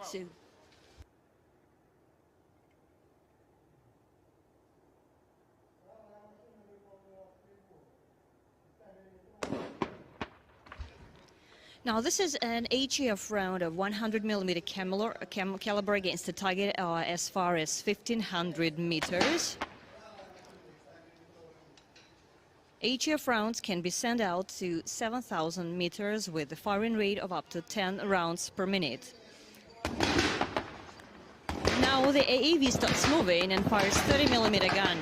So, now this is an HEF round of 100mm caliber against the target as far as 1500 meters. HEF rounds can be sent out to 7,000 meters with a firing rate of up to 10 rounds per minute. Now the AAV starts moving and fires 30mm gun.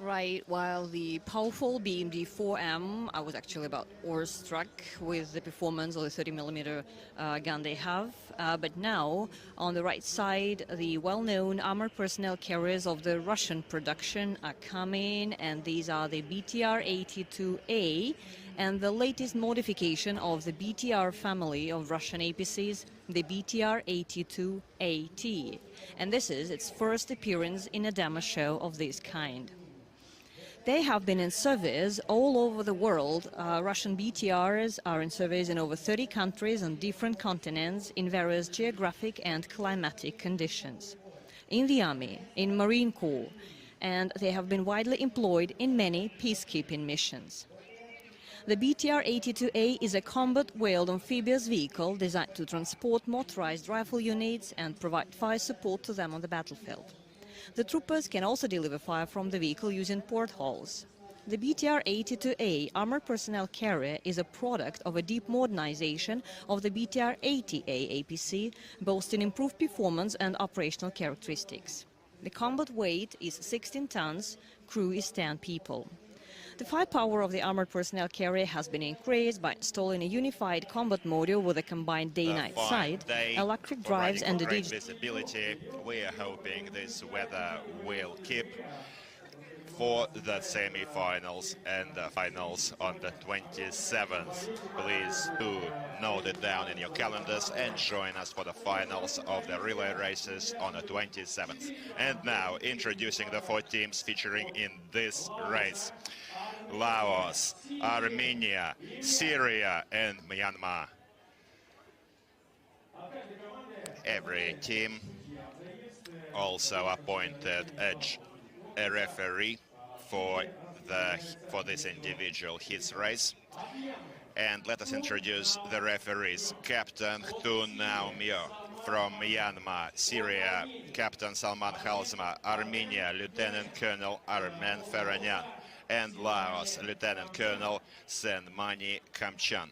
Right, while the powerful BMD-4M, I was actually about awestruck with the performance of the 30mm gun they have. But now, on the right side, the well-known armored personnel carriers of the Russian production are coming, and these are the BTR-82A and the latest modification of the BTR family of Russian APCs, the BTR-82AT. And this is its first appearance in a demo show of this kind. They have been in service all over the world. Russian BTRs are in service in over 30 countries on different continents in various geographic and climatic conditions. In the Army, in Marine Corps, and they have been widely employed in many peacekeeping missions. The BTR-82A is a combat-wheeled amphibious vehicle designed to transport motorized rifle units and provide fire support to them on the battlefield. The troopers can also deliver fire from the vehicle using portholes. The BTR-82A armored personnel carrier is a product of a deep modernization of the BTR-80A APC, boasting improved performance and operational characteristics. The combat weight is 16 tons, crew is 10 people. The firepower of the armored personnel carrier has been increased by installing a unified combat module with a combined day-night sight, electric drives and a digital visibility. We are hoping this weather will keep for the semi-finals and the finals on the 27th. Please do note it down in your calendars and join us for the finals of the relay races on the 27th. And now, introducing the 4 teams featuring in this race: Laos, Armenia, Syria and Myanmar. Every team also appointed a referee for this individual hits race. And let us introduce the referees. Captain Htun Naumyo from Myanmar, Syria, Captain Salman Khalzma, Armenia, Lieutenant Colonel Armen Feranyan, and Laos, Lieutenant Colonel Senmani Kamchan.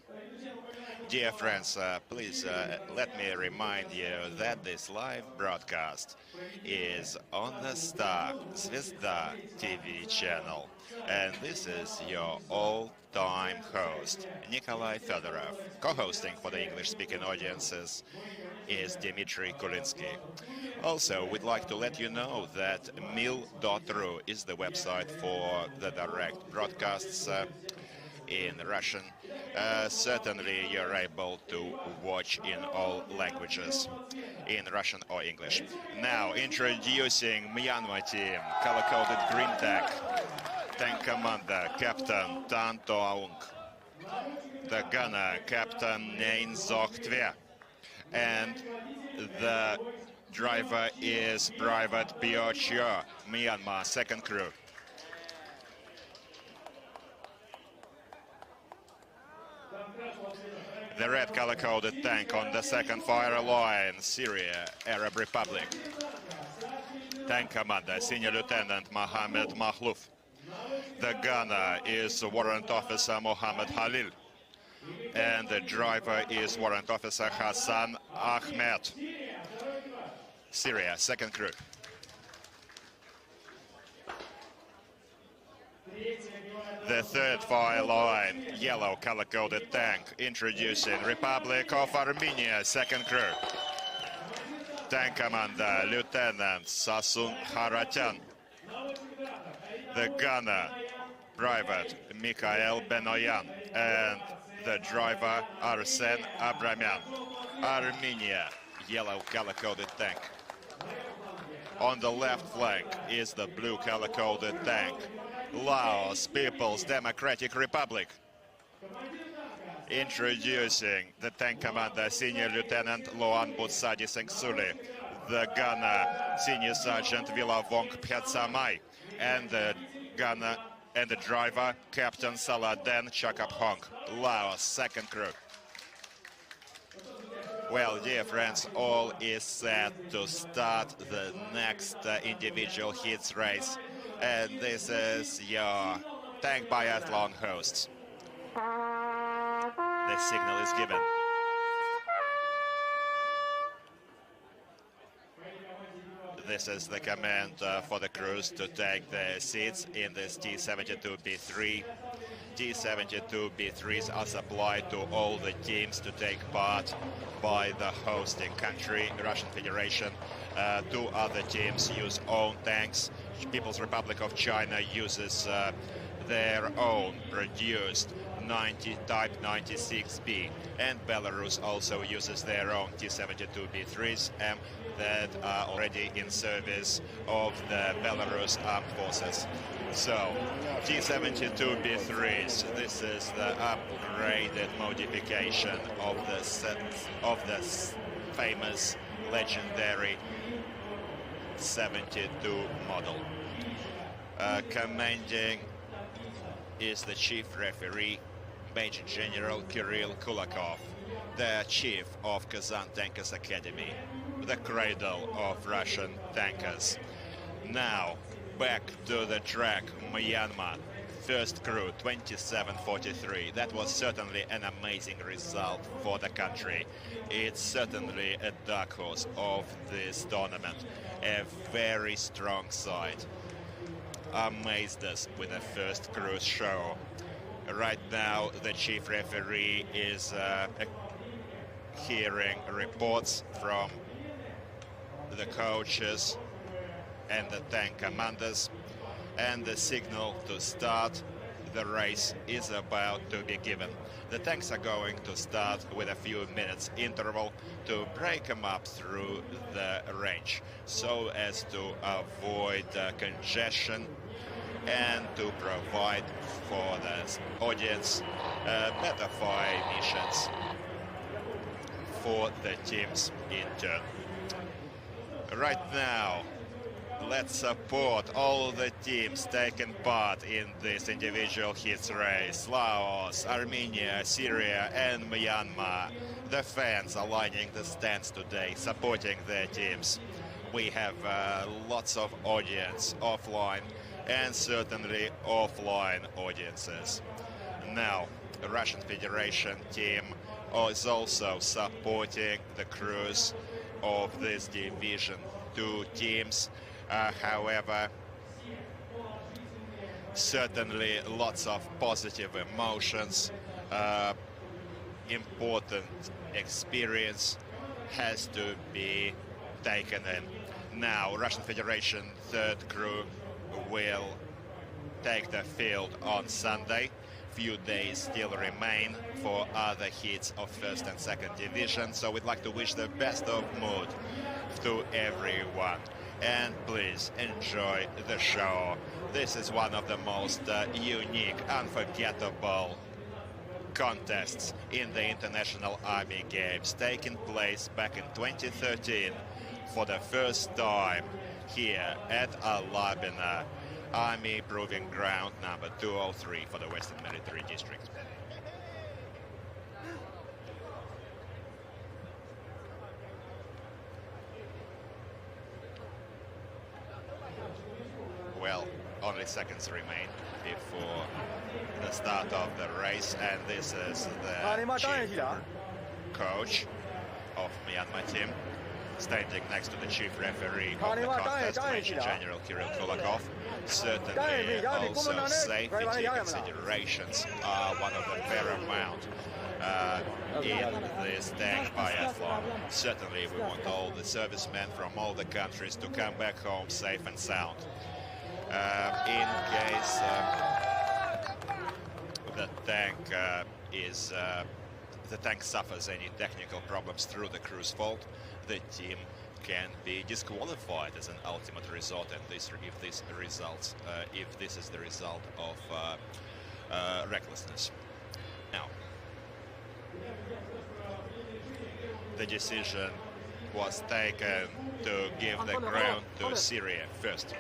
Dear friends, please let me remind you that this live broadcast is on the Star Zvezda TV channel. And this is your all-time host, Nikolai Fedorov. Co-hosting for the English-speaking audiences is Dmitry Kulinsky. Also, we'd like to let you know that mil.ru is the website for the direct broadcasts. in Russian. Certainly you're able to watch in all languages, in Russian or English. Now introducing Myanmar team, color-coded green tag, tank commander, Captain Tan Toaung. The gunner, Captain Nain Zok Tve. And the driver is Private Pio Chio, Myanmar, second crew. The red color-coded tank on the second fire line, Syria, Arab Republic. Tank commander, Senior Lieutenant Mohammed Mahluf. The gunner is Warrant Officer Mohammed Halil. And the driver is Warrant Officer Hassan Ahmed. Syria, second crew. The third fire line, yellow color-coded tank, introducing Republic of Armenia, second crew. Tank commander, Lieutenant Sasun Haratyan. The gunner, Private Mikhail Benoyan. And the driver, Arsen Abramyan. Armenia, yellow color-coded tank. On the left flank is the blue color-coded tank, Laos People's Democratic Republic. Introducing the tank commander, Senior Lieutenant Loan Butsadi Sengsuli. The gunner, Senior Sergeant Vilavong Phetsamai. And the gunner and the driver, Captain Saladen Chakaphong, Laos, second crew. Well, dear friends, all is set to start the next individual hits race. And this is your tank biathlon hosts. The signal is given. This is the command for the crews to take their seats in this T-72B3. T-72B3s are supplied to all the teams to take part by the hosting country, Russian Federation. Two other teams use own tanks. People's Republic of China uses their own produced Type 96B, and Belarus also uses their own T-72B3s that are already in service of the Belarus Armed Forces. So, T-72B3s, this is the upgraded modification of the famous, legendary 72 model. Commanding is the chief referee, Major General Kirill Kulakov, the chief of Kazan Tankers Academy, the cradle of Russian tankers. Now, back to the track, Myanmar. First crew, 27:43. That was certainly an amazing result for the country. It's certainly a dark horse of this tournament. A very strong side. Amazed us with the first crew show. Right now, the chief referee is hearing reports from the coaches and the tank commanders, and the signal to start the race is about to be given. The tanks are going to start with a few minutes interval to break them up through the range so as to avoid congestion and to provide for the audience better fire emissions for the teams in turn. Right now, let's support all the teams taking part in this individual hits race. Laos, Armenia, Syria and Myanmar. The fans are lining the stands today, supporting their teams. We have lots of audience offline and certainly offline audiences. Now, the Russian Federation team is also supporting the crews of this division. Two teams, however, certainly lots of positive emotions, important experience has to be taken in. Now, Russian Federation third crew will take the field on Sunday few days still remain for other hits of first and second division, so we'd like to wish the best of mood to everyone. And please enjoy the show. This is one of the most unique, unforgettable contests in the International Army Games, taking place back in 2013 for the first time here at Alabina, Army Proving Ground number 203 for the Western Military District. Well, only seconds remain before the start of the race, and this is the chief coach of Myanmar team, standing next to the chief referee of the contest, Major General Kirill Kulakov. Certainly also safety considerations are one of the paramount in this tank biathlon. Certainly we want all the servicemen from all the countries to come back home safe and sound. In case the tank suffers any technical problems through the crew's fault, the team can be disqualified as an ultimate result, and if this is the result of recklessness. Now, the decision was taken to give the ground to Syria first.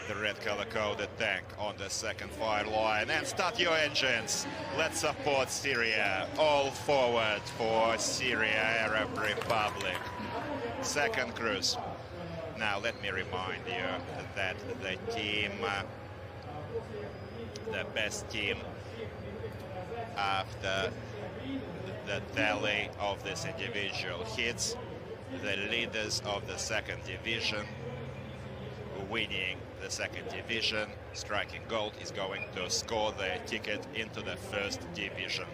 The red color-coded tank on the second fire line, and start your engines. Let's support Syria. All forward for Syria, Arab Republic. Second cruise. Now let me remind you that the team, the best team after the tally of this individual hits, the leaders of the second division, winning the second division, striking gold, is going to score their ticket into the first division.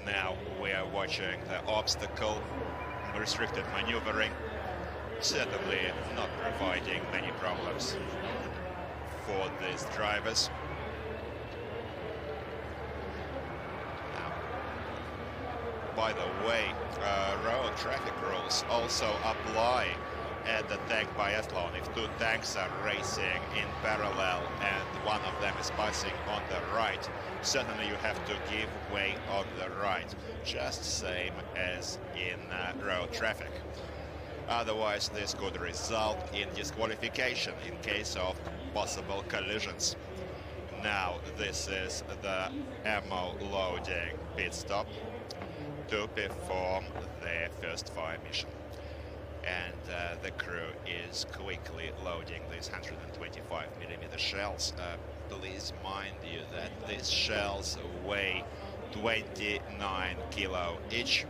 Now we are watching the obstacle, restricted maneuvering, certainly not providing many problems for these drivers. Now, by the way, road traffic rules also apply at the tank biathlon. If two tanks are racing in parallel and one of them is passing on the right, certainly you have to give way on the right, just same as in road traffic. Otherwise, this could result in disqualification in case of possible collisions. Now, this is the ammo loading pit stop to perform their first fire mission. And the crew is quickly loading these 125mm shells. Please mind you that these shells weigh 29 kilo each.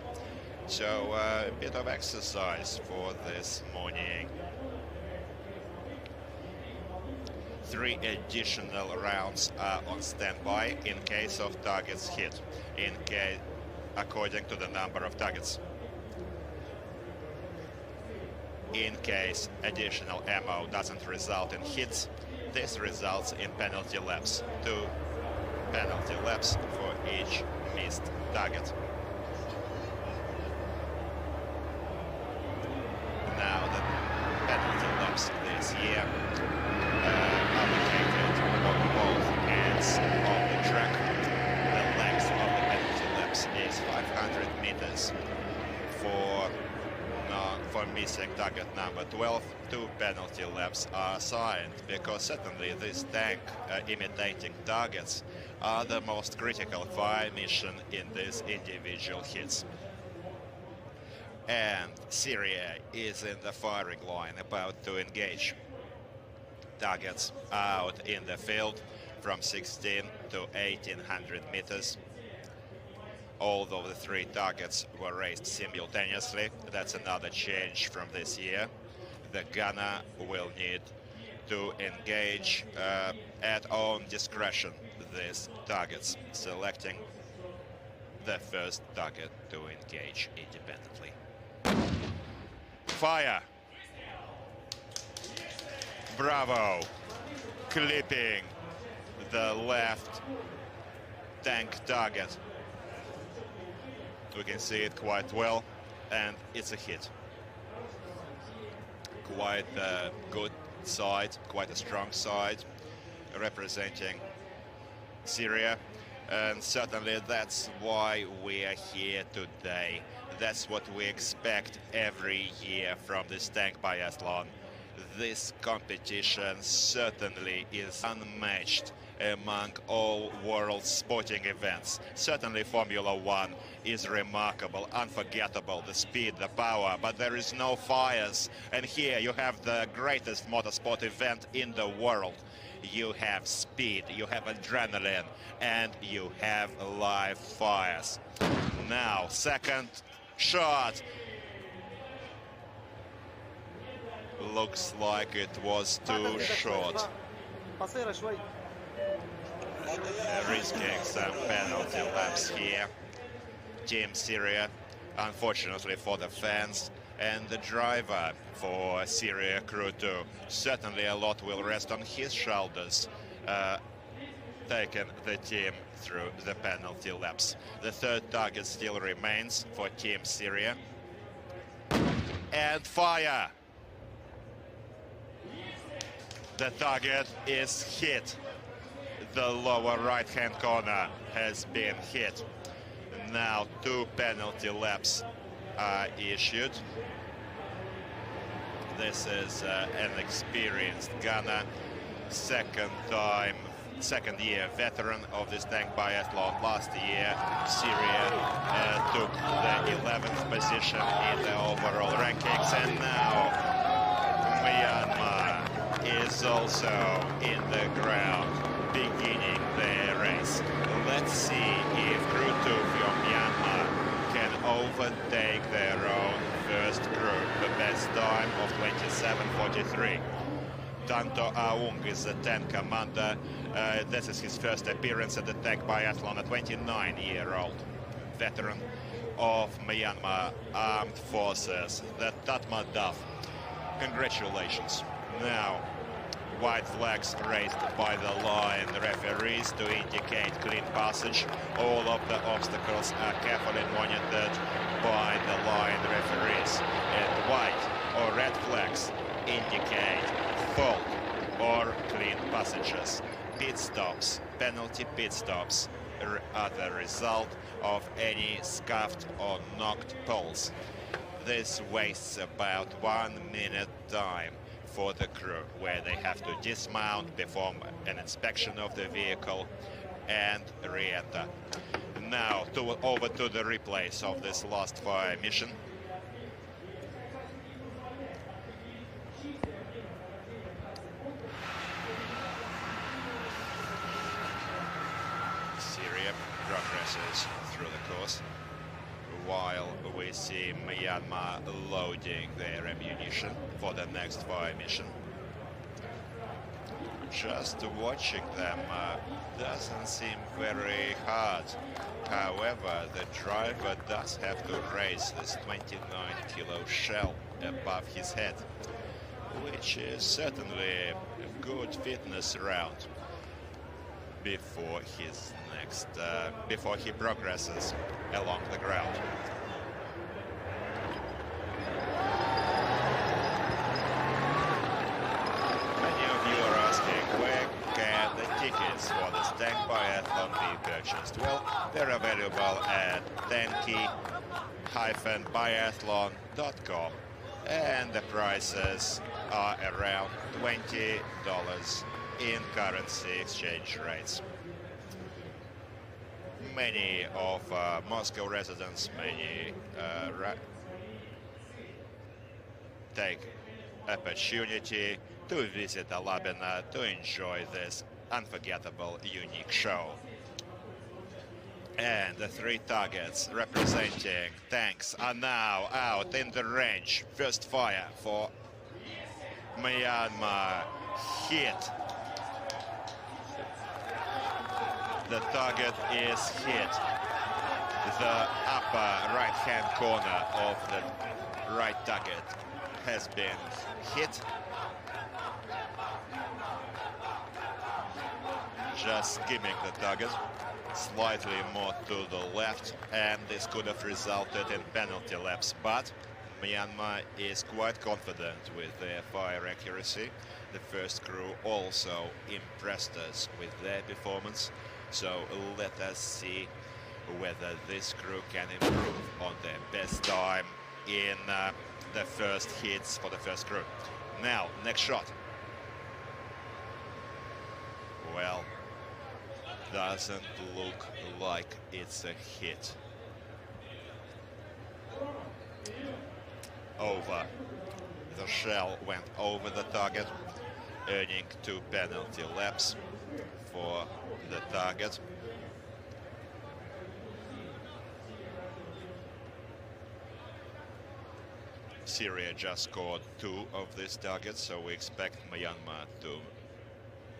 So a bit of exercise for this morning. 3 additional rounds are on standby in case of targets hit, according to the number of targets. In case additional ammo doesn't result in hits, this results in penalty laps. 2 penalty laps for each missed target. Now the penalty laps this year are located on both ends of the track. The length of the penalty laps is 500 meters. For missing target number 12, 2 penalty laps are assigned, because certainly this tank imitating targets are the most critical fire mission in these individual hits. And Syria is in the firing line, about to engage. Targets out in the field from 16 to 1800 meters. All of the 3 targets were raised simultaneously. That's another change from this year. The gunner will need to engage at own discretion these targets, selecting the first target to engage independently. Fire! Bravo! Clipping the left tank target. We can see it quite well, and it's a hit. Quite a good side, quite a strong side, representing Syria. And certainly that's why we are here today. That's what we expect every year from this tank biathlon. This competition certainly is unmatched among all world sporting events. Certainly Formula One is remarkable, unforgettable, the speed, the power, but there is no fires. And here you have the greatest motorsport event in the world. You have speed, you have adrenaline, and you have live fires. Now, second shot. Looks like it was too short. Risking some penalty laps here. Team Syria, unfortunately for the fans and the driver for Syria Crew 2. Certainly a lot will rest on his shoulders, taking the team through the penalty laps. The third target still remains for Team Syria. And fire! The target is hit. The lower right-hand corner has been hit. Now 2 penalty laps are issued. This is an experienced gunner, second-year veteran of this tank biathlon. Last year, Syria took the 11th position in the overall rankings, and now Myanmar is also in the ground, beginning their race. Let's see if Crew 2 from Myanmar can overtake their own first group, the best time of 27:43. Tanto Aung is the tank commander. This is his first appearance at the tank biathlon, a 29-year-old veteran of Myanmar Armed Forces, the Tatma Daf. Congratulations. Now, white flags raised by the line referees to indicate clean passage. All of the obstacles are carefully monitored by the line referees. And white or red flags indicate fault or clean passages. Pit stops, penalty pit stops, are the result of any scuffed or knocked poles. This wastes about 1 minute time for the crew, where they have to dismount, perform an inspection of the vehicle, and re-enter. Now, over to the replays of this last fire mission. Syria progresses through the course, while we see Myanmar loading their ammunition for the next fire mission. Just watching them doesn't seem very hard. However, the driver does have to raise this 29-kilo shell above his head, which is certainly a good fitness round before his before he progresses along the ground. Many of you are asking, where can the tickets for this tank biathlon be purchased? Well, they're available at tanky-biathlon.com, and the prices are around $20 in currency exchange rates. Many of Moscow residents, take opportunity to visit Alabina to enjoy this unforgettable, unique show. And the 3 targets representing tanks are now out in the range. First fire for Myanmar hit. The target is hit. The upper right-hand corner of the right target has been hit. Just skimming the target. slightly more to the left, and this could have resulted in penalty laps, but Myanmar is quite confident with their fire accuracy. The first crew also impressed us with their performance, so let us see whether this crew can improve on their best time in the first hits for the first crew. Now, next shot. Well, doesn't look like it's a hit. Over. The shell went over the target, earning 2 penalty laps for the target. Syria just scored 2 of these targets, so we expect Myanmar to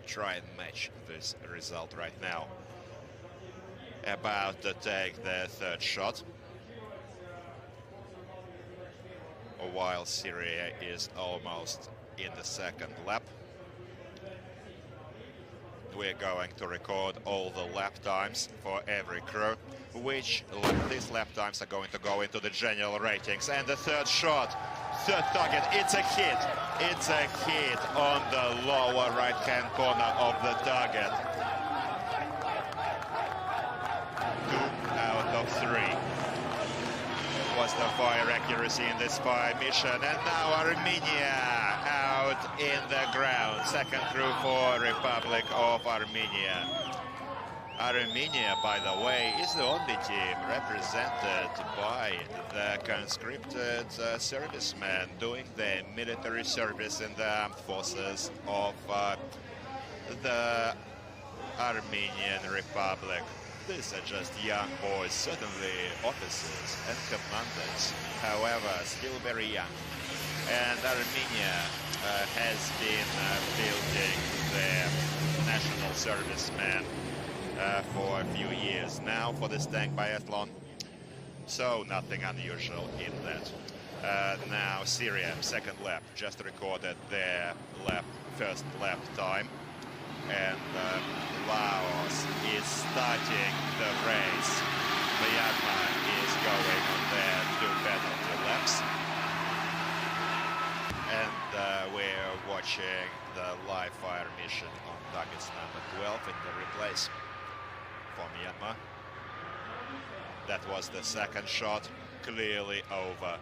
try and match this result right now. About to take their third shot, while Syria is almost in the second lap. We're going to record all the lap times for every crew, which these lap times are going to go into the general ratings. And the third shot, third target, it's a hit. It's a hit on the lower right-hand corner of the target. 2 out of 3 was the fire accuracy in this fire mission. And now Armenia out in the ground. Second crew for Republic of Armenia. Armenia, by the way, is the only team represented by the conscripted servicemen doing their military service in the armed forces of the Armenian Republic. These are just young boys, certainly officers and commanders, however, still very young. And Armenia has been building their national servicemen for a few years now for this tank biathlon, so nothing unusual in that. Now Syria, second lap, just recorded their first lap time, and Laos is starting the race. Myanmar is going on their 2 penalty laps, and we're watching the live fire mission on targets number 12 in the replays for Myanmar. That was the second shot, clearly over.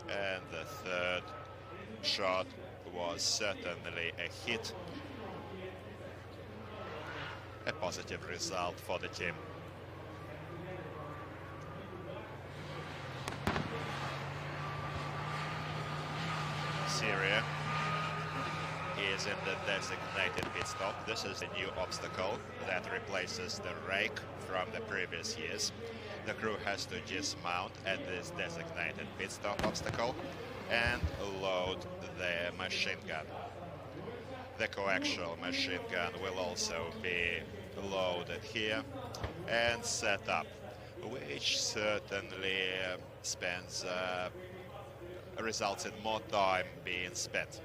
And the third shot was certainly a hit. A positive result for the team. Syria is in the designated pit stop. This is a new obstacle that replaces the rake from the previous years. The crew has to dismount at this designated pit stop obstacle and load their machine gun. The coaxial machine gun will also be loaded here and set up, which certainly results in more time being spent.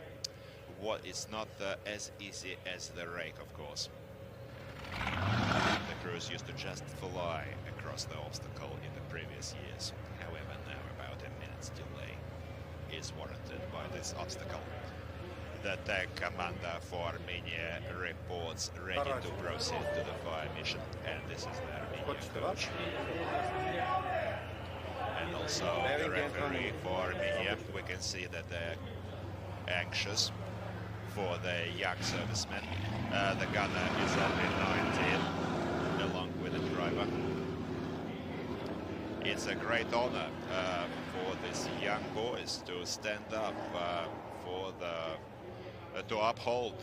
What is not as easy as the rake, of course. The crews used to just fly across the obstacle in the previous years. However, now about a minute's delay is warranted by this obstacle. The tank commander for Armenia reports ready to proceed to the fire mission, and this is the Armenian coach. And also the referee for Armenia. We can see that they're anxious for the young servicemen. The gunner is only 19, along with the driver. It's a great honor for these young boys to stand up to uphold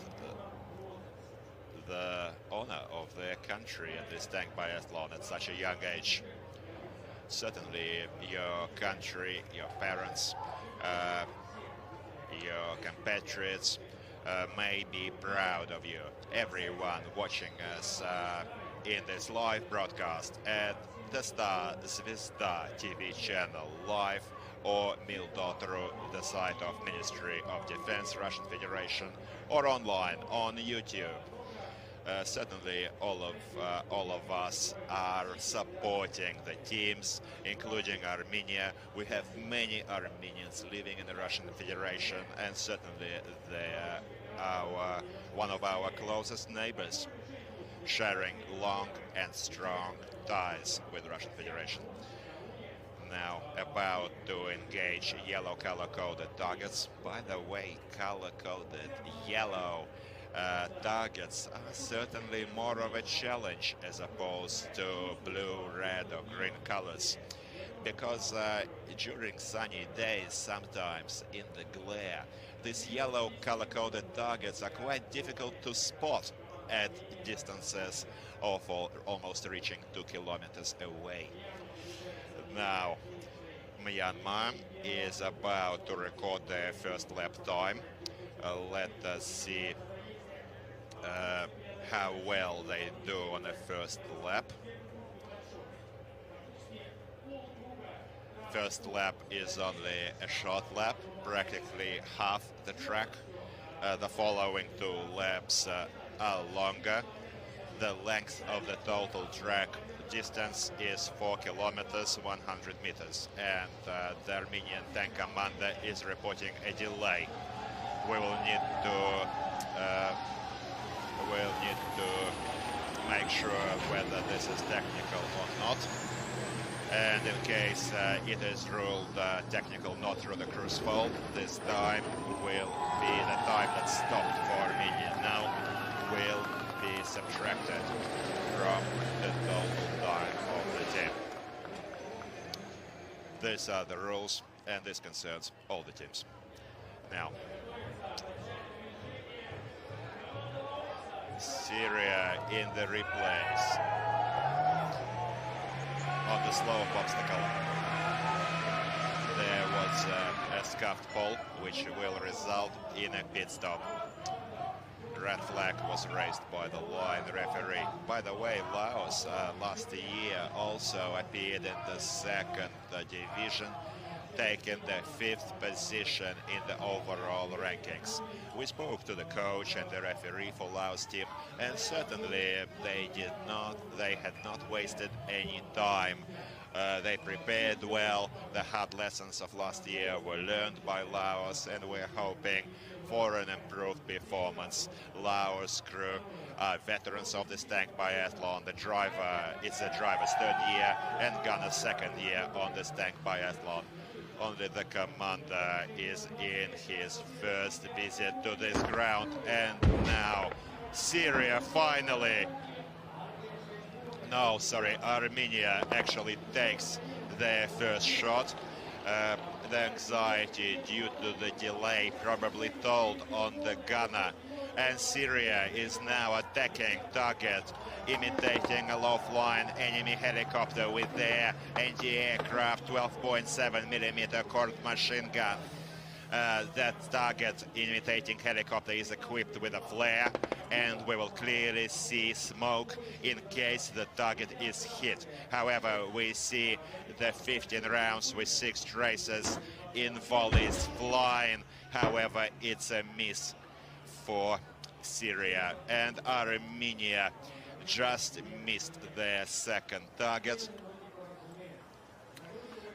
the honor of their country at this tank biathlon at such a young age. Certainly your country, your parents, your compatriots may be proud of you. Everyone watching us in this live broadcast at the Star Zvezda TV channel live or mail through the site of Ministry of Defense, Russian Federation, or online on YouTube. Certainly all of us are supporting the teams, including Armenia. We have many Armenians living in the Russian Federation, and certainly they are one of our closest neighbors, sharing long and strong ties with the Russian Federation. Now about to engage yellow color-coded targets. By the way, color-coded yellow targets are certainly more of a challenge as opposed to blue, red or green colors, because during sunny days, sometimes in the glare, these yellow color-coded targets are quite difficult to spot at distances of almost reaching 2 kilometers away. Now Myanmar is about to record their first lap time. Let us see how well they do on the first lap. First lap is only a short lap, practically half the track. The following 2 laps are longer. The length of the total track distance is 4 kilometers, 100 meters, and the Armenian tank commander is reporting a delay. We will need to make sure whether this is technical or not, and in case it is ruled technical not through the cruise fault, this time will be the time that stopped for Armenia now will be subtracted from the total time of the team. These are the rules, and this concerns all the teams. Now Syria in the replays on the slope obstacle. There was a scuffed pole, which will result in a pit stop. Red flag was raised by the line referee. By the way, Laos last year also appeared in the 2nd division, taking the 5th position in the overall rankings. We spoke to the coach and the referee for Laos team, and certainly they had not wasted any time. They prepared well. The hard lessons of last year were learned by Laos, and we're hoping for an improved performance. Laos crew are veterans of this tank biathlon. The driver, it's the driver's 3rd year and Gunner's 2nd year on this tank biathlon. Only the commander is in his first visit to this ground, and now Syria finally, no, sorry, Armenia actually takes their first shot. The anxiety due to the delay probably told on the gunner, and Syria is now attacking target, imitating a low-flying enemy helicopter with their anti-aircraft 12.7mm Colt machine gun. That target imitating helicopter is equipped with a flare, and we will clearly see smoke in case the target is hit. However, we see the 15 rounds with 6 traces in volleys flying. However, it's a miss for Syria, and Armenia just missed their 2nd target.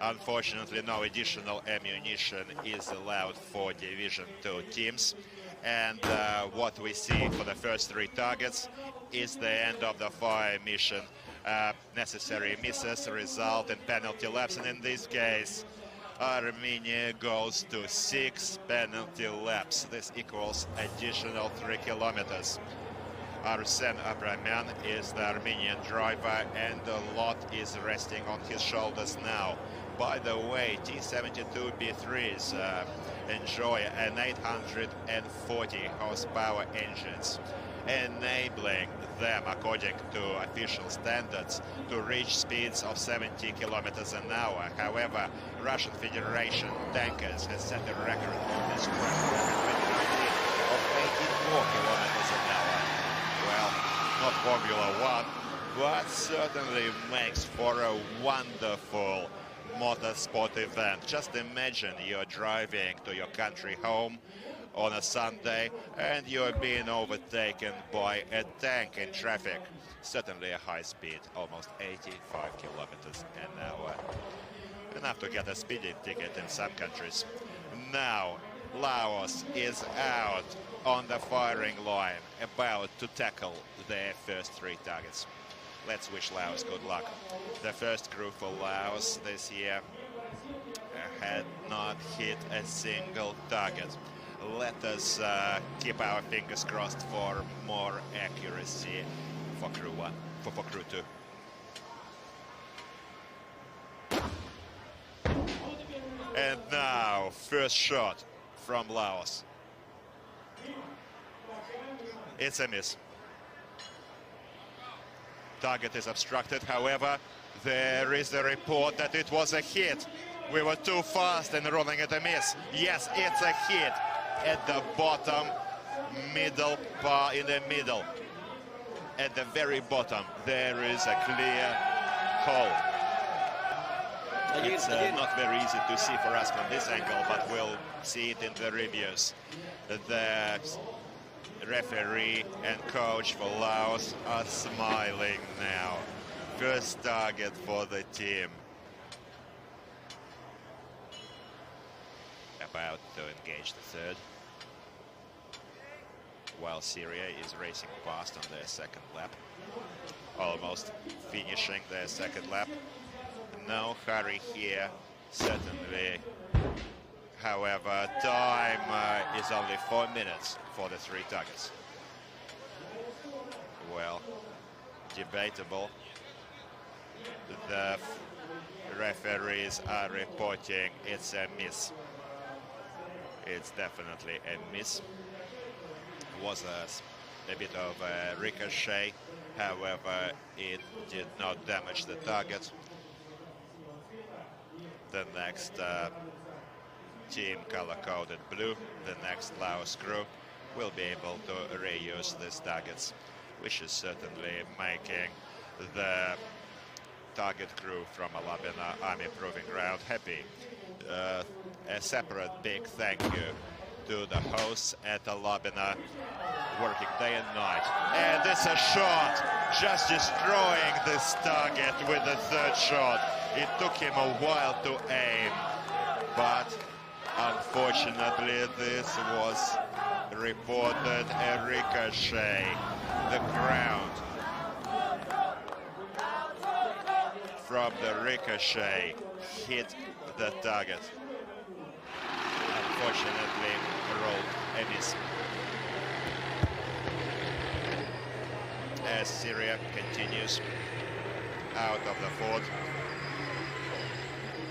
Unfortunately, no additional ammunition is allowed for Division 2 teams. And what we see for the first 3 targets is the end of the fire mission. Necessary misses result in penalty laps, and in this case, Armenia goes to 6 penalty laps. This equals additional 3 kilometers. Arsen Abramyan is the Armenian driver, and a lot is resting on his shoulders now. By the way, T-72B3s enjoy an 840 horsepower engines, enabling them, according to official standards, to reach speeds of 70 kilometers an hour. However, Russian Federation tankers has set a record on this track of 84 kilometers an hour. Well, not Formula One, but certainly makes for a wonderful motorsport event. Just imagine you're driving to your country home on a Sunday and you're being overtaken by a tank in traffic. Certainly a high speed, almost 85 kilometers an hour. Enough to get a speeding ticket in some countries. Now Laos is out on the firing line, about to tackle their first 3 targets. Let's wish Laos good luck. The first crew for Laos this year had not hit a single target. Let us keep our fingers crossed for more accuracy for crew 1, for crew 2. And now, first shot from Laos. It's a miss. Target is obstructed, however, there is a report that it was a hit. We were too fast in rolling at a miss. Yes, it's a hit at the bottom, middle bar in the middle. At the very bottom, there is a clear hole. It's not very easy to see for us from this angle, but we'll see it in the reviews. The referee and coach for Laos are smiling now. First target for the team. About to engage the third, while Syria is racing past on their second lap, almost finishing their second lap. No hurry here, certainly. However, time is only 4 minutes for the 3 targets. Well, debatable. The referees are reporting it's a miss. It's definitely a miss. Was a bit of a ricochet, however, it did not damage the target. The next team color-coded blue, the next Laos crew, will be able to reuse these targets, which is certainly making the target crew from Alabina Army Proving Ground happy. A separate big thank you to the hosts at Alabina, working day and night. And it's a shot, just destroying this target with the third shot. It took him a while to aim, but unfortunately this was reported a ricochet. The ground from the ricochet hit the target. Unfortunately, rolled a miss. As Syria continues out of the fort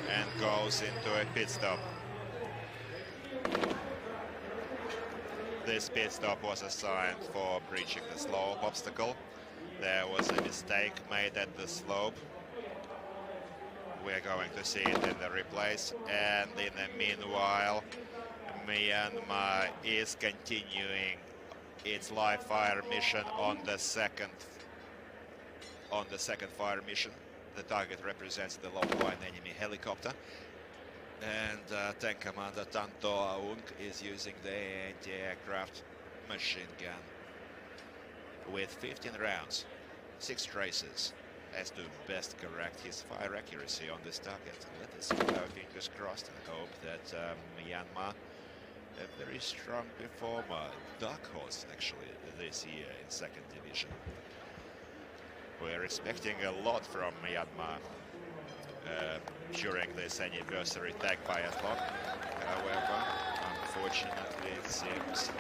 and goes into a pit stop. This pit stop was assigned for breaching the slope obstacle. There was a mistake made at the slope. We're going to see it in the replays, and in the meanwhile, Myanmar is continuing its live fire mission on the second fire mission. The target represents the low-flying enemy helicopter, and Tank Commander Tanto Aung is using the anti-aircraft machine gun with 15 rounds, 6 traces, as to best correct his fire accuracy on this target. Let us keep our fingers crossed and hope that Myanmar, a very strong performer, dark horse actually this year in 2nd division. We're expecting a lot from Myanmar during this anniversary tag biathlon. However, unfortunately, it seems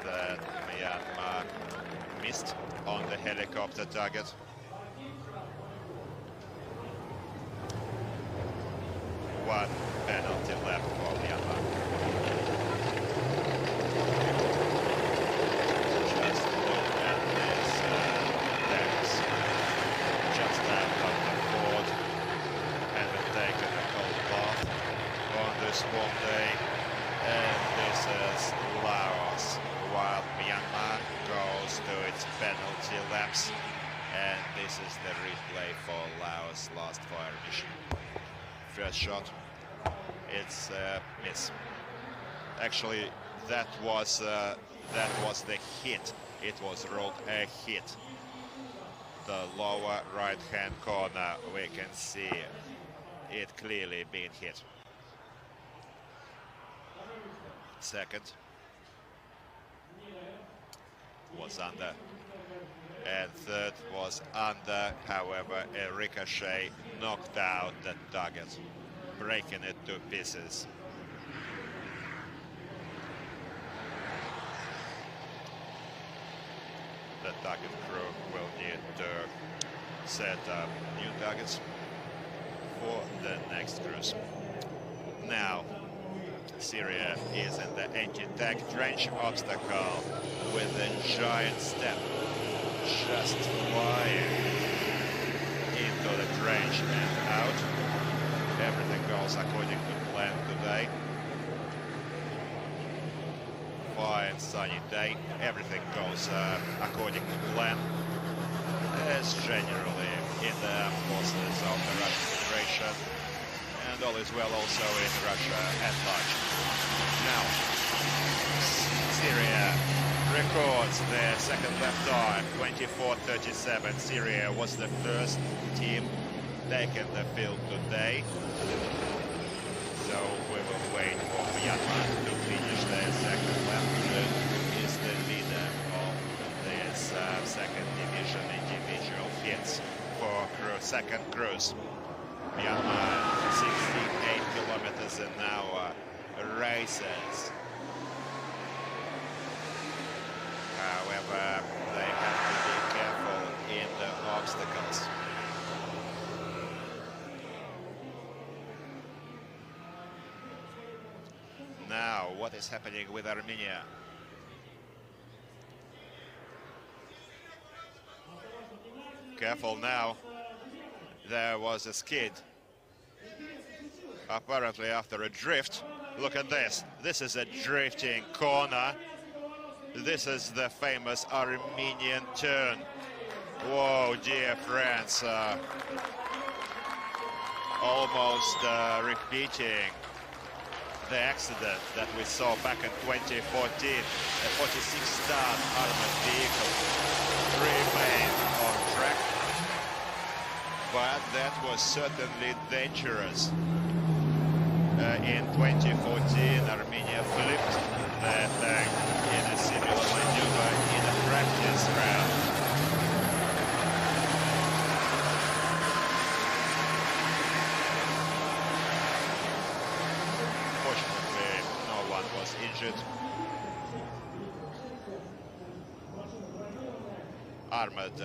that Myanmar missed on the helicopter target. One penalty left for Myanmar. Just look at this tanks. Just left on the fort, haven't taken a cold bath on this warm day, and this is Laos, while Myanmar goes to its penalty laps, and this is the replay for Laos' last fire mission. first shot. It's a miss. Actually, that was the hit. It was rolled a hit. The lower right-hand corner, we can see it clearly being hit. Second was under, and third was under. However, a ricochet knocked out the target, breaking it to pieces. The target crew will need to set up new targets for the next cruise. Now, Syria is in the anti-tank trench obstacle with a giant step, just flying into the trench and out. Everything goes according to plan today. Fine sunny day, everything goes according to plan, as generally in the forces of the Russian Federation, and all is well also in Russia at large. Now, Syria records their second lap time, 24:37. Syria was the first team taking the field today, so we will wait for Myanmar to finish their second lap. Who is the leader of this second division individual hits for second cruise? Myanmar, 68 kilometers an hour races. However, they have to be careful in the obstacles. Now, what is happening with Armenia? Careful now. There was a skid. Apparently after a drift. Look at this. This is a drifting corner. This is the famous Armenian turn. Whoa, dear friends. Almost repeating the accident that we saw back in 2014. A 46-ton armored vehicle remained on track, but that was certainly dangerous. In 2014, Armenia flipped the tank in a similar maneuver in a practice round. Fortunately, no one was injured. Armored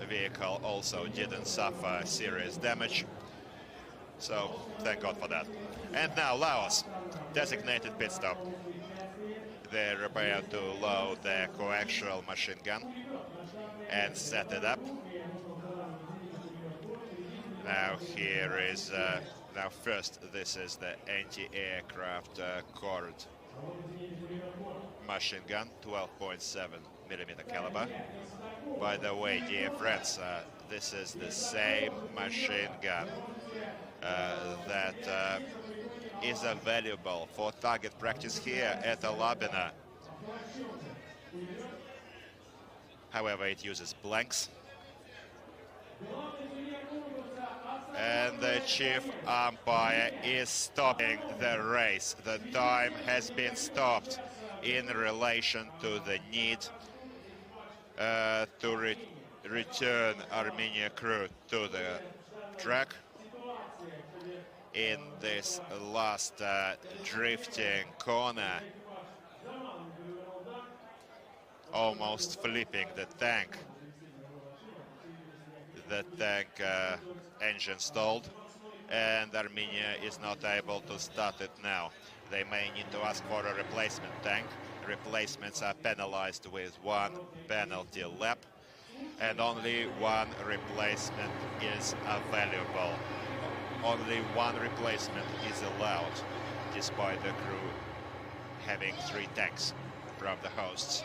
vehicle also didn't suffer serious damage, so thank God for that. And now Laos, designated pit stop. They're about to load their coaxial machine gun and set it up. Now here is, now first this is the anti-aircraft cord machine gun, 12.7 millimeter caliber. By the way, dear friends, this is the same machine gun that is available for target practice here at Alabina. However, it uses blanks. And the chief umpire is stopping the race. The time has been stopped in relation to the need to return Armenia crew to the track in this last drifting corner, almost flipping the tank. The tank engine stalled, and Armenia is not able to start it now. They may need to ask for a replacement tank. Replacements are penalized with one penalty lap, and only one replacement is available. Only one replacement is allowed, despite the crew having 3 tanks from the hosts.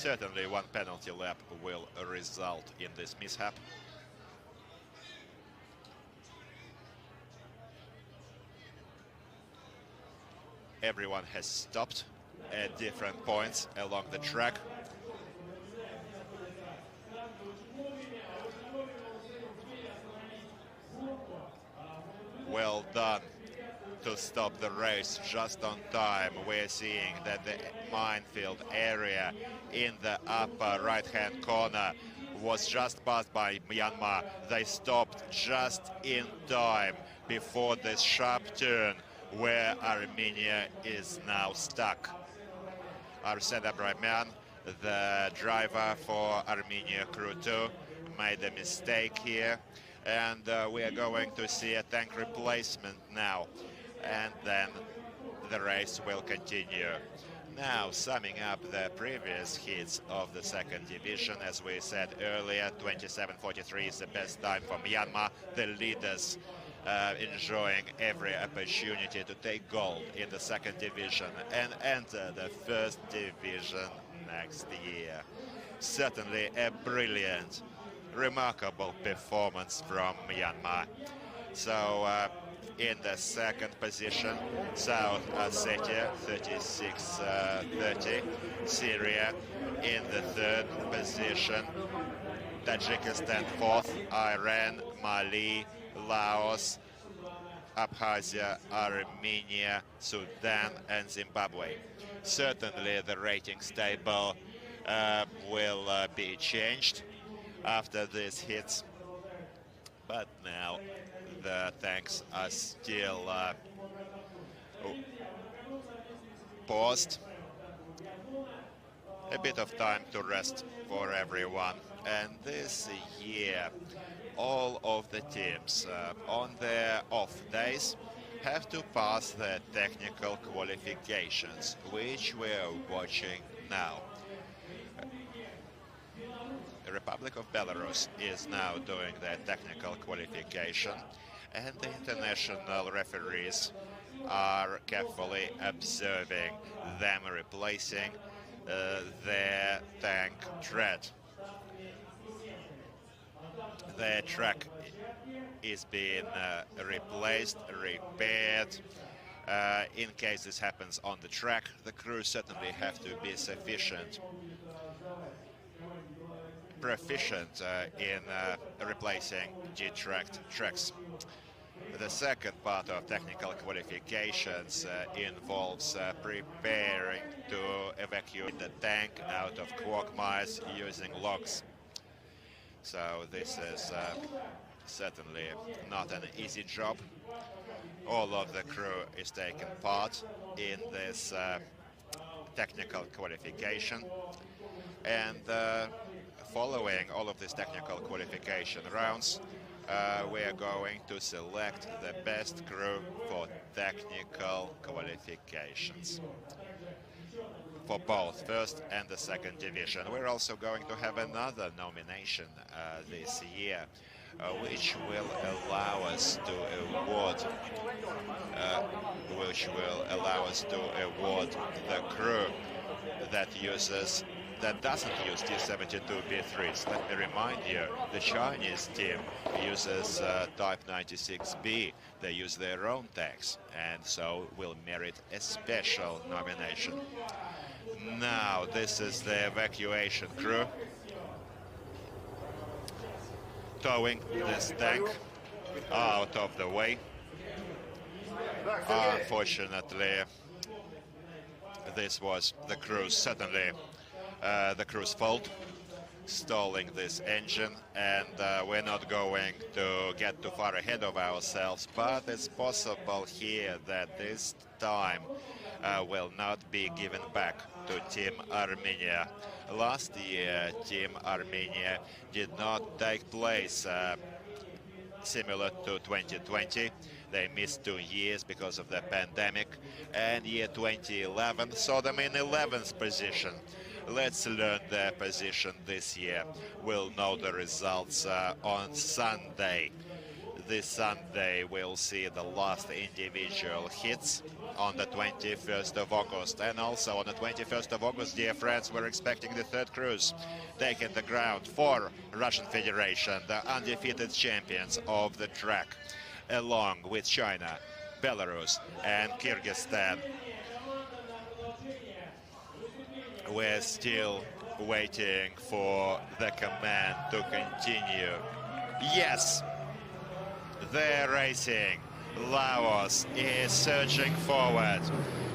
Certainly one penalty lap will result in this mishap. Everyone has stopped at different points along the track. Well done to stop the race just on time. We're seeing that the minefield area in the upper right-hand corner was just passed by Myanmar. They stopped just in time before this sharp turn where Armenia is now stuck. Arsen Abrahamian, the driver for Armenia Crew 2, made a mistake here, and we are going to see a tank replacement now, and then the race will continue. Now, summing up the previous heats of the second division, as we said earlier, 27:43 is the best time for Myanmar. The leaders enjoying every opportunity to take gold in the second division and enter the first division next year. Certainly a brilliant, remarkable performance from Myanmar. So in the second position, South Ossetia 36-30, Syria in the third position, Tajikistan fourth, Iran, Mali, Laos, Abkhazia, Armenia, Sudan and Zimbabwe. Certainly the ratings table will be changed after these hits, but now the tanks are still paused. A bit of time to rest for everyone, and this year all of the teams on their off days have to pass the technical qualifications, which we're watching now. The Republic of Belarus is now doing their technical qualification, and the international referees are carefully observing them replacing their tank tread. The track is being replaced, repaired. In case this happens on the track, the crews certainly have to be proficient in replacing detracked tracks. The second part of technical qualifications involves preparing to evacuate the tank out of quagmires using logs. So this is certainly not an easy job. All of the crew is taking part in this technical qualification, and following all of these technical qualification rounds, we are going to select the best crew for technical qualifications for both first and the second division. We're also going to have another nomination this year, which will allow us to award the crew that doesn't use T-72B3s. Let me remind you, the Chinese team uses Type 96B. They use their own tanks, and so will merit a special nomination. Now, this is the evacuation crew towing this tank out of the way. Unfortunately, this was the crew's, certainly the crew's fault, stalling this engine, and we're not going to get too far ahead of ourselves, but it's possible here that this time will not be given back to Team Armenia. Last year, Team Armenia did not take place similar to 2020. They missed 2 years because of the pandemic, and year 2011 saw them in 11th position. Let's learn their position this year. We'll know the results on Sunday. this Sunday we'll see the last individual hits on the 21st of August. And also on the 21st of August, dear friends, we're expecting the third cruise taking the ground for Russian Federation, the undefeated champions of the track, along with China, Belarus and Kyrgyzstan. We're still waiting for the command to continue. Yes, they're racing. Laos is surging forward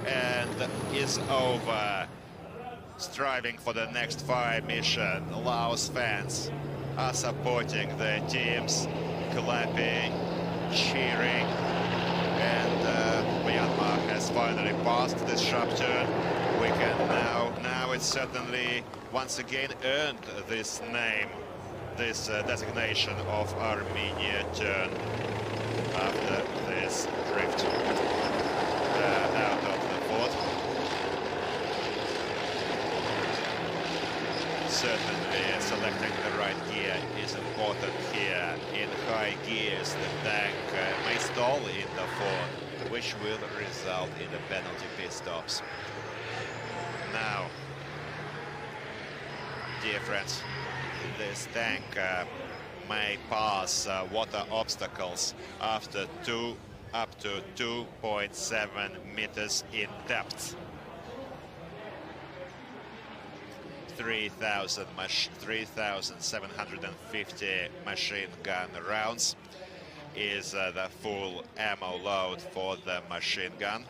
and is over, striving for the next fire mission. Laos fans are supporting their teams, clapping, cheering, and Myanmar has finally passed this sharp turn. We can now it's certainly once again earned this name, this designation of Armenia turn after this drift out of the port. Certainly selecting the right gear is important here. In high gears the tank may stall in the fort, which will result in the penalty pit stops. Now, dear friends, this tank may pass water obstacles after up to 2.7 meters in depth. 3,750 machine gun rounds is the full ammo load for the machine gun.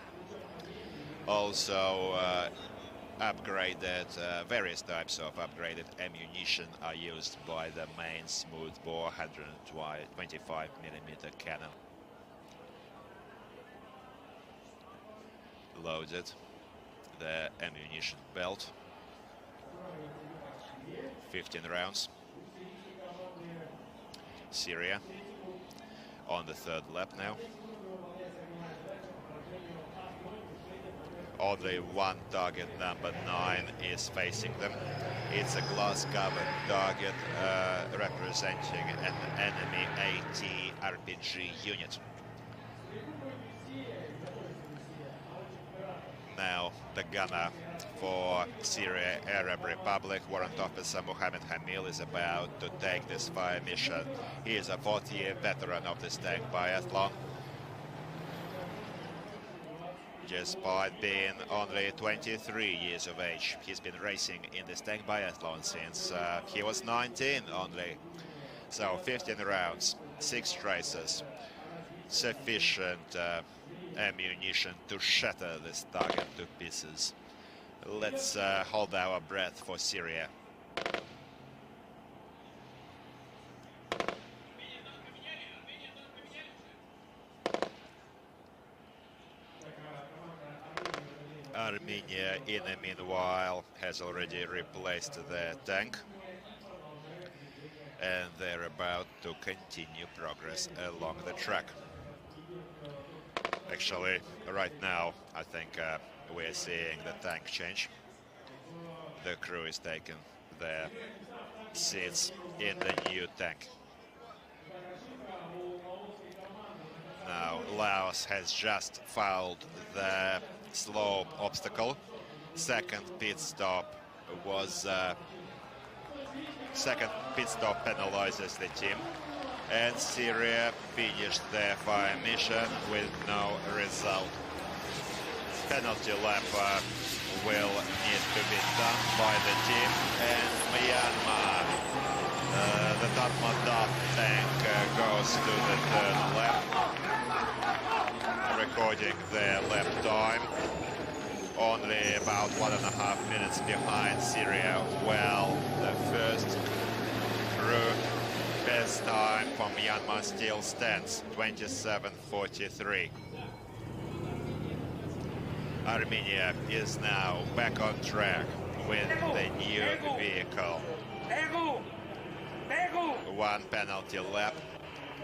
Also upgraded, various types of upgraded ammunition are used by the main smoothbore 125mm cannon. Loaded the ammunition belt, 15 rounds. Syria on the third lap now. Only one target, number 9, is facing them. It's a glass-covered target representing an enemy AT RPG unit. Now the gunner for Syria Arab Republic, Warrant Officer Mohammed Hamil, is about to take this fire mission. He is a 40-year veteran of this tank biathlon. Despite being only 23 years of age, he's been racing in this tank biathlon since he was 19 only. So 15 rounds, 6 races, sufficient ammunition to shatter this target to pieces. Let's hold our breath for Syria. Armenia, in the meanwhile, has already replaced the tank, and they're about to continue progress along the track. Actually, right now, I think we're seeing the tank change. The crew is taking their seats in the new tank. Now, Laos has just fouled the slope obstacle. Second pit stop penalizes the team, and Syria finished their fire mission with no result. Penalty lap will need to be done by the team, and Myanmar, the Tatmadaw tank goes to the third lap, recording their lap time, only about 1.5 minutes behind Syria. Well, the first crew best time for Myanmar still stands, 27:43. Armenia is now back on track with the new vehicle. One penalty lap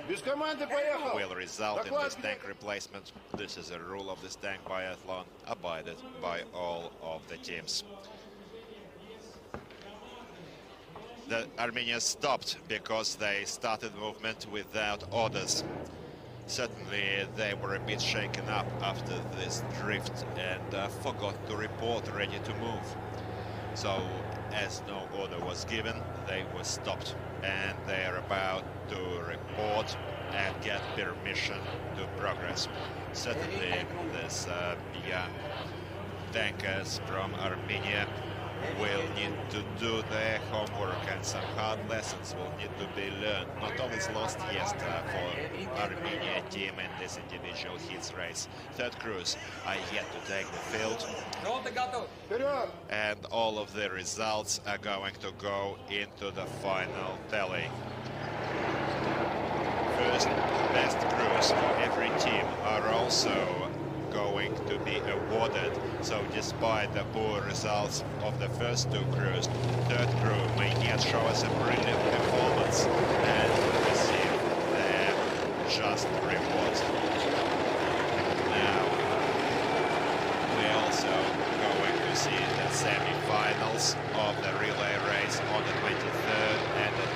will result in this tank replacement. This is a rule of this tank biathlon, abided by all of the teams. the Armenia stopped because they started movement without orders. Certainly they were a bit shaken up after this drift and forgot to report ready to move. So as no order was given, they were stopped, and they are about to report and get permission to progress. Certainly this young tankers from Armenia will need to do their homework, and some hard lessons will need to be learned. Not all is lost yet for Armenia team in this individual heats race. Third crews are yet to take the field, and all of the results are going to go into the final tally. First best crews for every team are also going to be awarded. So despite the poor results of the first two crews, third crew may yet show us a brilliant performance and receive their just rewards. Now we're also going to see the semi-finals of the relay race on the 23rd and the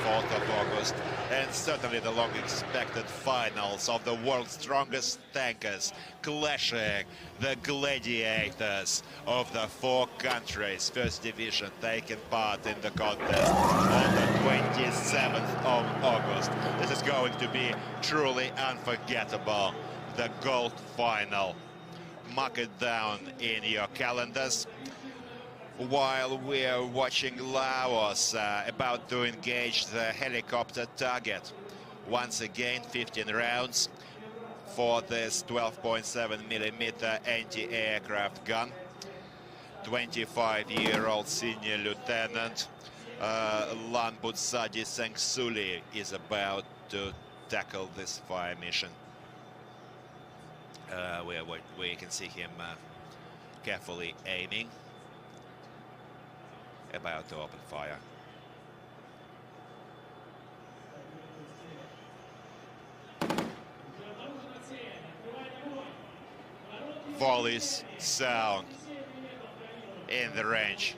24th of August, and certainly the long-expected finals of the world's strongest tankers, clashing the gladiators of the four countries. First division taking part in the contest on the 27th of August. This is going to be truly unforgettable. The gold final. Mark it down in your calendars. While we're watching Laos about to engage the helicopter target. Once again, 15 rounds for this 12.7mm anti-aircraft gun. 25-year-old senior lieutenant Lanbutsadi Sangsuli is about to tackle this fire mission. We can see him carefully aiming, about to open fire. Volleys sound in the range.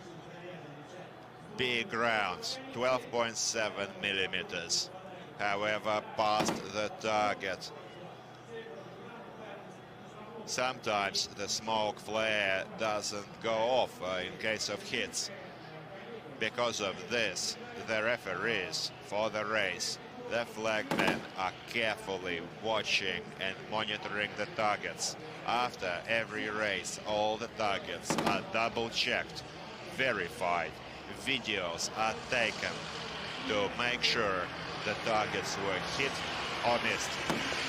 Big rounds, 12.7mm. However, past the target. Sometimes the smoke flare doesn't go off in case of hits. Because of this, the referees for the race, the flagmen, are carefully watching and monitoring the targets. After every race, all the targets are double-checked, verified. Videos are taken to make sure the targets were hit or missed.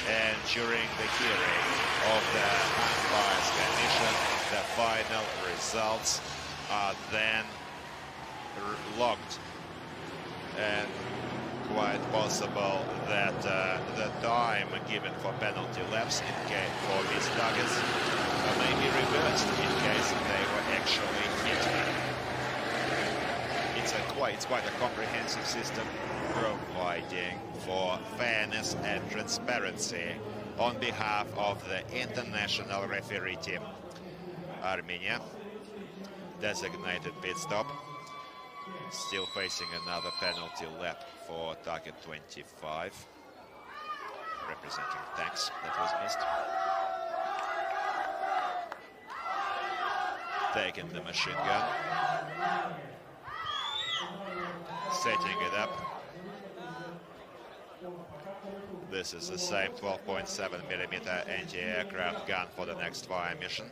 And during the hearing of the Umpires Commission, the final results are then logged, and quite possible that the time given for penalty laps for these targets may be reversed in case they were actually hit. It's quite a comprehensive system, providing for fairness and transparency on behalf of the international referee team. Armenia, designated pit stop. Still facing another penalty lap for target 25, representing tanks that was missed. Taking the machine gun, setting it up. This is the same 12.7mm anti-aircraft gun for the next fire mission.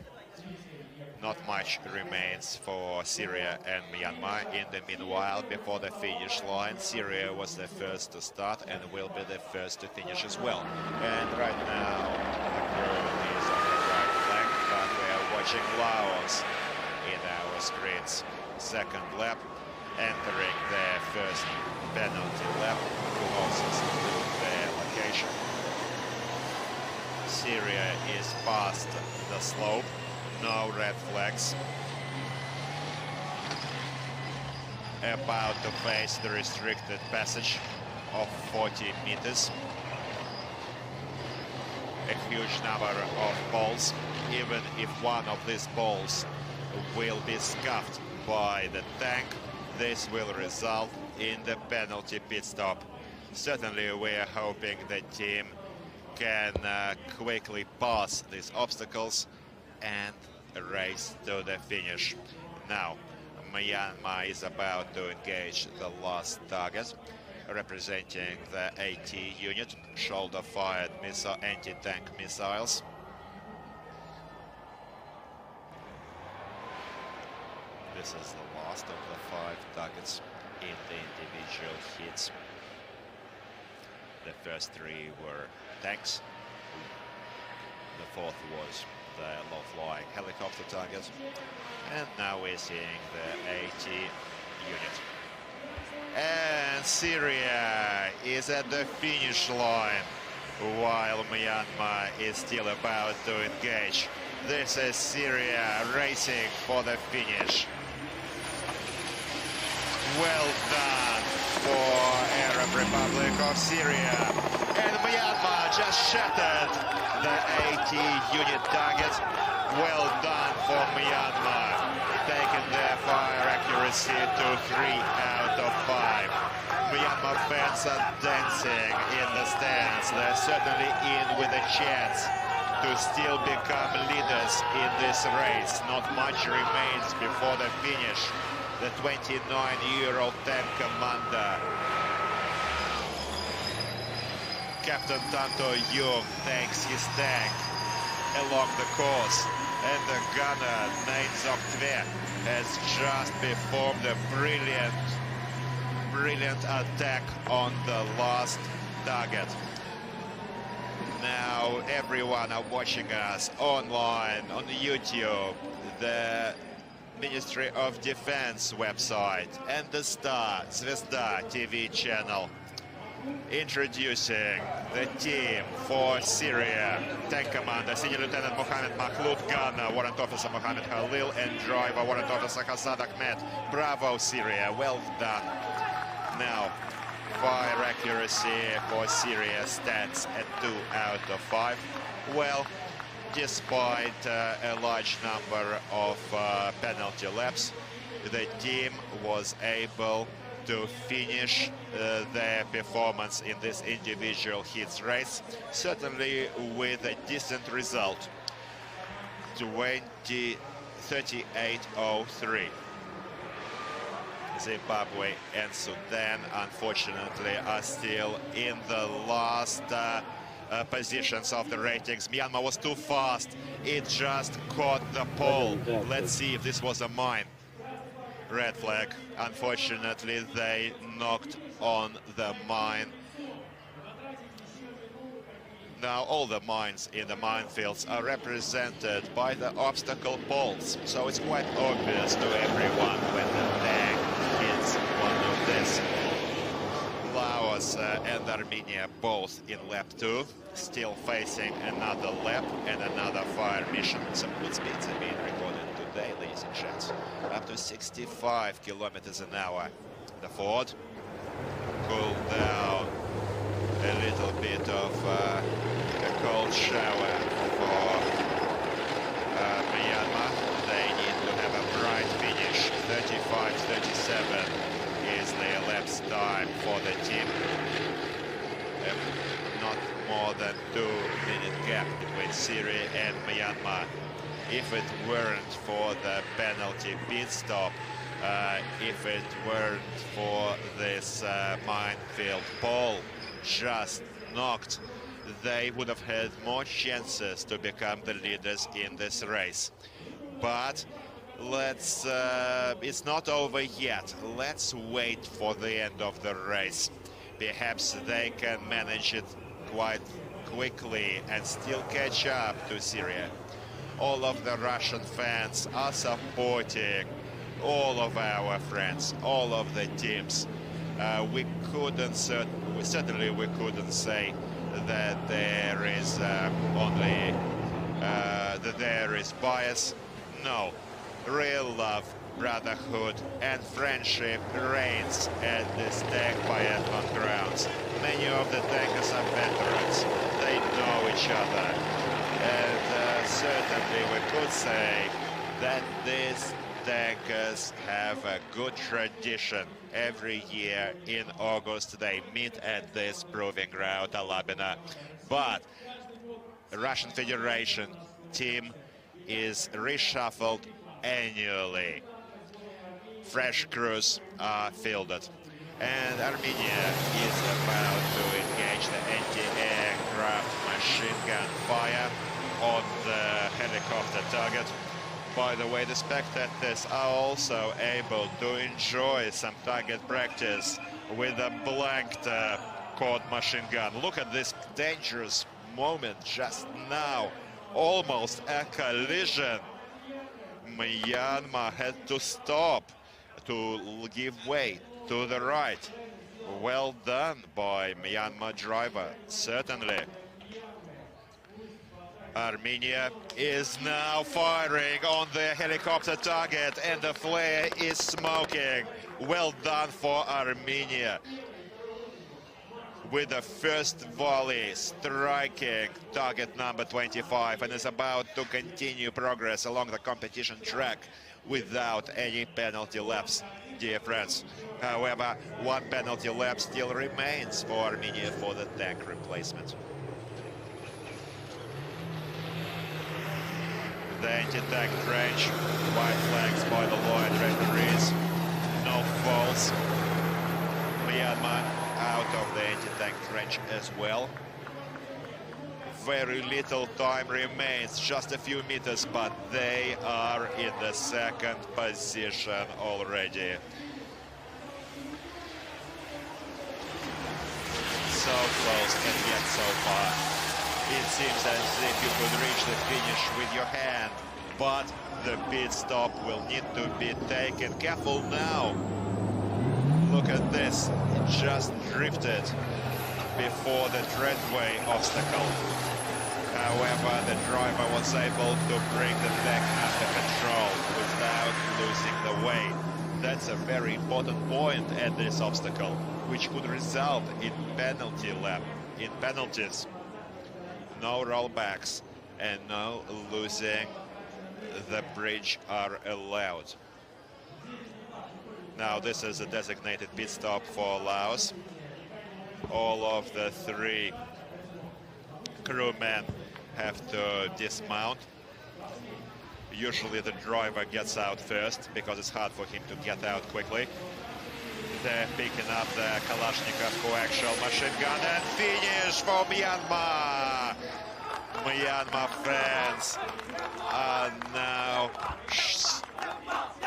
Not much remains for Syria and Myanmar. In the meanwhile, before the finish line, Syria was the first to start and will be the first to finish as well. And right now, the crew is on the right flank, but we are watching Laos in our screens. Second lap, entering their first penalty lap, closest to their location. Syria is past the slope. No red flags. About to face the restricted passage of 40 meters. A huge number of balls. Even if one of these balls will be scuffed by the tank, this will result in the penalty pit stop. Certainly we are hoping the team can quickly pass these obstacles and race to the finish. Now, Myanmar is about to engage the last target, representing the AT unit, shoulder-fired missile, anti-tank missiles. This is the last of the 5 targets in the individual hits. The first 3 were tanks. The 4th was the low-flying helicopter target. And now we're seeing the AT unit. And Syria is at the finish line, while Myanmar is still about to engage. This is Syria racing for the finish. Well done for Arab Republic of Syria. And Myanmar just shattered the AT unit target. Well done for Myanmar, taking their fire accuracy to 3 out of 5. Myanmar fans are dancing in the stands. They're certainly in with a chance to still become leaders in this race. Not much remains before the finish. The 29-year-old tank commander, Captain Tanto Yung, takes his tank along the course, and the gunner Nainzok Tve has just performed a brilliant attack on the last target. Now everyone are watching us online on YouTube, the Ministry of Defense website, and the Star Zvezda TV channel. Introducing the team for Syria. Tank commander, Senior Lieutenant Mohammed Makhloud, gunner, Warrant Officer Mohammed Khalil, and driver, Warrant Officer Hassad Ahmed. Bravo, Syria, well done. Now, fire accuracy for Syria stands at 2 out of 5. Well, despite a large number of penalty laps, the team was able to finish their performance in this individual hits race, certainly with a decent result, 38:03. Zimbabwe and Sudan, unfortunately, are still in the last positions of the ratings. Myanmar was too fast. It just caught the pole. Let's see if this was a mine. Red flag. Unfortunately, they knocked on the mine. Now all the mines in the minefields are represented by the obstacle poles, so it's quite obvious to everyone when the tank hits one of these. Laos and Armenia both in lap 2, still facing another lap and another fire mission. Some good speeds are being recorded today, ladies and gents. Up to 65 kilometers an hour. The Ford cooled down, a little bit of a cold shower for Myanmar. They need to have a bright finish. 35:37 is the elapsed time for the team. Not more than 2-minute gap between Syria and Myanmar. If it weren't for the penalty pit stop, if it weren't for this minefield pole just knocked, they would have had more chances to become the leaders in this race. But let's it's not over yet. Let's wait for the end of the race. Perhaps they can manage it quite quickly and still catch up to Syria. All of the Russian fans are supporting all of our friends, all of the teams. We certainly couldn't say that there is that there is bias. No, real love, brotherhood and friendship reigns at this tank biathlon grounds. Many of the tankers are veterans. They know each other. And certainly we could say that these tankers have a good tradition. Every year in August they meet at this proving ground, Alabina. But the Russian Federation team is reshuffled annually. Fresh crews are fielded. And Armenia is about to engage the anti-aircraft machine gun fire on the helicopter target. By the way, the spectators are also able to enjoy some target practice with a blanked quad machine gun. Look at this dangerous moment just now. Almost a collision. Myanmar had to stop to give way to the right. Well done by Myanmar driver, certainly. Armenia is now firing on the helicopter target and the flare is smoking. Well done for Armenia. With the first volley striking target number 25 and is about to continue progress along the competition track without any penalty laps, dear friends. However, one penalty lap still remains for Armenia for the tank replacement. The anti-tank trench, white flags by the law and referees, no faults. Myanmar out of the anti-tank trench as well. Very little time remains, just a few meters, but they are in the second position already. So close and yet so far. It seems as if you could reach the finish with your hand, but the pit stop will need to be taken. Careful now. Look at this, it just drifted before the treadway obstacle. However, the driver was able to bring the tank under control without losing the way. That's a very important point at this obstacle, which could result in penalty lap, in penalties. No rollbacks and no losing the bridge are allowed. Now this is a designated pit stop for Laos. All of the three crewmen have to dismount. Usually the driver gets out first because it's hard for him to get out quickly. They're picking up the Kalashnikov coaxial machine gun and finish for Myanmar. Myanmar fans are now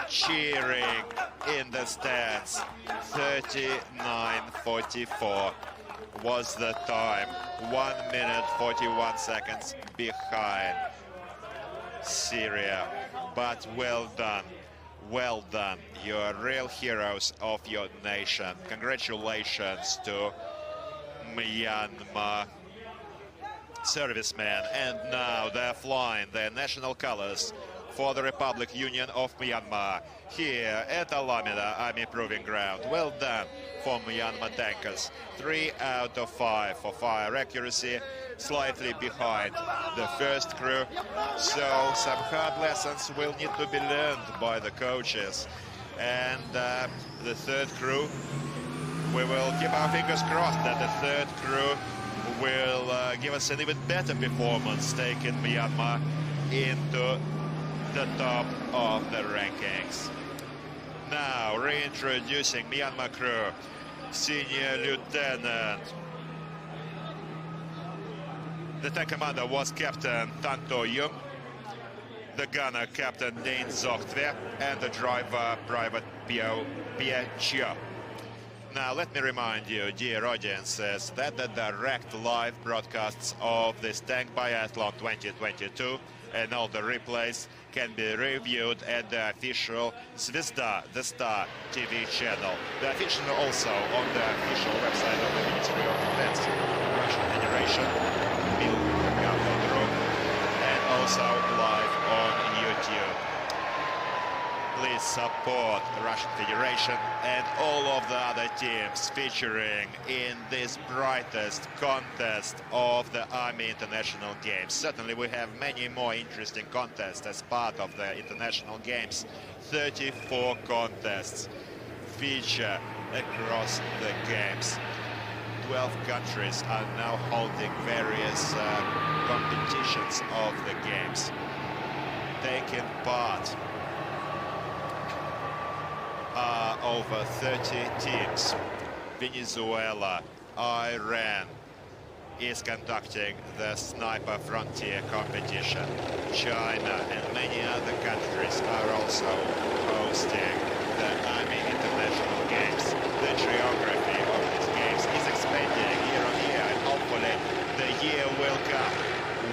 cheering in the stands. 39:44 was the time. 1 minute 41 seconds behind Syria. But well done. Well done. You're real heroes of your nation. Congratulations to Myanmar servicemen. And now they're flying their national colors for the Republic Union of Myanmar here at Alameda Army Proving Ground. Well done for Myanmar tankers. 3 out of 5 for fire accuracy, slightly behind the first crew. So some hard lessons will need to be learned by the coaches. And the third crew, we will keep our fingers crossed that the third crew will give us an even better performance, taking Myanmar into the top of the rankings. Now reintroducing Myanmar crew, Senior Lieutenant. The tank commander was Captain Tan To-Yung, the gunner Captain Dane Zoktve, and the driver Private Pio Chia. Now let me remind you, dear audiences, that the direct live broadcasts of this Tank Biathlon 2022 and all the replays can be reviewed at the official Zvezda, the Star TV channel. The official also on the official website of the Ministry of Defense, Russian Federation, and also live on YouTube. Please support the Russian Federation and all of the other teams featuring in this brightest contest of the Army International Games. Certainly we have many more interesting contests as part of the International Games. 34 contests feature across the games. 12 countries are now holding various competitions of the games. Taking part over 30 teams. Venezuela, Iran is conducting the Sniper Frontier competition. China and many other countries are also hosting the Army International Games. The geography of these games is expanding year on year, and hopefully the year will come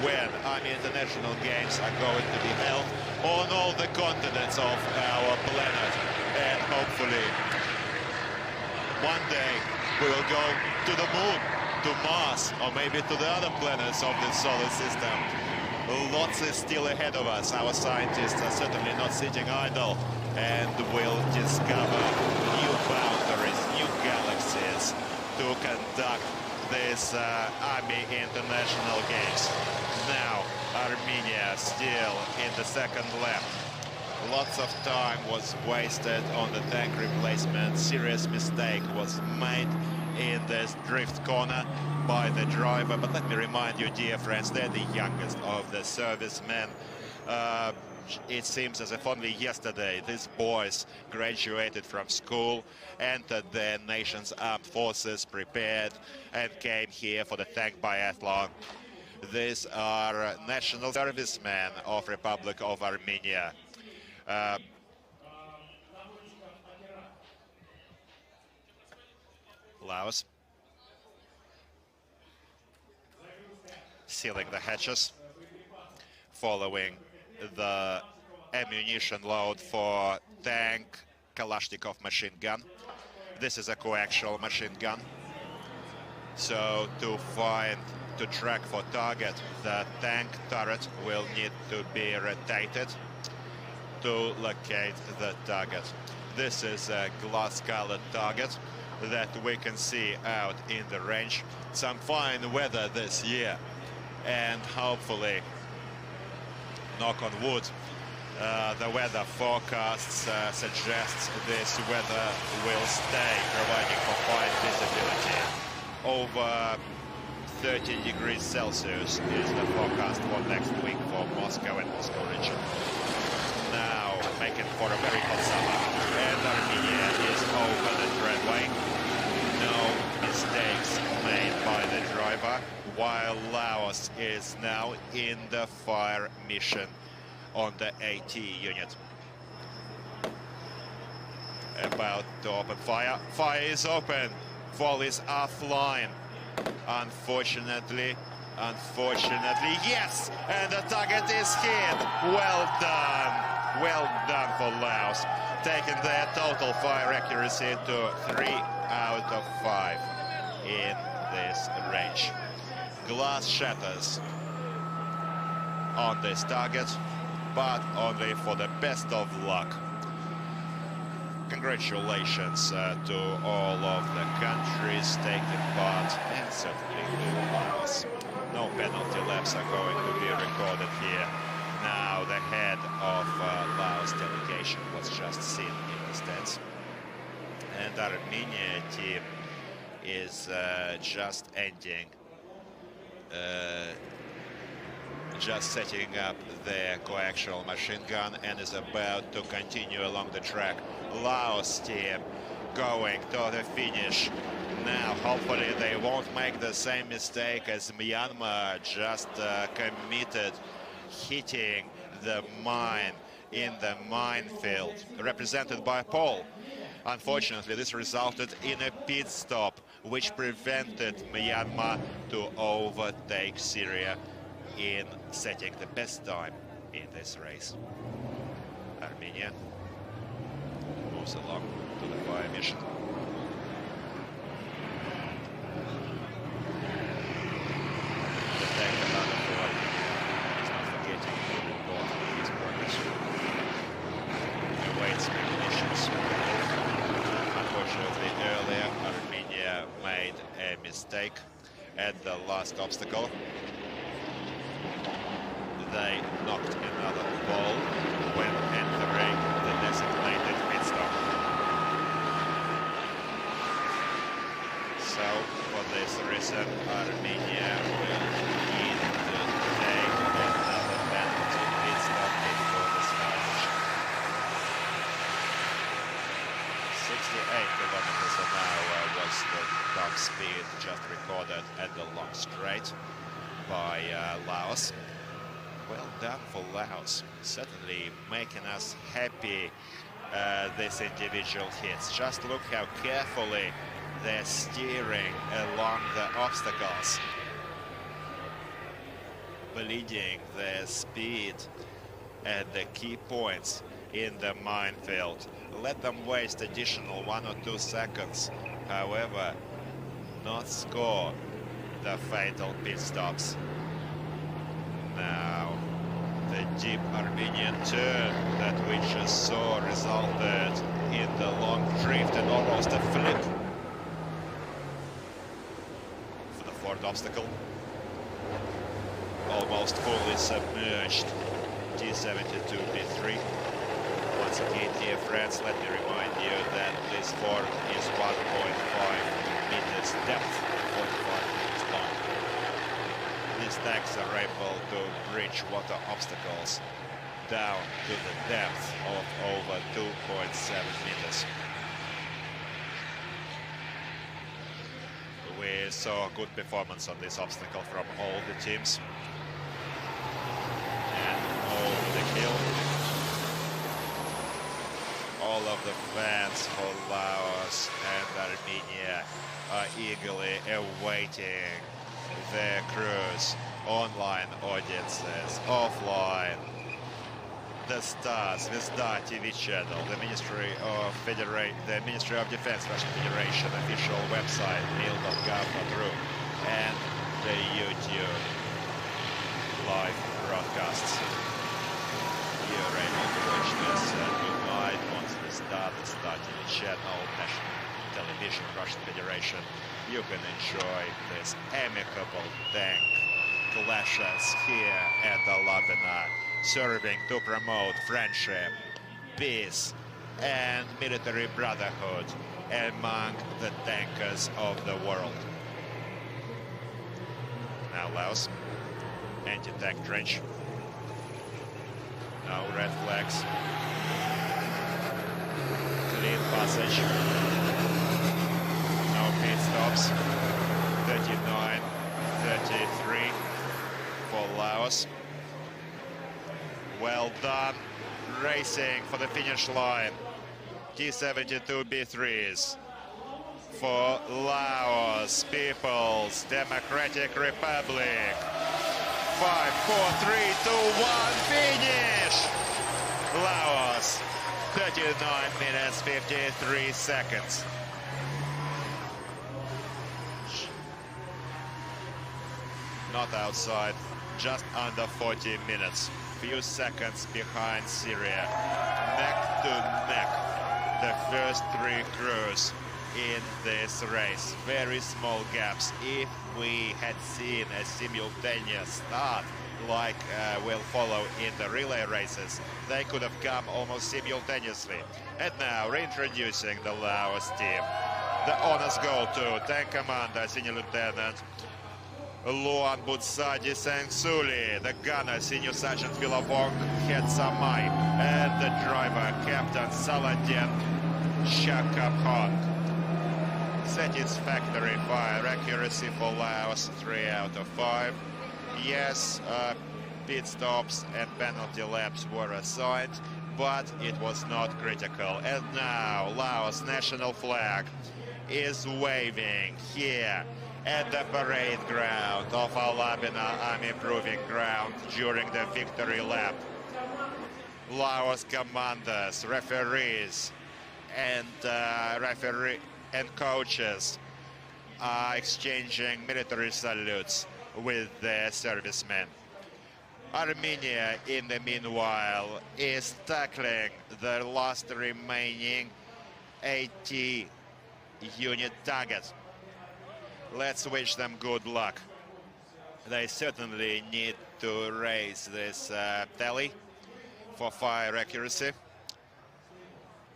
when Army International Games are going to be held on all the continents of our planet. And hopefully one day we will go to the moon, to Mars, or maybe to the other planets of the solar system. Lots is still ahead of us. Our scientists are certainly not sitting idle, and will discover new boundaries, new galaxies to conduct this Army International Games. Now Armenia still in the second lap. Lots of time was wasted on the tank replacement. Serious mistake was made in this drift corner by the driver. But let me remind you, dear friends, they're the youngest of the servicemen. It seems as if only yesterday these boys graduated from school, entered their nation's armed forces, prepared, and came here for the tank biathlon. These are national servicemen of Republic of Armenia. Laos sealing the hatches following the ammunition load for tank Kalashnikov machine gun. This is a coaxial machine gun, so to track for target, the tank turret will need to be rotated to locate the target. This is a glass-colored target that we can see out in the range. Some fine weather this year, and hopefully, knock on wood, the weather forecasts suggests this weather will stay, providing for fine visibility. Over 30 degrees Celsius is the forecast for next week for Moscow and Moscow region. Now making for a very hot summer, and Armenia is over the treadway. No mistakes made by the driver, while Laos is now in the fire mission on the AT unit. About to open fire. Fire is open. Fall is offline. Unfortunately, yes! And the target is hit. Well done. Well done for Laos. Taking their total fire accuracy to 3 out of 5 in this range. Glass shatters on this target, but only for the best of luck. Congratulations to all of the countries taking part, and certainly to Laos. No penalty laps are going to be recorded here. Now the head of Laos delegation was just seen in the stands. And Armenia team is just ending, just setting up their coaxial machine gun and is about to continue along the track. Laos team going to the finish. Now hopefully they won't make the same mistake as Myanmar just committed, hitting the mine in the minefield, represented by Paul. Unfortunately, this resulted in a pit stop, which prevented Myanmar to overtake Syria in setting the best time in this race. Armenia moves along to the fire mission. The tank commander for is not forgetting to report his progress. He waits mistake at the last obstacle. They knocked another ball when entering the designated pit stop. So, for this reason, Armenia will need to take another penalty pit stop before the start. 68 kilometers an hour was the top speed just recorded at the long straight by Laos. Well done for Laos, certainly making us happy, these individual hits. Just look how carefully they're steering along the obstacles, bleeding their speed at the key points in the minefield. Let them waste additional 1 or 2 seconds, however, not score the fatal pit stops. Now, the deep Armenian turn that we just saw resulted in the long drift and almost a flip for the fourth obstacle. Almost fully submerged T72B3. Once again, dear friends, let me remind you that this form is 1.5 meters depth, 45 meters long. These tanks are able to bridge water obstacles down to the depth of over 2.7 meters. We saw a good performance on this obstacle from all the teams. And over the hill, all of the fans for Laos and Armenia are eagerly awaiting their crews, online audiences, offline. The Stars, Zvezda TV channel, the Ministry of Defense Russian Federation official website, mail.gov.ru, and the YouTube live broadcasts. You're able to watch this tonight on the Zvezda TV channel, National Television, Russian Federation. You can enjoy this amicable tank clashes here at Alabina, serving to promote friendship, peace, and military brotherhood among the tankers of the world. Now Laos, anti-tank trench. No red flags. Clean passage. No pit stops. 39, 33 for Laos. Well done, racing for the finish line. T72B3s for Laos People's Democratic Republic. 5, 4, 3, 2, 1, finish! Laos, 39 minutes, 53 seconds. Not outside, just under 40 minutes. Few seconds behind Syria. Neck to neck, the first 3 crews in this race. Very small gaps. If we had seen a simultaneous start like will follow in the relay races, they could have come almost simultaneously. And now reintroducing the Laos team. The honors go to Tank Commander, Senior Lieutenant Luan Butsadi Sangsuli, the gunner, Senior Sergeant Villavong Hetsamai, and the driver, Captain Saladin Shakaphon. Satisfactory fire accuracy for Laos, 3 out of 5. Yes, pit stops and penalty laps were assigned, but it was not critical. And now Laos national flag is waving here at the parade ground of Alabina Army Proving Ground during the victory lap. Laos commanders, referees, and coaches are exchanging military salutes with their servicemen. Armenia, in the meanwhile, is tackling the last remaining 80 unit target. Let's wish them good luck. They certainly need to raise this tally for fire accuracy.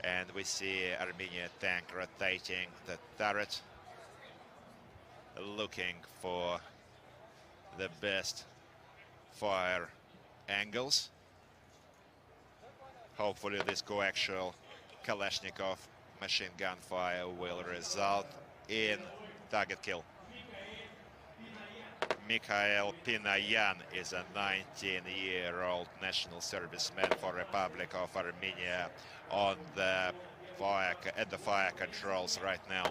And we see Armenia tank rotating the turret, looking for the best fire angles. Hopefully this coaxial Kalashnikov machine gun fire will result in target kill. Mikhail Pinayan is a 19-year-old national serviceman for Republic of Armenia on the fire controls right now.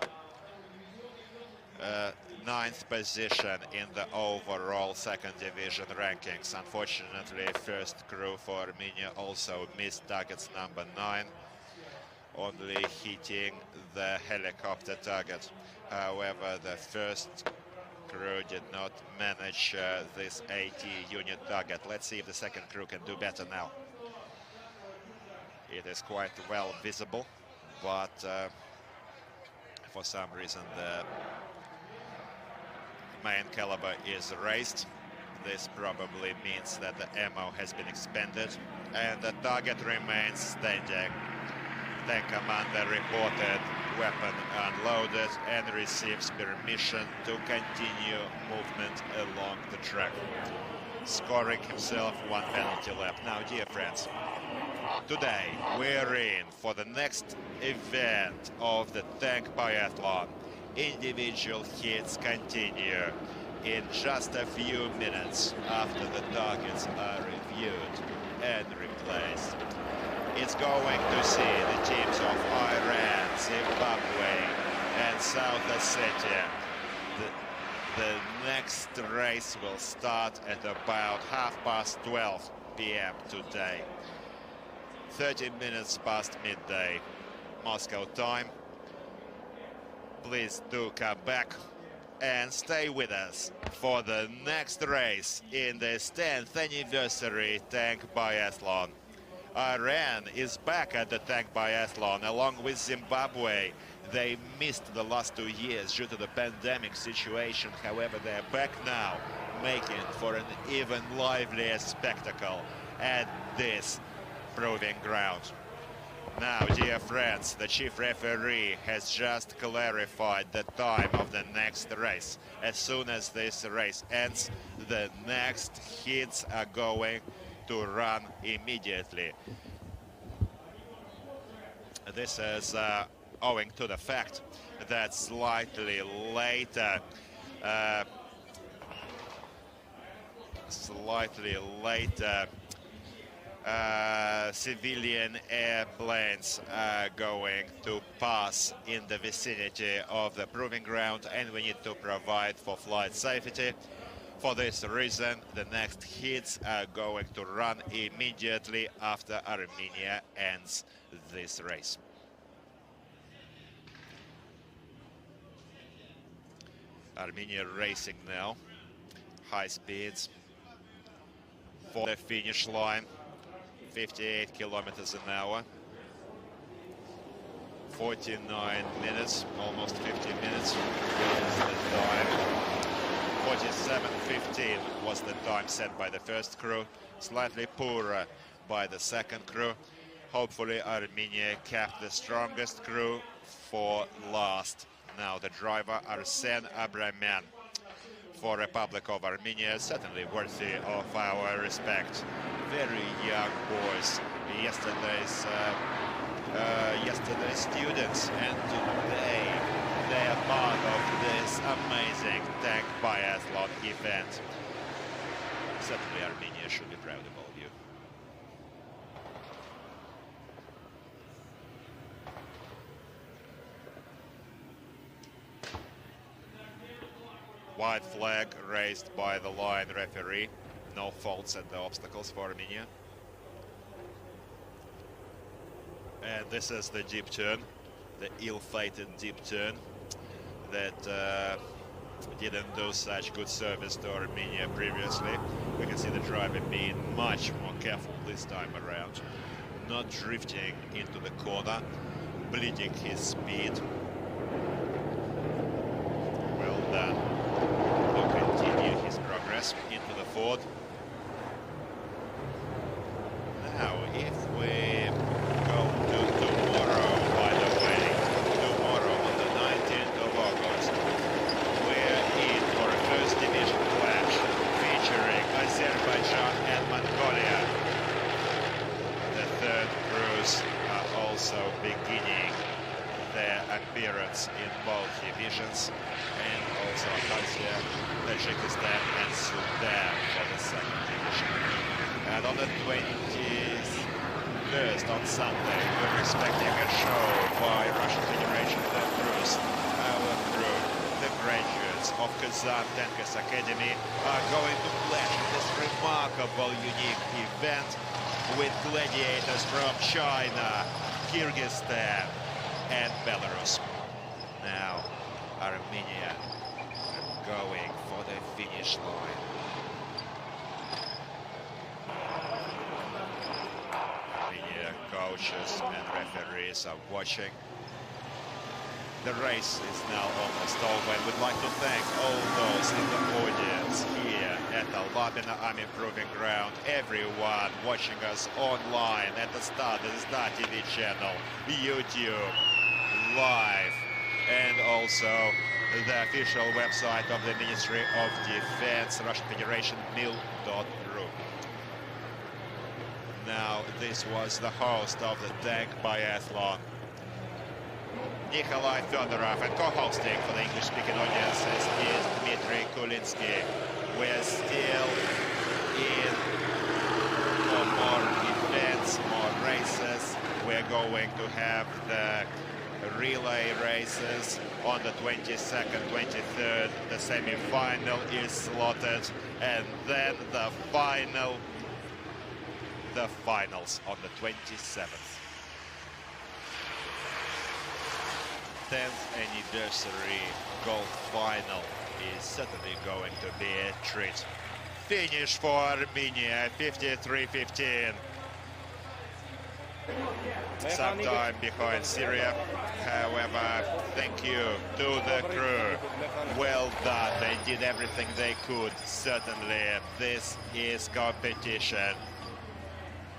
9th position in the overall 2nd division rankings. Unfortunately, first crew for Armenia also missed targets number 9, only hitting the helicopter target. However, the first crew did not manage this 80 unit target. Let's see if the second crew can do better now. It is quite well visible, but for some reason the main caliber is raised. This probably means that the ammo has been expended and the target remains standing. Tank commander reported weapon unloaded and receives permission to continue movement along the track, scoring himself 1 penalty lap. Now, dear friends, today we're in for the next event of the tank biathlon. Individual hits continue in just a few minutes after the targets are reviewed and replaced. It's going to see the teams of Iran, Zimbabwe and South Ossetia. The next race will start at about 12:30 p.m. today. 30 minutes past midday Moscow time. Please do come back and stay with us for the next race in this 10th anniversary tank biathlon. Iran is back at the tank biathlon along with Zimbabwe. They missed the last 2 years due to the pandemic situation. However, they're back now, making for an even livelier spectacle at this proving ground. Now, dear friends, the chief referee has just clarified the time of the next race. As soon as this race ends, the next hits are going to run immediately. This is owing to the fact that slightly later civilian airplanes are going to pass in the vicinity of the proving ground, and we need to provide for flight safety. For this reason, the next hits are going to run immediately after Armenia ends this race. Armenia racing now, high speeds for the finish line, 58 kilometers an hour, 49 minutes, almost 50 minutes is the time. 47:15 was the time set by the first crew, slightly poorer by the second crew. Hopefully Armenia kept the strongest crew for last. Now the driver Arsen Abraman for Republic of Armenia, certainly worthy of our respect. Very young boys, yesterday's students, and today they are part of this amazing tank biathlon event. Certainly Armenia should be proud of all of you. White flag raised by the line referee. No faults at the obstacles for Armenia. And this is the deep turn, the ill-fated deep turn that didn't do such good service to Armenia previously. We can see the driver being much more careful this time around, not drifting into the corner, bleeding his speed. Well, then to continue his progress into the fort. Now, if we go to tomorrow, by the way, tomorrow on the 19th of August, we're in for a first division clash featuring Azerbaijan and Mongolia. The third crews are also beginning their appearance in both divisions, and also Abkhazia, Tajikistan and Sudan for the second division. And on the 21st, on Sunday, we're expecting a show by Russian Federation of crews. Our crew, the graduates of Kazan Tankers Academy, are going to clash in this remarkable, unique event with gladiators from China, Kyrgyzstan and Belarus. Now, Armenia going for the finish line. Armenia coaches and referees are watching. The race is now almost over, and we'd like to thank all those in the audience here at the Labina Army Proving Ground, everyone watching us online at the Star TV channel, YouTube, live, and also the official website of the Ministry of Defense, Russian Federation, mil.ru. Now, this was the host of the tank biathlon, Nikolai Fedorov, and co-hosting for the English-speaking audiences is Dmitry Kulinsky. We're still in for more events, more races. We're going to have the relay races on the 22nd, 23rd. The semi-final is slotted, and then the finals on the 27th. 10th anniversary golf final is certainly going to be a treat. Finish for Armenia, 53-15. Sometime behind Syria. However, thank you to the crew. Well done. They did everything they could. Certainly, this is competition.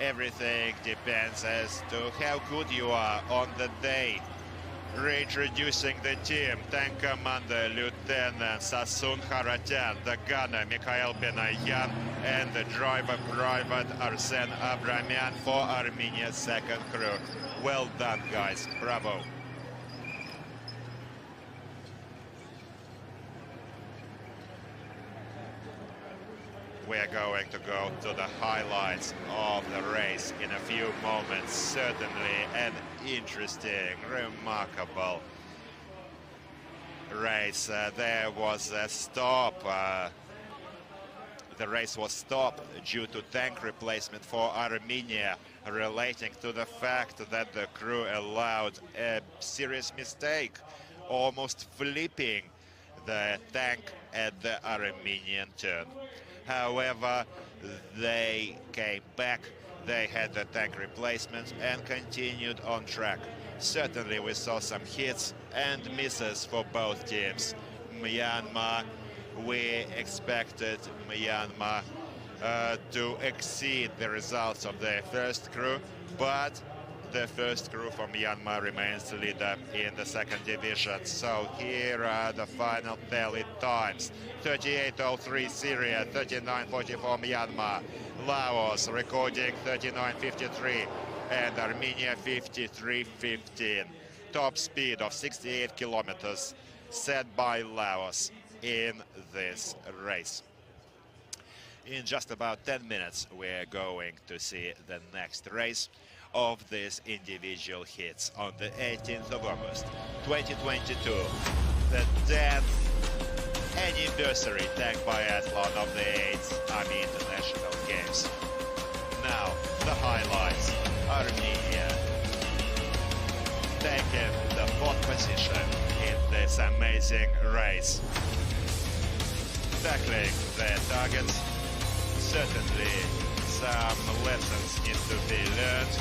Everything depends as to how good you are on the day. Reintroducing the team, Tank Commander Lieutenant Sasun Haratyan, the gunner Mikhail Benayan, and the driver Private Arsen Abramyan for Armenia's second crew. Well done, guys. Bravo. We are going to go to the highlights of the race in a few moments. Certainly an interesting, remarkable race. There was a stop. The race was stopped due to tank replacement for Armenia, relating to the fact that the crew allowed a serious mistake, almost flipping the tank at the Armenian turn. However, they came back, they had the tank replacement and continued on track. Certainly we saw some hits and misses for both teams. Myanmar, we expected Myanmar to exceed the results of their first crew, but the first crew from Myanmar remains leader in the second division. So here are the final tally times. 38.03 Syria, 39.44 Myanmar. Laos recording 39.53 and Armenia 53.15. Top speed of 68 kilometers set by Laos in this race. In just about 10 minutes, we're going to see the next race of these individual hits on the 18th of August 2022, the 10th anniversary tank biathlon of the 8th Army International Games. Now, the highlights. Armenia taking the 4th position in this amazing race. Tackling their targets, certainly some lessons need to be learned.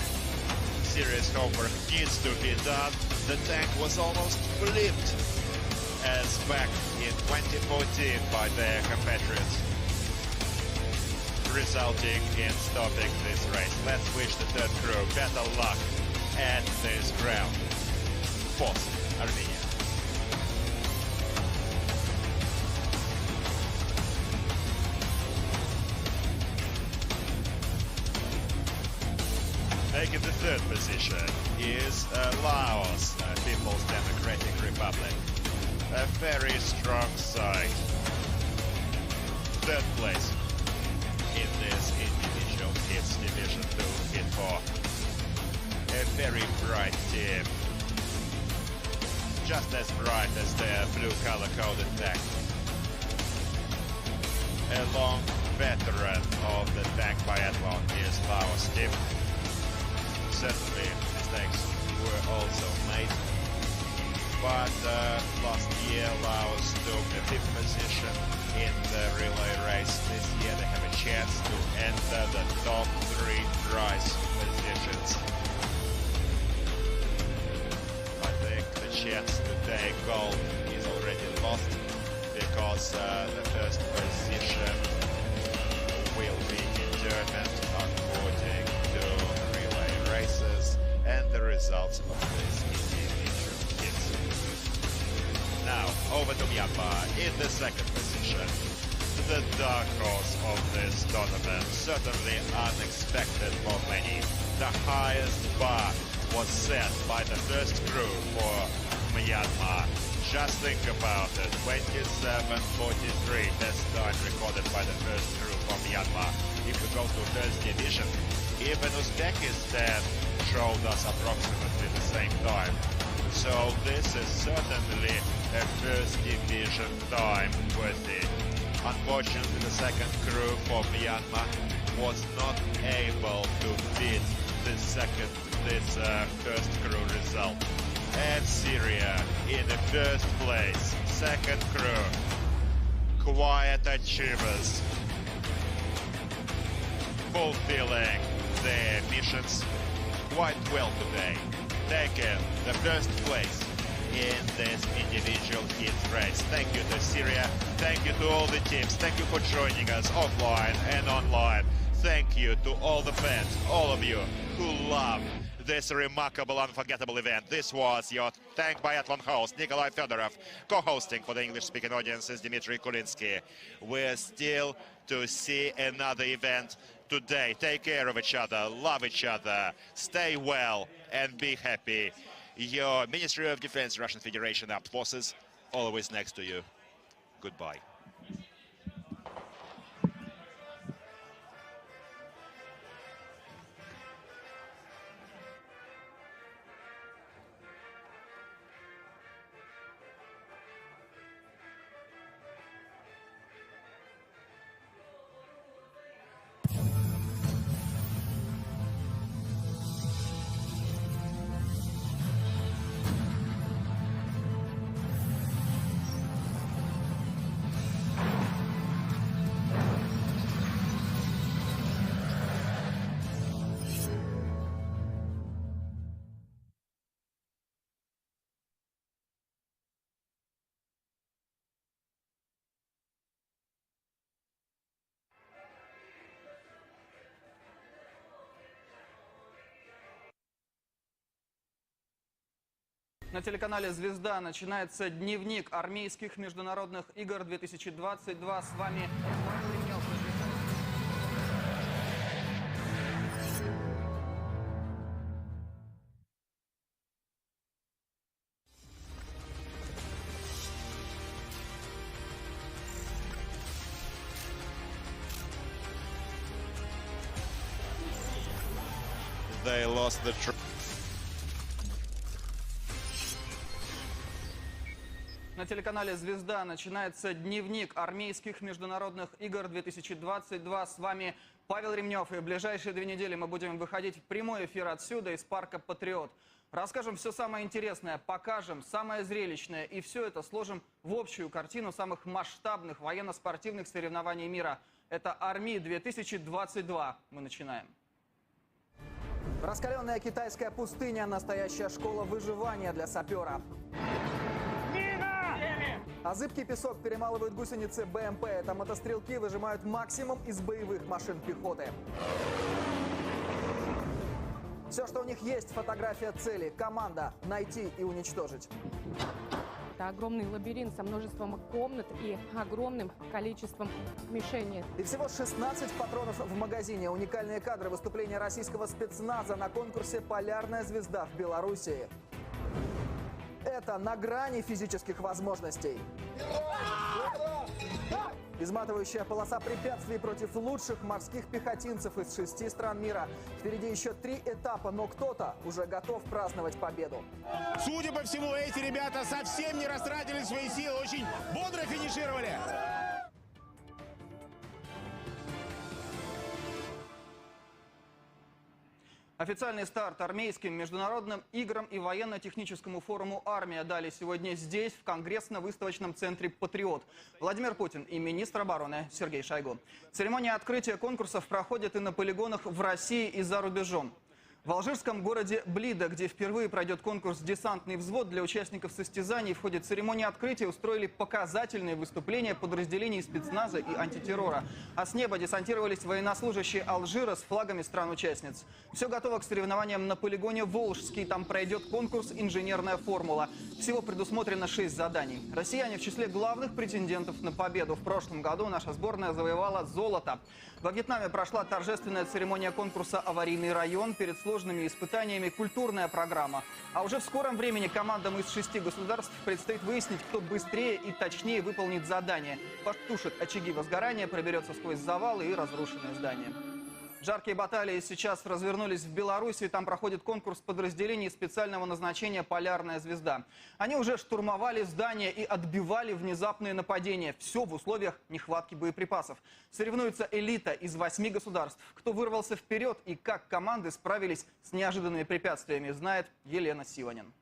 Serious homework needs to be done. The tank was almost flipped as back in 2014 by their compatriots, resulting in stopping this race. Let's wish the third crew better luck at this ground. Fourth, Armenia. Taking the third position is Laos, People's Democratic Republic. A very strong side. Third place in this individual hits Division 2 hit 4. A very bright team. Just as bright as their blue color-coded tank. A long veteran of the tank biathlon is Laos team. Certainly mistakes were also made, but last year Laos took the 5th position in the relay race. This year they have a chance to enter the top 3 prize positions. I think the chance to take gold is already lost because the first position will be determined according to races and the results of this individual hits. Now, over to Myanmar in the second position. The dark horse of this tournament, certainly unexpected for many. The highest bar was set by the first crew for Myanmar. Just think about it, 27:43 best time recorded by the first crew for Myanmar. If you go to first division, even Uzbekistan showed us approximately the same time. So this is certainly a first division time worthy. Unfortunately, the second crew for Myanmar was not able to beat this first crew result. And Syria in the first place, second crew, quiet achievers, fulfilling their missions quite well today, taking the first place in this individual hit race. Thank you to Syria, thank you to all the teams, thank you for joining us offline and online. Thank you to all the fans, all of you who love this remarkable, unforgettable event. This was your Tank Biathlon host, Nikolai Fedorov, co-hosting for the English-speaking audiences, Dmitry Kulinsky. We're still to see another event today. Take care of each other, love each other, stay well, and be happy. Your Ministry of Defense, Russian Federation Armed Forces, always next to you. Goodbye. На телеканале «Звезда» начинается дневник армейских международных игр 2022. С вами Павел Ремнев. They lost the На телеканале «Звезда» начинается дневник армейских международных игр 2022. С вами Павел Ремнев. И в ближайшие 2 недели мы будем выходить в прямой эфир отсюда, из парка «Патриот». Расскажем все самое интересное, покажем самое зрелищное. И все это сложим в общую картину самых масштабных военно-спортивных соревнований мира. Это Арми 2022. Мы начинаем. Раскаленная китайская пустыня – настоящая школа выживания для саперов. А зыбкий песок перемалывают гусеницы БМП. Это мотострелки выжимают максимум из боевых машин пехоты. Все, что у них есть, фотография цели, команда найти и уничтожить. Это огромный лабиринт со множеством комнат и огромным количеством мишеней. И всего 16 патронов в магазине. Уникальные кадры выступления российского спецназа на конкурсе «Полярная звезда» в Белоруссии. Это на грани физических возможностей. Изматывающая полоса препятствий против лучших морских пехотинцев из 6 стран мира. Впереди еще 3 этапа, но кто-то уже готов праздновать победу. Судя по всему, эти ребята совсем не растратили свои силы, очень бодро финишировали. Официальный старт армейским международным играм и военно-техническому форуму «Армия» дали сегодня здесь, в Конгрессно-выставочном центре «Патриот». Владимир Путин и министр обороны Сергей Шойгу. Церемония открытия конкурсов проходит и на полигонах в России и за рубежом. В алжирском городе Блида, где впервые пройдет конкурс «Десантный взвод», для участников состязаний в ходе церемонии открытия устроили показательные выступления подразделений спецназа и антитеррора. А с неба десантировались военнослужащие Алжира с флагами стран-участниц. Все готово к соревнованиям на полигоне Волжский. Там пройдет конкурс «Инженерная формула». Всего предусмотрено 6 заданий. Россияне в числе главных претендентов на победу. В прошлом году наша сборная завоевала золото. Во Вьетнаме прошла торжественная церемония конкурса «Аварийный район». Перед сложными испытаниями культурная программа. А уже в скором времени командам из 6 государств предстоит выяснить, кто быстрее и точнее выполнит задание. Потушит очаги возгорания, проберется сквозь завалы и разрушенные здания. Жаркие баталии сейчас развернулись в Беларуси. Там проходит конкурс подразделений специального назначения «Полярная звезда». Они уже штурмовали здания и отбивали внезапные нападения. Все в условиях нехватки боеприпасов. Соревнуется элита из 8 государств. Кто вырвался вперед и как команды справились с неожиданными препятствиями, знает Елена Сиванин.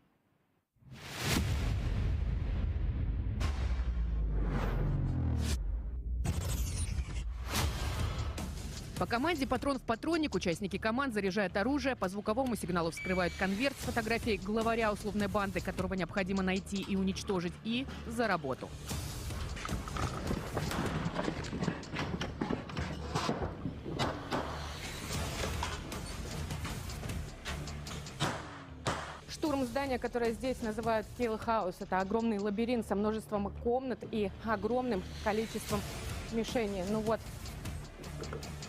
По команде «Патрон в патронник» участники команд заряжают оружие, по звуковому сигналу вскрывают конверт с фотографией главаря условной банды, которого необходимо найти и уничтожить, и за работу. Штурм здания, которое здесь называют «Килл-хаус», это огромный лабиринт со множеством комнат и огромным количеством мишеней. Ну вот,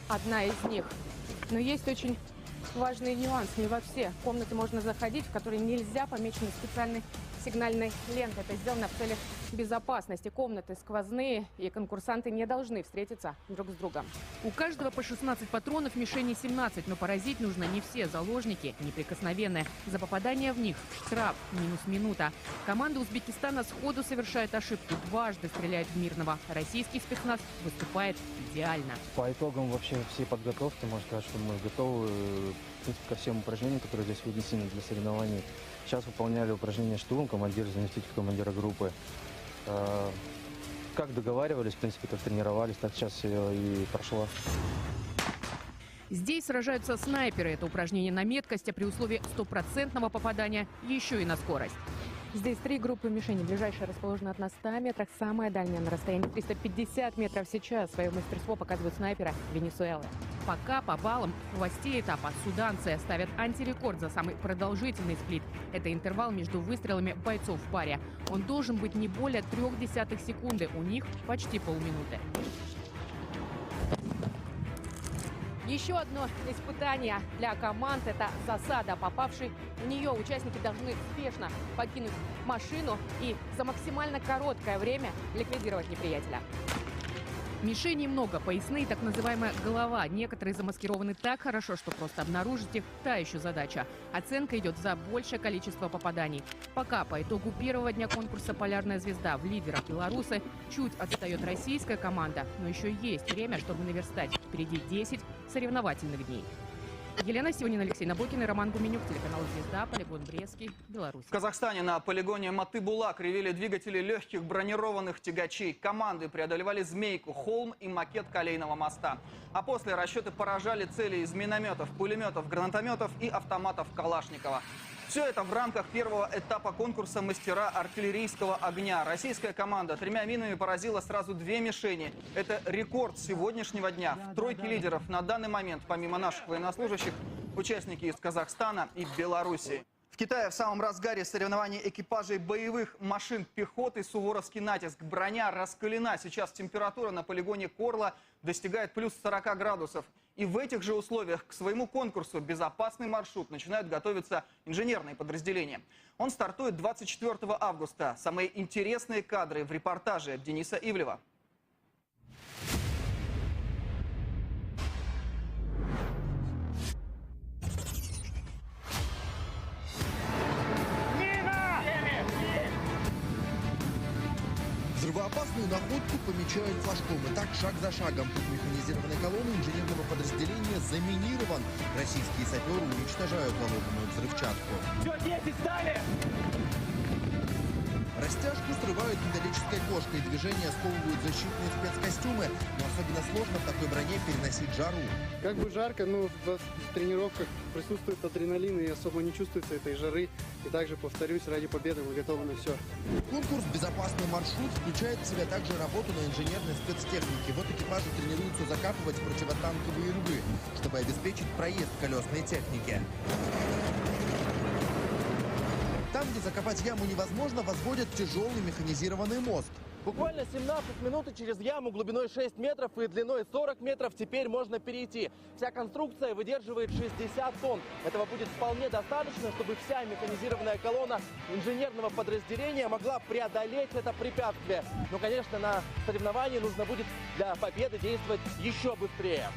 одна из них. Но есть очень важный нюанс. Не во все комнаты можно заходить, в которые нельзя помечены специальной сигнальной лентой. Это сделано в целях безопасности. Комнаты сквозные, и конкурсанты не должны встретиться друг с другом. У каждого по 16 патронов, мишени 17, но поразить нужно не все. Заложники неприкосновенные. За попадание в них штраф минус минута. Команда Узбекистана сходу совершает ошибку. Дважды стреляет в мирного. Российский спецназ выступает идеально. По итогам вообще всей подготовки, можно сказать, что мы готовы ко всем упражнениям, которые здесь вынесены для соревнований. Сейчас выполняли упражнения штурм, командир, заместитель командира группы. Как договаривались, в принципе, как тренировались, так сейчас и прошло. Здесь сражаются снайперы. Это упражнение на меткость, а при условии стопроцентного попадания еще и на скорость. Здесь 3 группы мишеней. Ближайшая расположена от нас в 100 метрах, самая дальняя на расстоянии 350 метров. Сейчас свое мастерство показывают снайперы Венесуэлы. Пока по баллам в хвосте этапа суданцы ставят антирекорд за самый продолжительный сплит. Это интервал между выстрелами бойцов в паре. Он должен быть не более 0,3 секунды. У них почти полминуты. Еще одно испытание для команд – это засада. Попавший в нее участники должны спешно покинуть машину и за максимально короткое время ликвидировать неприятеля. Мишеней много, поясные, так называемая голова. Некоторые замаскированы так хорошо, что просто обнаружить их – та еще задача. Оценка идет за большее количество попаданий. Пока по итогу первого дня конкурса «Полярная звезда» в лидерах белорусы чуть отстает российская команда. Но еще есть время, чтобы наверстать. Впереди 10 соревновательных дней. Елена Сиванин, Алексей Набокин и Роман Гуменюк, телеканал «Звезда», полигон Брестский, Беларусь. В Казахстане на полигоне Матыбулак ревели двигатели легких бронированных тягачей. Команды преодолевали Змейку, холм и макет Колейного моста. А после расчеты поражали цели из минометов, пулеметов, гранатометов и автоматов Калашникова. Все это в рамках первого этапа конкурса «Мастера артиллерийского огня». Российская команда 3 минами поразила сразу 2 мишени. Это рекорд сегодняшнего дня. В тройке лидеров на данный момент, помимо наших военнослужащих, участники из Казахстана и Белоруссии. В Китае в самом разгаре соревнований экипажей боевых машин пехоты «Суворовский натиск». Броня раскалена. Сейчас температура на полигоне Корла достигает плюс 40 градусов. И в этих же условиях к своему конкурсу «Безопасный маршрут» начинают готовиться инженерные подразделения. Он стартует 24 августа. Самые интересные кадры в репортаже Дениса Ивлева. Взрывоопасную находку помечают флажком. И так шаг за шагом путь механизированной колонны инженерного подразделения заминирован. Российские саперы уничтожают налоговую взрывчатку. Все, 10 стали! Растяжку срывают металлической кошкой. Движения сковывают защитные спецкостюмы. Но особенно сложно в такой броне переносить жару. Как бы жарко, но в тренировках присутствует адреналин и особо не чувствуется этой жары. И также, повторюсь, ради победы мы готовы на все. Конкурс «Безопасный маршрут» включает в себя также работу на инженерной спецтехнике. Вот экипажи тренируются закапывать противотанковые рвы, чтобы обеспечить проезд колесной техники. Там, где закопать яму невозможно, возводят тяжелый механизированный мост. Буквально 17 минут и через яму глубиной 6 метров и длиной 40 метров теперь можно перейти. Вся конструкция выдерживает 60 тонн. Этого будет вполне достаточно, чтобы вся механизированная колонна инженерного подразделения могла преодолеть это препятствие. Но, конечно, на соревновании нужно будет для победы действовать еще быстрее.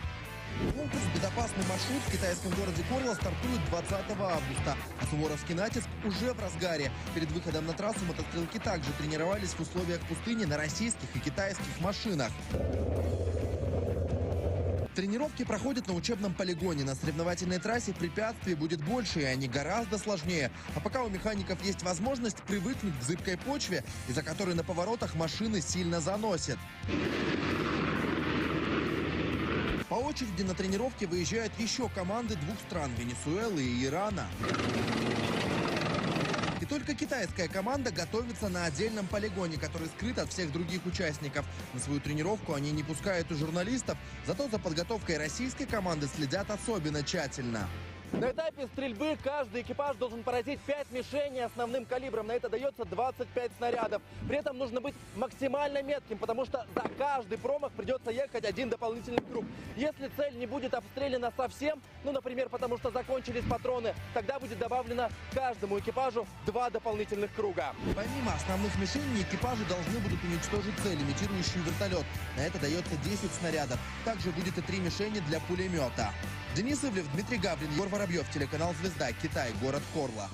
Конкурс «Безопасный маршрут» в китайском городе Корла стартует 20 августа. А суворовский натиск уже в разгаре. Перед выходом на трассу мотострелки также тренировались в условиях пустыни на российских и китайских машинах. Тренировки проходят на учебном полигоне. На соревновательной трассе препятствий будет больше, и они гораздо сложнее. А пока у механиков есть возможность привыкнуть к зыбкой почве, из-за которой на поворотах машины сильно заносят. По очереди на тренировки выезжают еще команды двух стран – Венесуэлы и Ирана. И только китайская команда готовится на отдельном полигоне, который скрыт от всех других участников. На свою тренировку они не пускают и журналистов, зато за подготовкой российской команды следят особенно тщательно. На этапе стрельбы каждый экипаж должен поразить 5 мишеней основным калибром. На это дается 25 снарядов. При этом нужно быть максимально метким, потому что за каждый промах придется ехать один дополнительный круг. Если цель не будет обстреляна совсем, ну, например, потому что закончились патроны, тогда будет добавлено каждому экипажу 2 дополнительных круга. Помимо основных мишеней, экипажи должны будут уничтожить цель, имитирующую вертолет. На это дается 10 снарядов. Также будет и 3 мишени для пулемета. Денис Ивлев, Дмитрий Гаврин, Егор Воробьев, телеканал «Звезда», Китай, город Корла.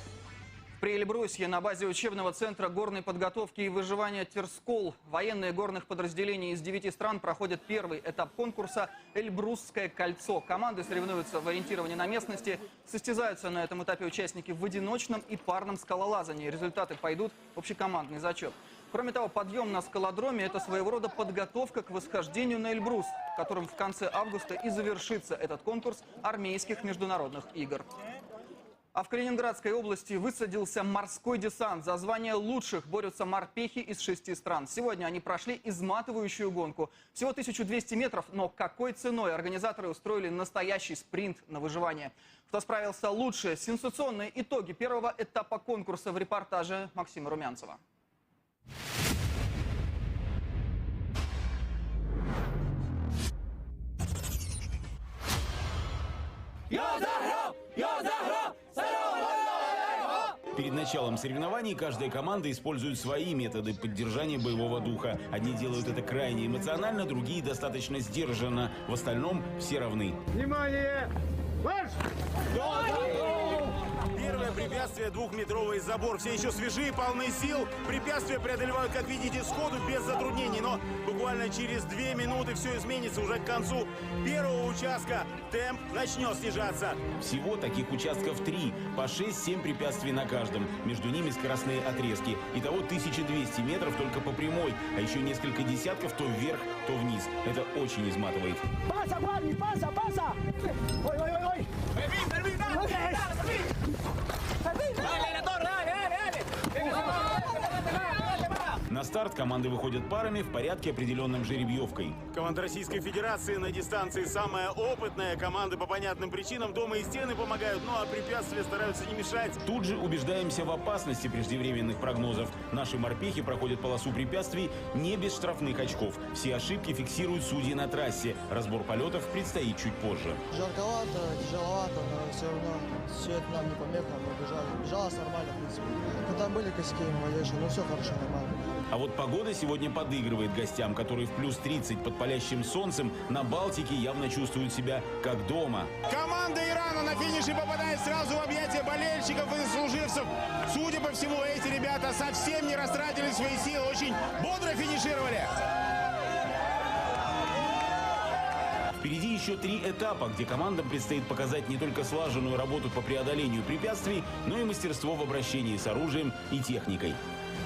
В Приэльбрусе на базе учебного центра горной подготовки и выживания Терскол военные горных подразделений из 9 стран проходят первый этап конкурса «Эльбрусское кольцо». Команды соревнуются в ориентировании на местности. Состязаются на этом этапе участники в одиночном и парном скалолазании. Результаты пойдут в общекомандный зачет. Кроме того, подъем на скалодроме – это своего рода подготовка к восхождению на Эльбрус, которым в конце августа и завершится этот конкурс армейских международных игр. А в Калининградской области высадился морской десант. За звание лучших борются морпехи из 6 стран. Сегодня они прошли изматывающую гонку. Всего 1200 метров, но какой ценой? Организаторы устроили настоящий спринт на выживание. Кто справился лучше? Сенсационные итоги первого этапа конкурса в репортаже Максима Румянцева. Перед началом соревнований каждая команда использует свои методы поддержания боевого духа. Одни делают это крайне эмоционально, другие достаточно сдержанно. В остальном все равны. Внимание! Марш! Первое препятствие — 2-метровый забор. Все еще свежие, полны сил. Препятствия преодолевают, как видите, сходу, без затруднений. Но буквально через 2 минуты все изменится. Уже к концу первого участка темп начнет снижаться. Всего таких участков 3, по 6-7 препятствий на каждом. Между ними скоростные отрезки. Итого 1200 метров только по прямой, а еще несколько десятков то вверх, то вниз. Это очень изматывает. Паса, парни, паса, паса! Ой, ой, ой, ой! старт команды выходят парами в порядке, определенном жеребьевкой. Команда Российской Федерации на дистанции самая опытная. Команды по понятным причинам дома и стены помогают, ну а препятствия стараются не мешать. Тут же убеждаемся в опасности преждевременных прогнозов. Наши морпехи проходят полосу препятствий не без штрафных очков. Все ошибки фиксируют судьи на трассе. Разбор полетов предстоит чуть позже. Жарковато, тяжеловато, но все равно все это нам не помеха, мы бежали. Бежалось нормально, в принципе. Ну, там были косяки малейшие, но все хорошо, нормально. А вот погода сегодня подыгрывает гостям, которые в плюс 30 под палящим солнцем на Балтике явно чувствуют себя как дома. Команда Ирана на финише попадает сразу в объятия болельщиков и служивцев. Судя по всему, эти ребята совсем не растратили свои силы, очень бодро финишировали. Впереди еще 3 этапа, где командам предстоит показать не только слаженную работу по преодолению препятствий, но и мастерство в обращении с оружием и техникой.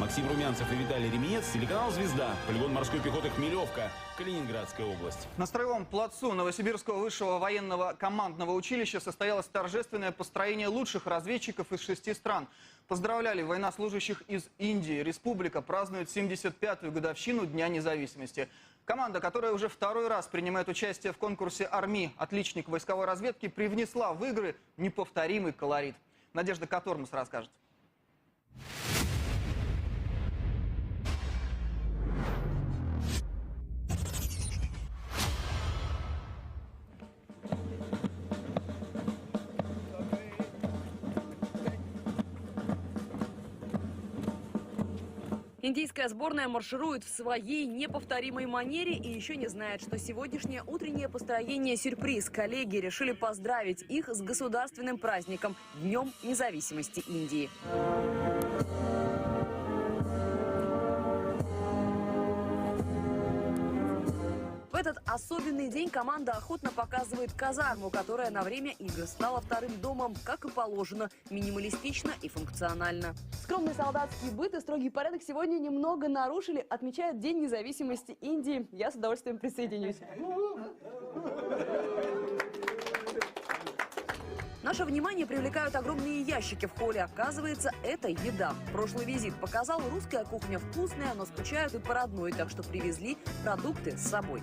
Максим Румянцев и Виталий Ременец, телеканал «Звезда», полигон морской пехоты «Хмелевка», Калининградская область. На строевом плацу Новосибирского высшего военного командного училища состоялось торжественное построение лучших разведчиков из 6 стран. Поздравляли военнослужащих из Индии. Республика празднует 75-ю годовщину Дня независимости. Команда, которая уже второй раз принимает участие в конкурсе «Арми», отличник войсковой разведки, привнесла в игры неповторимый колорит. Надежда Катормас расскажет. Индийская сборная марширует в своей неповторимой манере и еще не знает, что сегодняшнее утреннее построение сюрприз. Коллеги решили поздравить их с государственным праздником – Днем независимости Индии. В этот особенный день команда охотно показывает казарму, которая на время игр стала вторым домом, как и положено, минималистично и функционально. Скромный солдатский быт и строгий порядок сегодня немного нарушили, отмечают День независимости Индии. Я с удовольствием присоединюсь. Наше внимание привлекают огромные ящики в холле. Оказывается, это еда. Прошлый визит показал, русская кухня вкусная, но скучают и по родной, так что привезли продукты с собой.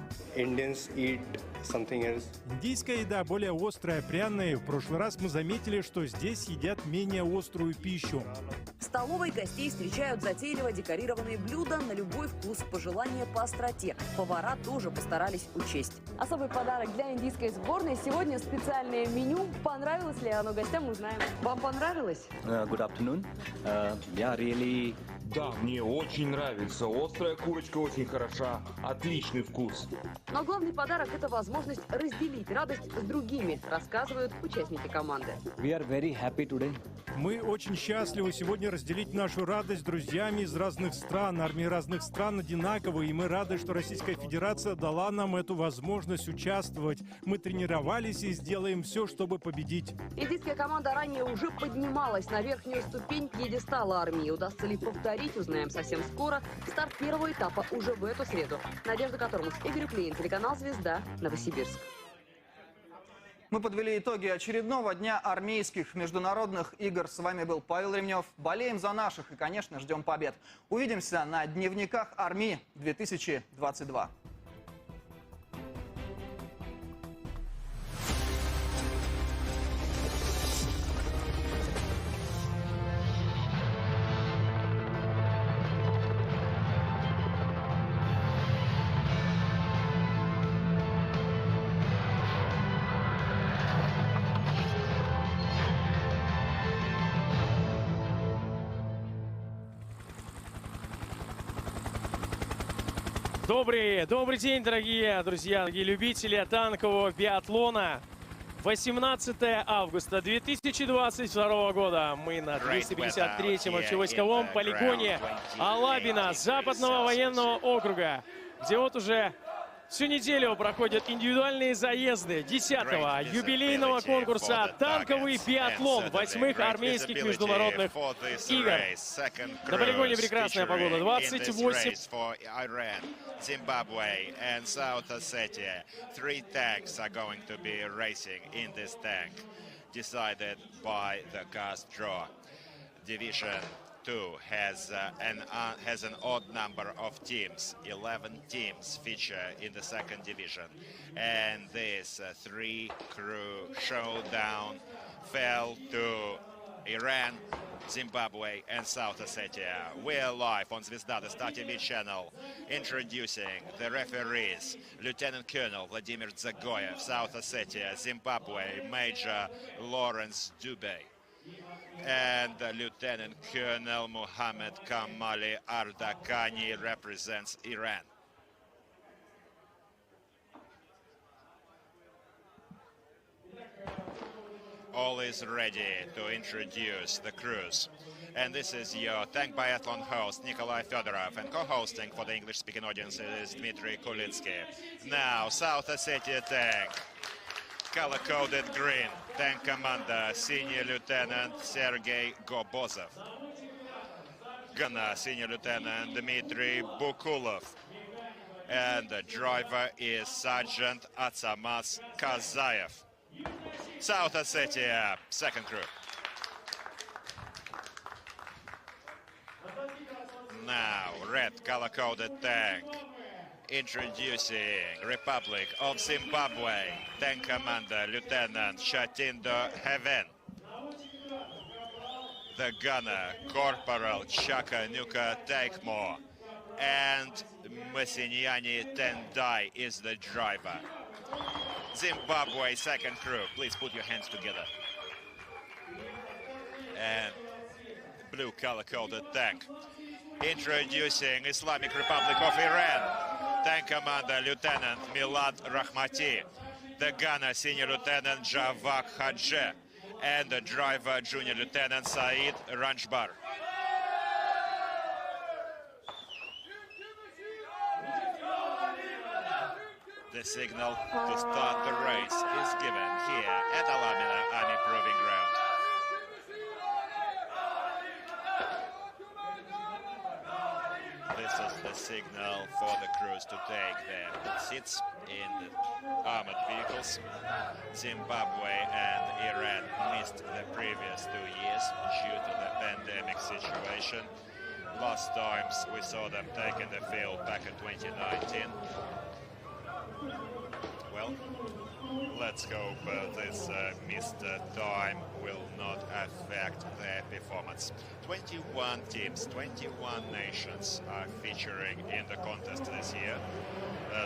Индийская еда более острая, пряная. В прошлый раз мы заметили, что здесь едят менее острую пищу. В столовой гостей встречают затейливо декорированные блюда на любой вкус, пожелания по остроте. Повара тоже постарались учесть. Особый подарок для индийской сборной. Сегодня специальное меню. Понравилось ли оно гостям, узнаем. Вам понравилось? Good afternoon. Да, мне очень нравится. Острая курочка очень хороша. Отличный вкус. Но главный подарок – это возможность разделить радость с другими, рассказывают участники команды. Мы очень счастливы сегодня разделить нашу радость с друзьями из разных стран. Армии разных стран одинаковые, и мы рады, что Российская Федерация дала нам эту возможность участвовать. Мы тренировались и сделаем все, чтобы победить. Индийская команда ранее уже поднималась на верхнюю ступень пьедестала армии. Удастся ли повторить, узнаем совсем скоро. Старт первого этапа уже в эту среду. Надежда Катормас, Игорь Клейн, телеканал «Звезда», Новосибирск. Мы подвели итоги очередного дня армейских международных игр. С вами был Павел Ремнев. Болеем за наших и, конечно, ждем побед. Увидимся на дневниках армии 2022. Добрый день, дорогие друзья, дорогие любители танкового биатлона. 18 августа 2022 года. Мы на 253-м общевойсковом полигоне Алабина Западного военного округа, где вот уже всю неделю проходят индивидуальные заезды 10-го юбилейного конкурса «Танковый биатлон» 8-х армейских международных игр. На полигоне прекрасная погода, 28. Zimbabwe and South Ossetia. 3 tanks are going to be racing in this tank, decided by the cast draw. Division 2 has an odd number of teams. 11 teams feature in the second division, and this three-crew showdown fell to Iran, Zimbabwe, and South Ossetia. We're live on Zvezda, the Star TV channel, introducing the referees: Lieutenant Colonel Vladimir Dzagoyev, South Ossetia; Zimbabwe, Major Lawrence Dubey; and Lieutenant Colonel Muhammad Kamali Ardakani represents Iran. All is ready to introduce the crews. And this is your Tank Biathlon host, Nikolai Fedorov, and co-hosting for the English-speaking audience is Dmitry Kulitsky. Now, South Ossetia Tank, color-coded green, Tank Commander, Senior Lieutenant Sergei Gobozov. Gunner, Senior Lieutenant Dmitry Bukulov. And the driver is Sergeant Atsamas Kazayev. South Ossetia, second crew. Now, red color-coded tank. Introducing Republic of Zimbabwe, Tank Commander Lieutenant Chatindo Heven. The gunner, Corporal Chakanuka Taikmo. And Masinyani Tendai is the driver. Zimbabwe, second crew. Please put your hands together. And blue color-coded tank. Introducing Islamic Republic of Iran, Tank Commander Lieutenant Milad Rahmati. The gunner, Senior Lieutenant Javak Hadje. And the driver, Junior Lieutenant Said Ranjbar. The signal to start the race is given here at Alamina Army Proving Ground. This is the signal for the crews to take their seats in the armored vehicles. Zimbabwe and Iran missed the previous 2 years due to the pandemic situation. Last times we saw them taking the field back in 2019. Well, let's hope this missed time will not affect their performance. 21 teams, 21 nations are featuring in the contest this year.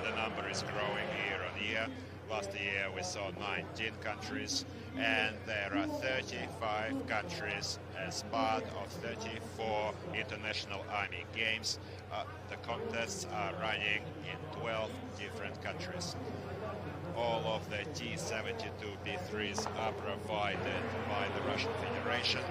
The number is growing year on year. Last year we saw 19 countries, and there are 35 countries as part of 34 international army games. The contests are running in 12 different countries. All of the T-72B3s are provided by the Russian Federation.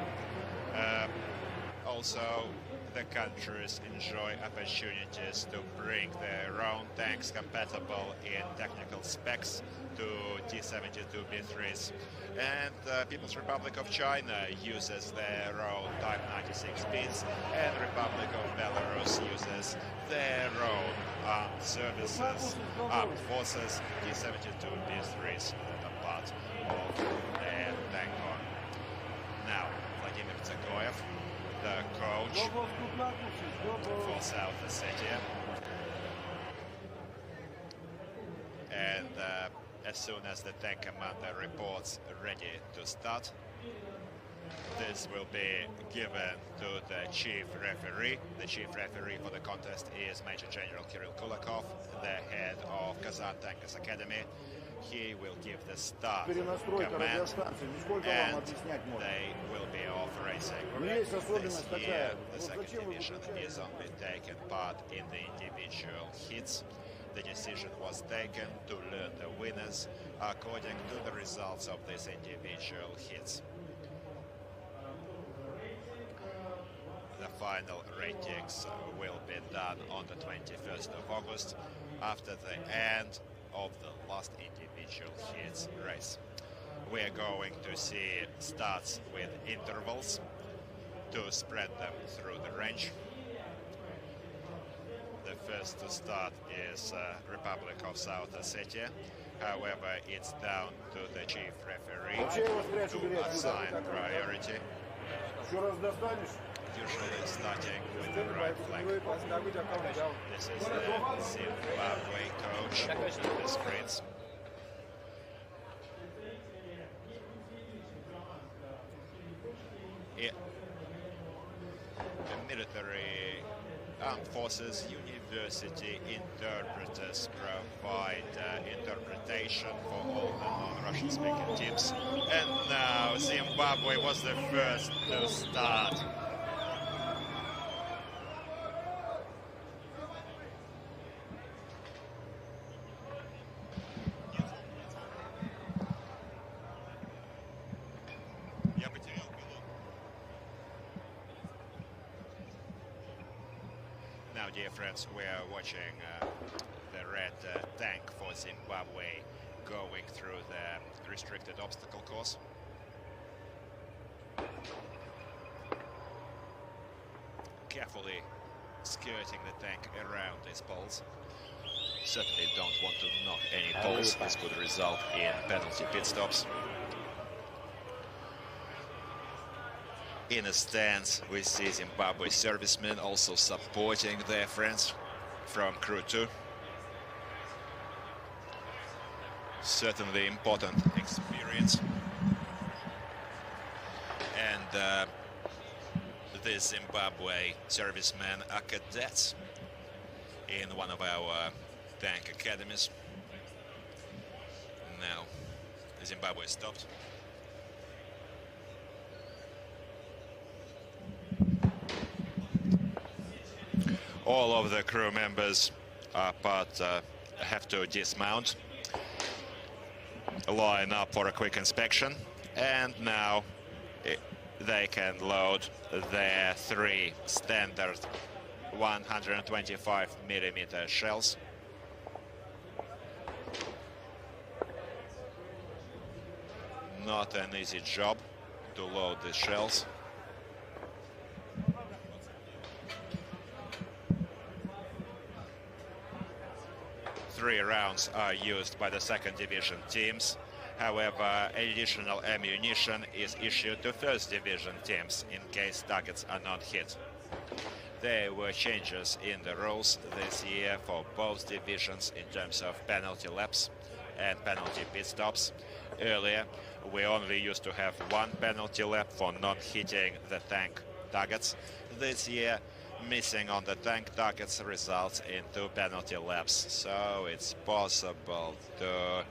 Also, the countries enjoy opportunities to bring their own tanks compatible in technical specs to T-72B3s. And the People's Republic of China uses their own Type 96Bs, and the Republic of Belarus uses their own armed services, armed forces, T-72B3s that are part of their tank corps. Now, Vladimir Dzagoyev, the coach for South Ossetia. And as soon as the tank commander reports ready to start, this will be given to the chief referee. The chief referee for the contest is Major General Kirill Kulakov, the head of Kazan Tankers Academy. He will give the start command, and they will be off racing. This year, the second division is only taken part in the individual hits. The decision was taken to learn the winners according to the results of these individual hits. The final ratings will be done on the 21st of August after the end of the last individual hits race. We are going to see starts with intervals to spread them through the range. The first to start is Republic of South Ossetia. However, it's down to the chief referee to assign priority. usually starting with the right flag. This is the Zimbabwe coach on the screens. The military armed forces university interpreters provide interpretation for all the non-Russian speaking teams. And now Zimbabwe was the first to start. Now, dear friends, we are watching the red tank for Zimbabwe going through the restricted obstacle course. Carefully skirting the tank around these poles. Certainly don't want to knock any poles. This could result in penalty pit stops. In a stance, we see Zimbabwe servicemen also supporting their friends from Crew 2. Certainly important experience. And the Zimbabwe servicemen are cadets in one of our tank academies. Now, Zimbabwe stopped. All of the crew members are have to dismount, line up for a quick inspection, and now they can load their 3 standard 125mm shells. Not an easy job to load the shells. Three rounds are used by the second division teams. However, additional ammunition is issued to first division teams in case targets are not hit. There were changes in the rules this year for both divisions in terms of penalty laps and penalty pit stops. Earlier, we only used to have 1 penalty lap for not hitting the tank targets. This year, missing on the tank targets results in 2 penalty laps, so it's possible to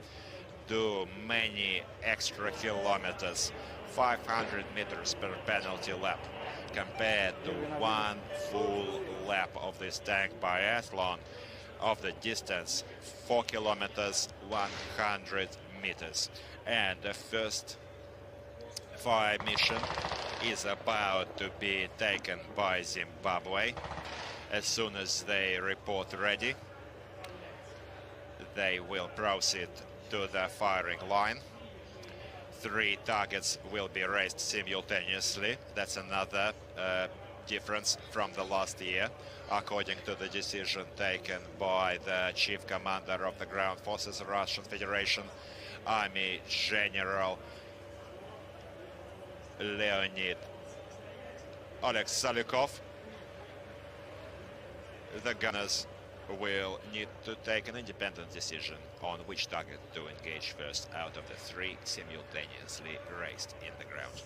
do many extra kilometers, 500 meters per penalty lap, compared to 1 full lap of this tank biathlon of the distance 4 kilometers, 100 meters. And the first fire mission is about to be taken by Zimbabwe. As soon as they report ready, they will proceed to the firing line. 3 targets will be raised simultaneously. That's another difference from the last year, according to the decision taken by the chief commander of the ground forces of Russian Federation, Army General Leonid Alexalikov. The gunners will need to take an independent decision on which target to engage first out of the 3 simultaneously raised in the ground.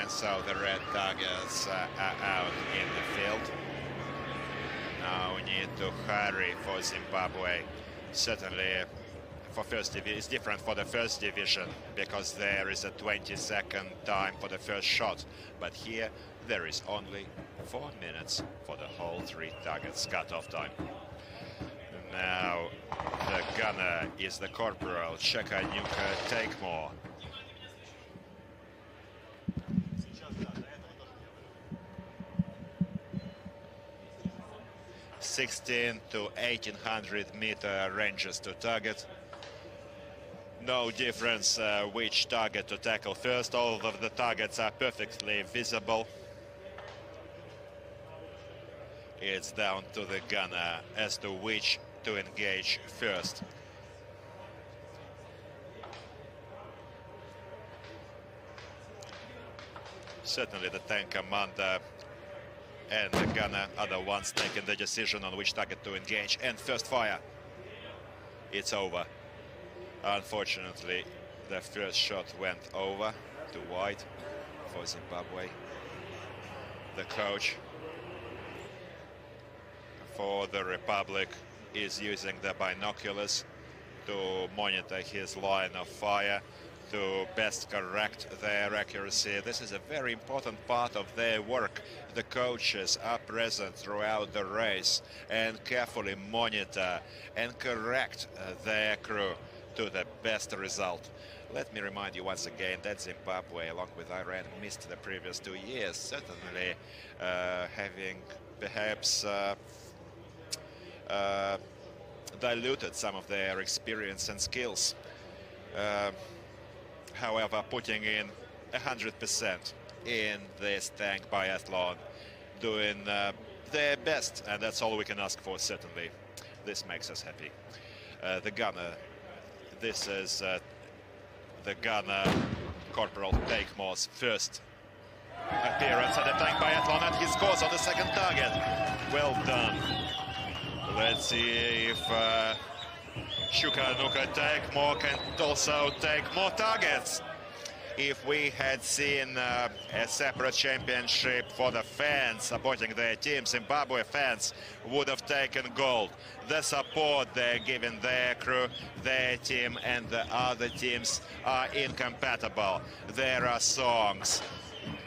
And so the red targets are out in the field. Now we need to hurry for Zimbabwe. Certainly for first division, it's different for the first division because there is a 20-second time for the first shot. But here there is only 4 minutes for the whole 3 targets cut-off time. Now the gunner is the Corporal Chekanyuka Takemore. 16 to 1800 meter ranges to target. No difference which target to tackle first. All of the targets are perfectly visible. it's down to the gunner as to which to engage first. Certainly the tank commander and the gunner are the ones taking the decision on which target to engage. And first fire, it's over. Unfortunately, the first shot went over to wide for Zimbabwe. The coach for the Republic is using the binoculars to monitor his line of fire, to best correct their accuracy. This is a very important part of their work. The coaches are present throughout the race and carefully monitor and correct their crew to the best result. Let me remind you once again that Zimbabwe, along with Iran, missed the previous 2 years, certainly having perhaps diluted some of their experience and skills. However, putting in 100% in this tank biathlon, doing their best, and that's all we can ask for, certainly. This makes us happy. The gunner, this is the gunner, Corporal Takemore's first appearance at the tank biathlon, and he scores on the second target. Well done. Let's see if Shukanuka Takemore can also take more targets. If we had seen a separate championship for the fans supporting their team, Zimbabwe fans would have taken gold. The support they're giving their crew, their team, and the other teams are incompatible. There are songs,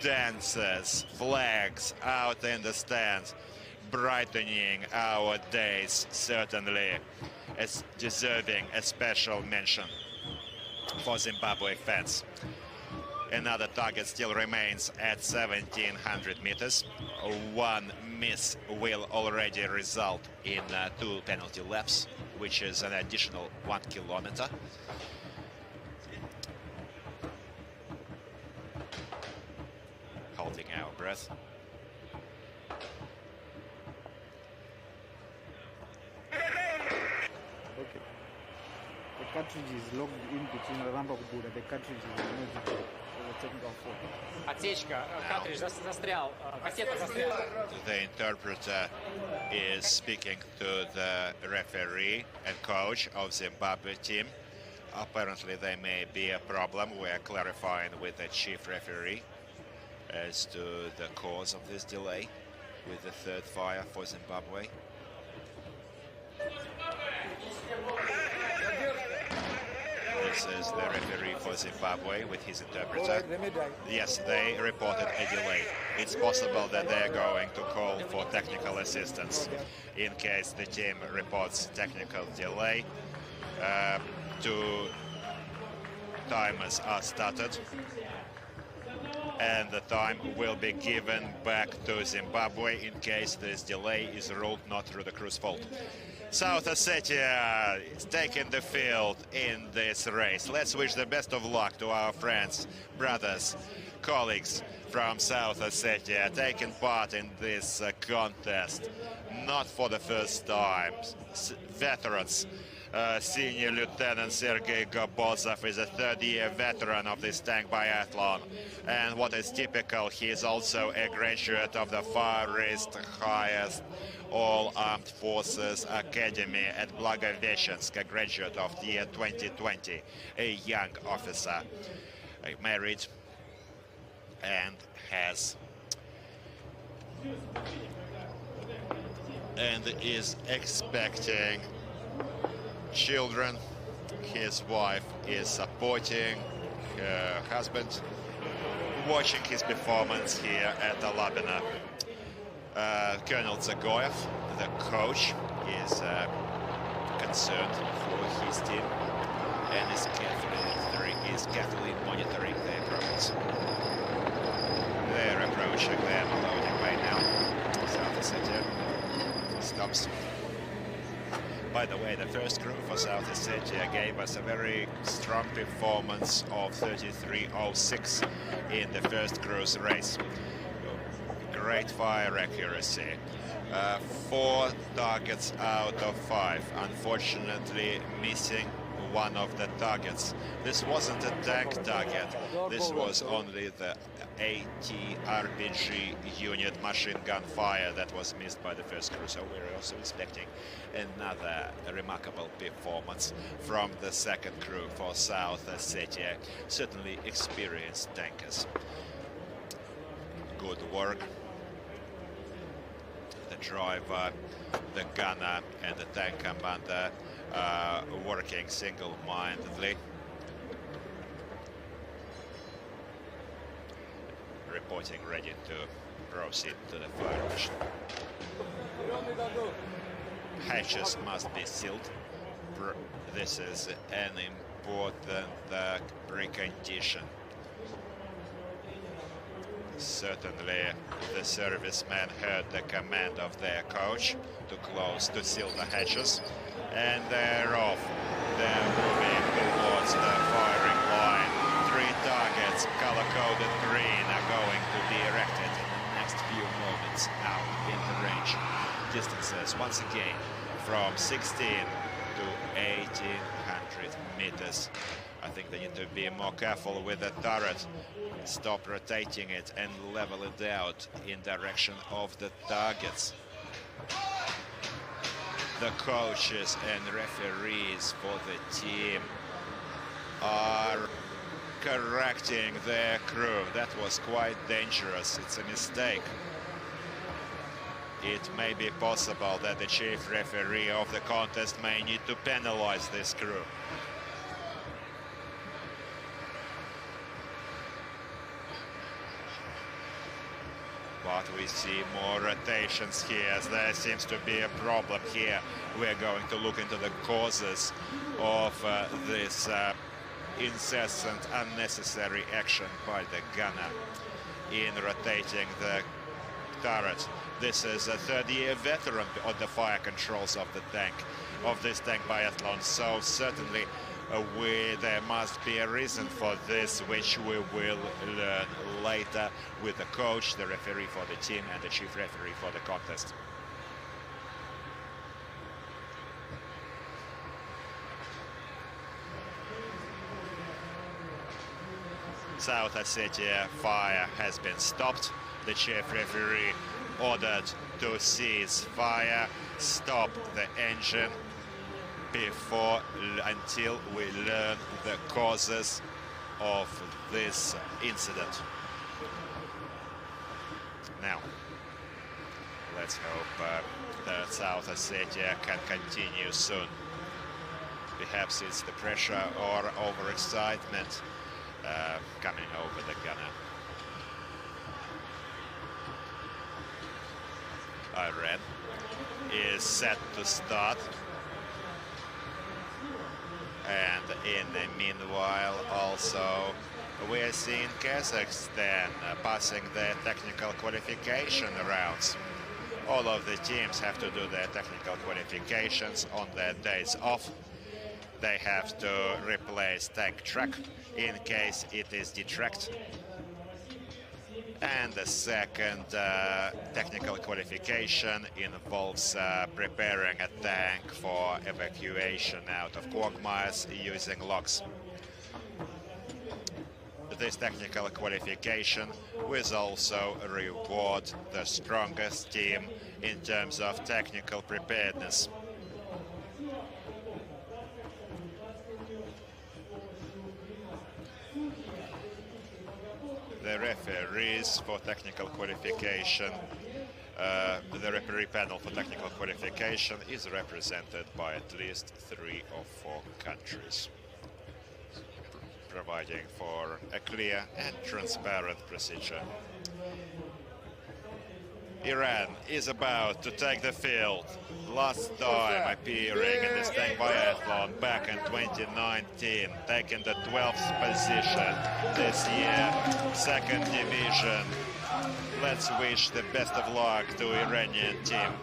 dances, flags out in the stands, brightening our days, certainly. It's deserving a special mention for Zimbabwe fans. Another target still remains at 1700 meters. One miss will already result in 2 penalty laps, which is an additional 1 kilometer. Holding our breath. Okay. The cartridge is logged in between the ramp of Buddha. The cartridge is removed for the technical fault. Отсечка, картридж застрял, кассета застряла. The interpreter is speaking to the referee and coach of Zimbabwe team. Apparently there may be a problem. We are clarifying with the chief referee as to the cause of this delay with the third fire for Zimbabwe. This is the referee for Zimbabwe with his interpreter. Yes, they reported a delay. It's possible that they're going to call for technical assistance. In case the team reports technical delay, 2 timers are started, and the time will be given back to Zimbabwe in case this delay is ruled not through the crew's fault. South Ossetia is taking the field in this race. Let's wish the best of luck to our friends, brothers, colleagues from South Ossetia taking part in this contest. Not for the first time. Veterans. Senior Lieutenant Sergei Gobozov is a 3rd-year veteran of this tank biathlon. And what is typical, he is also a graduate of the Far East highest All-Armed Forces Academy at Blagoveshchensk, a graduate of the year 2020, a young officer, married and is expecting children. His wife is supporting her husband, watching his performance here at the Labina. Colonel Zagoyev, the coach, is concerned for his team and is carefully monitoring their progress. They're approaching their loading right now. South Ossetia stops. By the way, the first crew for South Ossetia gave us a very strong performance of 33.06 in the first crew's race. Great fire accuracy. 4 targets out of 5. Unfortunately, missing one of the targets. This wasn't a tank target. This was only the AT RPG unit machine gun fire that was missed by the first crew. So we're also expecting another remarkable performance from the second crew for South Ossetia. Certainly experienced tankers. Good work. The driver, the gunner, and the tank commander working single-mindedly. Reporting ready to proceed to the fire mission. Hatches must be sealed. This is an important precondition. Certainly the servicemen heard the command of their coach to seal the hatches, and they're off. They're moving towards the firing line. 3 targets, color-coded green, are going to be erected in the next few moments out in the range. Distances, once again, from 16 to 1800 meters. I think they need to be more careful with the turret. Stop rotating it and level it out in direction of the targets. The coaches and referees for the team are correcting their crew. That was quite dangerous. It's a mistake. It may be possible that the chief referee of the contest may need to penalize this crew. But we see more rotations here. There seems to be a problem here. We're going to look into the causes of this incessant, unnecessary action by the gunner in rotating the turret. This is a 3rd-year veteran on the fire controls of the tank, of this tank biathlon. So certainly there must be a reason for this, which we will learn later with the coach, the referee for the team, and the chief referee for the contest. South Ossetia fire has been stopped. The chief referee ordered to cease fire, stop the engine until we learn the causes of this incident. Now, let's hope that South Ossetia can continue soon. Perhaps it's the pressure or overexcitement coming over the gunner. Iran is set to start. And in the meanwhile, also, we are seeing Kazakhstan passing their technical qualification rounds. All of the teams have to do their technical qualifications on their days off. They have to replace tank track in case it is detracked. And the second technical qualification involves preparing a tank for evacuation out of quagmires using locks. This technical qualification will also reward the strongest team in terms of technical preparedness. The referees for technical qualification, the referee panel for technical qualification is represented by at least 3 or 4 countries, providing for a clear and transparent procedure. Iran is about to take the field. Last time appearing in this tank biathlon back in 2019, taking the 12th position this year, 2nd division. Let's wish the best of luck to Iranian team.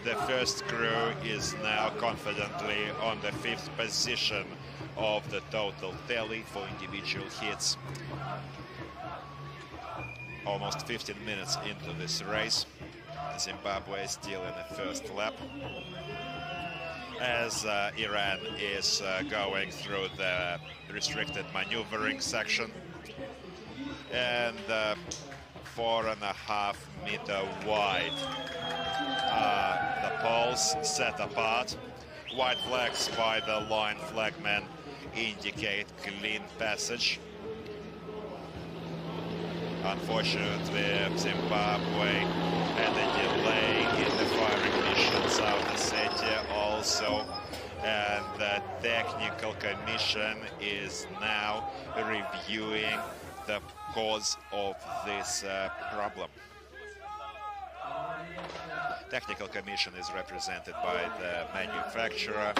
The first crew is now confidently on the 5th position of the total tally for individual hits. Almost 15 minutes into this race. Zimbabwe is still in the first lap, as Iran is going through the restricted maneuvering section. And 4.5 meter wide the poles set apart. White flags by the line flagmen indicate clean passage. Unfortunately, Zimbabwe had a delay in the firing mission South Ossetia also, and the technical commission is now reviewing the cause of this problem. Technical commission is represented by the manufacturer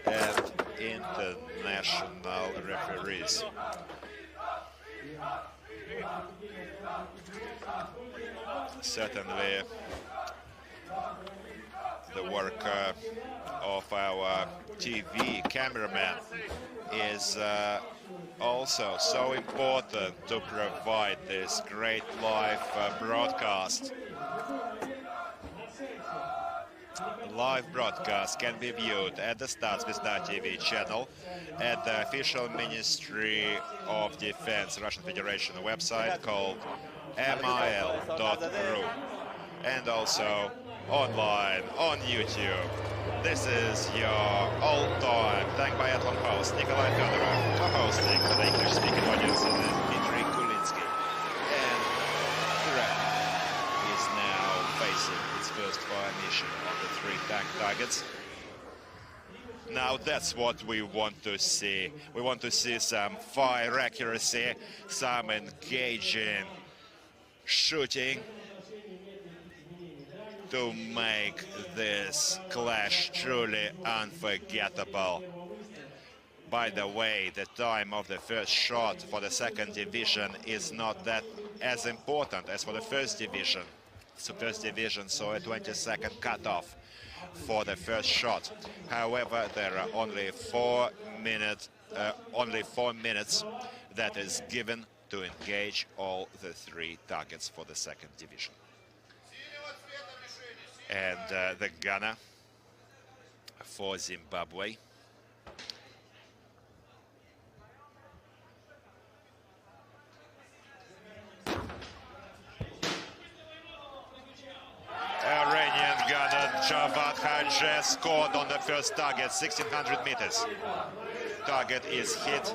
and international referees. Certainly, the work of our TV cameraman is also so important to provide this great live broadcast. Live broadcast can be viewed at the Statsvizda TV channel, at the official Ministry of Defense Russian Federation website called mil.ru, and also online on YouTube. This is your all-time Tank Biathlon host, Nikolai Fedorov, co-hosting for the English-speaking audience in Dmitry Kulinsky. And Iran is now facing its first fire mission of the 3 tank targets. Now that's what we want to see. We want to see some fire accuracy, some engaging shooting to make this clash truly unforgettable. By the way, the time of the first shot for the second division is not that as important as for the first division. So first division saw a 20-second cutoff for the first shot. However, there are only 4 minutes that is given to engage all the 3 targets for the second division. And the gunner for Zimbabwe. Iranian gunner Javad Hadje scored on the first target, 1600 meters. Target is hit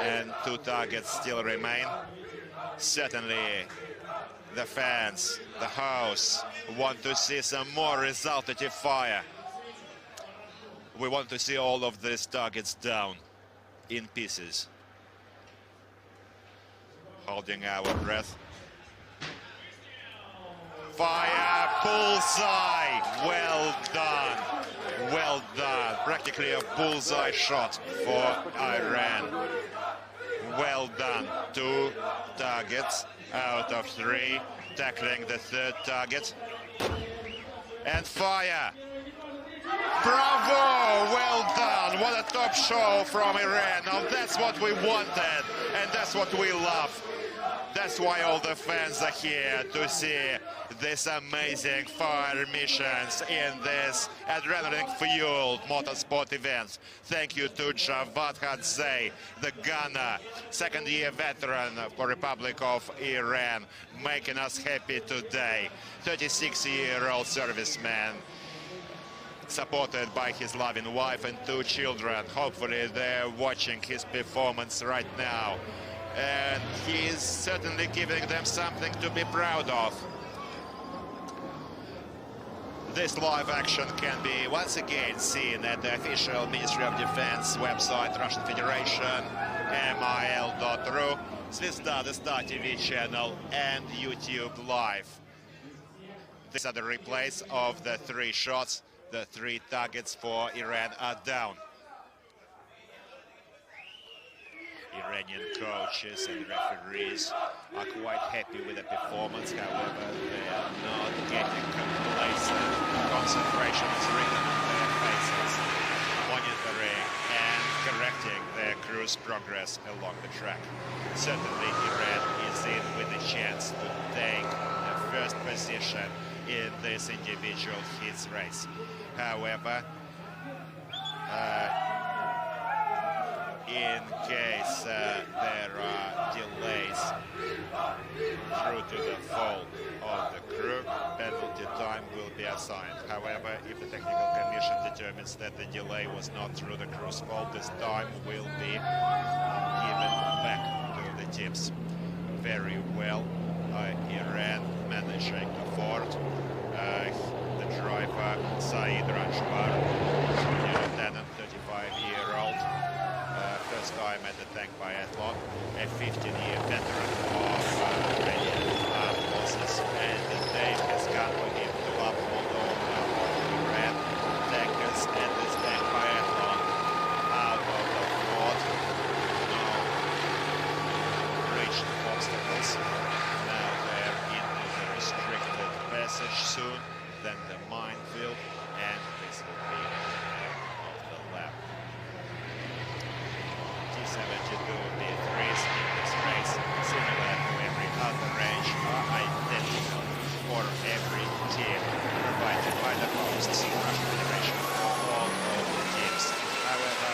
and 2 targets still remain. Certainly the fans, the house, want to see some more resultative fire. We want to see all of these targets down in pieces. Holding our breath. Fire, bullseye, well done, well done. Practically a bullseye shot for Iran. Well done, 2 targets out of 3, tackling the 3rd target. And fire. Bravo, well done. What a top show from Iran. Now that's what we wanted, and that's what we love. That's why all the fans are here, to see these amazing fire missions in this adrenaline-fueled motorsport event. Thank you to Javad Hadje, the gunner, second-year veteran for Republic of Iran, making us happy today. 36-year-old serviceman, supported by his loving wife and 2 children. Hopefully they're watching his performance right now. And he's certainly giving them something to be proud of. This live action can be once again seen at the official Ministry of Defense website, Russian Federation, mil.ru, Zvezda, the Star TV channel, and YouTube Live. These are the replays of the 3 shots. The 3 targets for Iran are down. Iranian coaches and referees are quite happy with the performance. However, they are not getting complacent. Concentration is written on their faces, monitoring and correcting their crew's progress along the track. Certainly, Iran is in with a chance to take the first position in this individual hits race. However, in case there are delays through to the fall of the crew, penalty time will be assigned. However, if the technical commission determines that the delay was not through the crew's fault, this time will be given back to the teams. Very well, Iran managing to ford. The driver, Saeed Ranjwar, lieutenant, 35-year-old, first time at the tank biathlon, a 15-year veteran of many losses, and the day has come for him to uphold all of Iran tankers at this tank biathlon out of the fort. Now reached obstacles. Now they're into the restricted passage soon, then the minefield, and this will be of the lap. T72 B3s in this race, similar to every other range, are identical for every team provided by the hosts, Russian Federation, for all of the teams. However,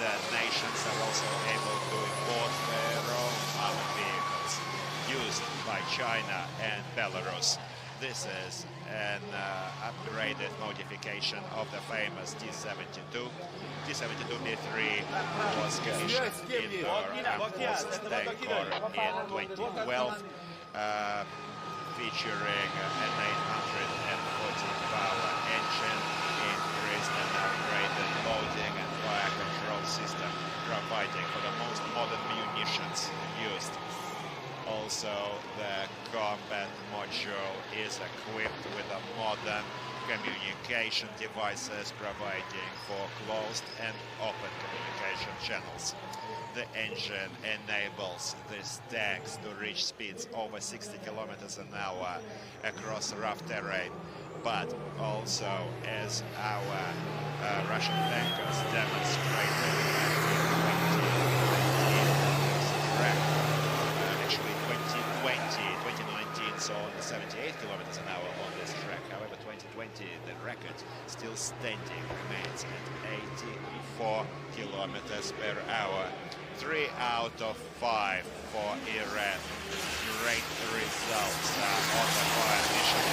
the nations are also able to import their own armored vehicles used by China and Belarus. This is an upgraded modification of the famous T-72. T-72B3 was commissioned in the Armed Forces Tank Corps in 2012, featuring an 840-power engine, increased and upgraded loading and fire control system, providing for the most modern munitions used. Also, the combat module is equipped with a modern communication devices, providing for closed and open communication channels. The engine enables these tanks to reach speeds over 60 kilometers an hour across rough terrain, but also, as our Russian tankers demonstrated actually 2019 saw 78 kilometers an hour on this track. However, 2020, the record still standing remains at 84 kilometers per hour. 3 out of 5 for Iran. Great results on the fire mission.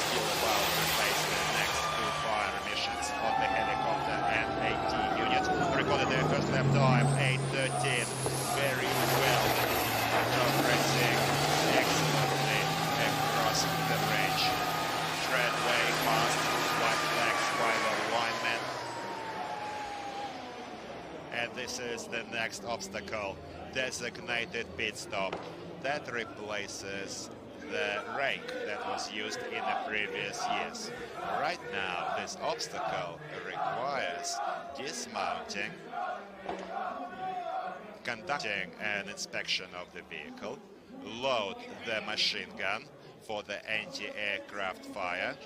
Still about to face the next 2 fire missions on the helicopter and AT unit. Recorded their first lap time, 8:13. Very well. Progressing excellently across the range. Tread way past, white flags by the linemen. And this is the next obstacle, designated pit stop. That replaces the rake that was used in the previous years. Right now, this obstacle requires dismounting, conducting an inspection of the vehicle, load the machine gun for the anti-aircraft fire,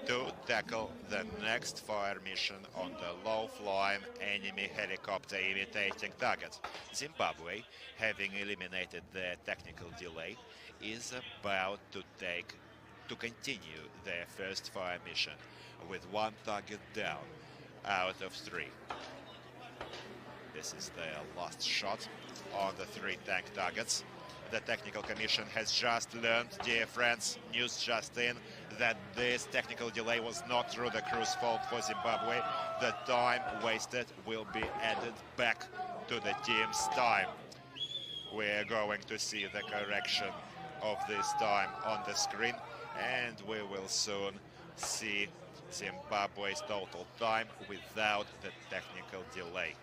to tackle the next fire mission on the low-flying enemy helicopter imitating target. Zimbabwe, having eliminated the technical delay, is about to continue their first fire mission with 1 target down out of 3. This is their last shot on the 3 tank targets. The Technical Commission has just learned, dear friends, news just in, that this technical delay was not through the crew's fault for Zimbabwe. The time wasted will be added back to the team's time. We're going to see the correction of this time on the screen, and we will soon see Zimbabwe's total time without the technical delay.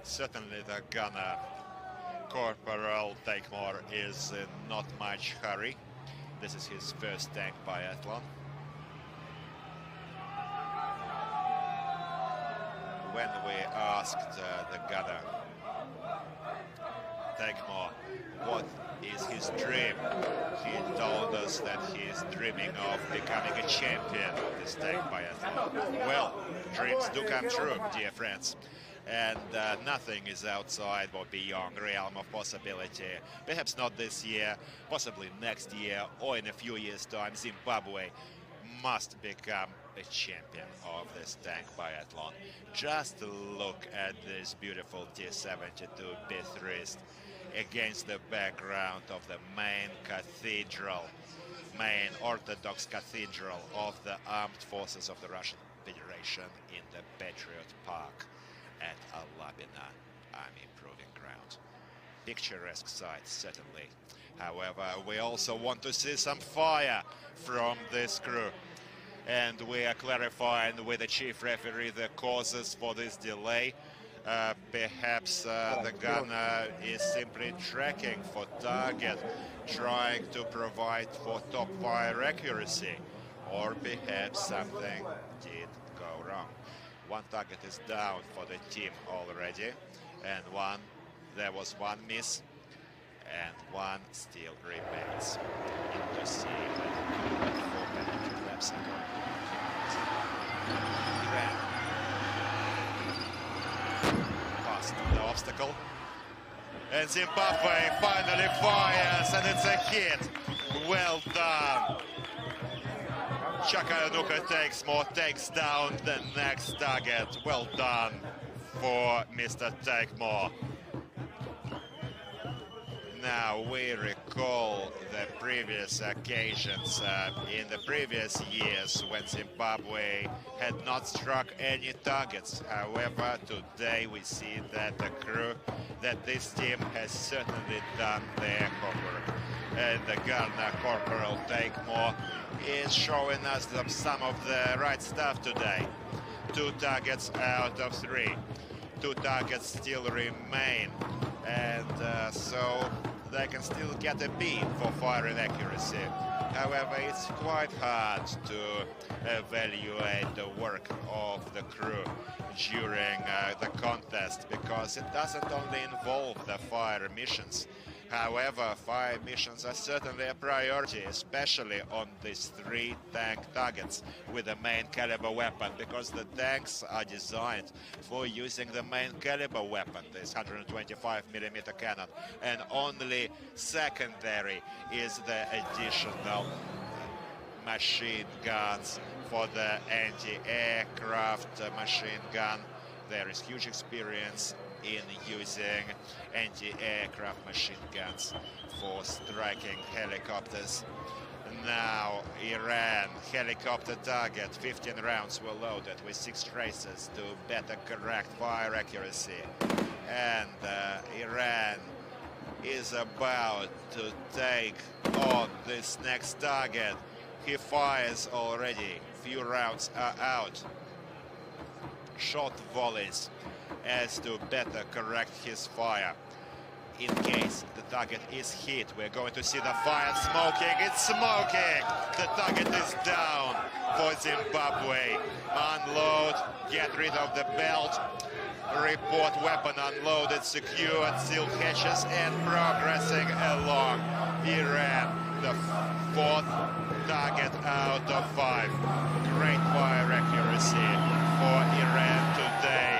Certainly the gunner, Corporal Takemore, is in not much hurry. This is his first tank biathlon. When we asked the gunner, Takemore, what is his dream, he told us that he is dreaming of becoming a champion of this tank biathlon. Well, dreams do come true, dear friends. and nothing is outside or beyond realm of possibility. Perhaps not this year, possibly next year, or in a few years' time, Zimbabwe must become a champion of this tank biathlon. Just look at this beautiful T-72 Bithriest against the background of the main cathedral, main Orthodox cathedral of the armed forces of the Russian Federation in the Patriot Park at Alabina Army Proving Ground. Picturesque sight, certainly. However, we also want to see some fire from this crew. And we are clarifying with the chief referee the causes for this delay. Perhaps the gunner is simply tracking for target, trying to provide for top fire accuracy, or perhaps something did go wrong. One target is down for the team already, and there was one miss, and one still remains. Need to see what 400 laps ago. Past the obstacle, and Zimbabwe finally fires, and it's a hit. Well done. Chakayanuka takes down the next target. Well done for Mr. Take More. Now we recall the previous occasions in the previous years when Zimbabwe had not struck any targets. However, today we see that that this team has certainly done their homework. And the gunner, Corporal Take More, is showing us some of the right stuff today. 2 targets out of 3. 2 targets still remain, and so they can still get a B for firing accuracy. However, it's quite hard to evaluate the work of the crew during the contest, because it doesn't only involve the fire missions. However, fire missions are certainly a priority, especially on these 3 tank targets with the main caliber weapon, because the tanks are designed for using the main caliber weapon, this 125mm cannon, and only secondary is the additional machine guns for the anti-aircraft machine gun. There is huge experience in using anti-aircraft machine guns for striking helicopters. Now Iran helicopter target, 15 rounds were loaded with 6 traces to better correct fire accuracy, and Iran is about to take on this next target. He fires already, few rounds are out, short volleys as to better correct his fire. In case the target is hit, we're going to see the fire smoking. It's smoking! The target is down for Zimbabwe. Unload, get rid of the belt, report weapon unloaded, secured, seal hatches, and progressing along. Iran, the 4th target out of 5. Great fire accuracy for Iran today.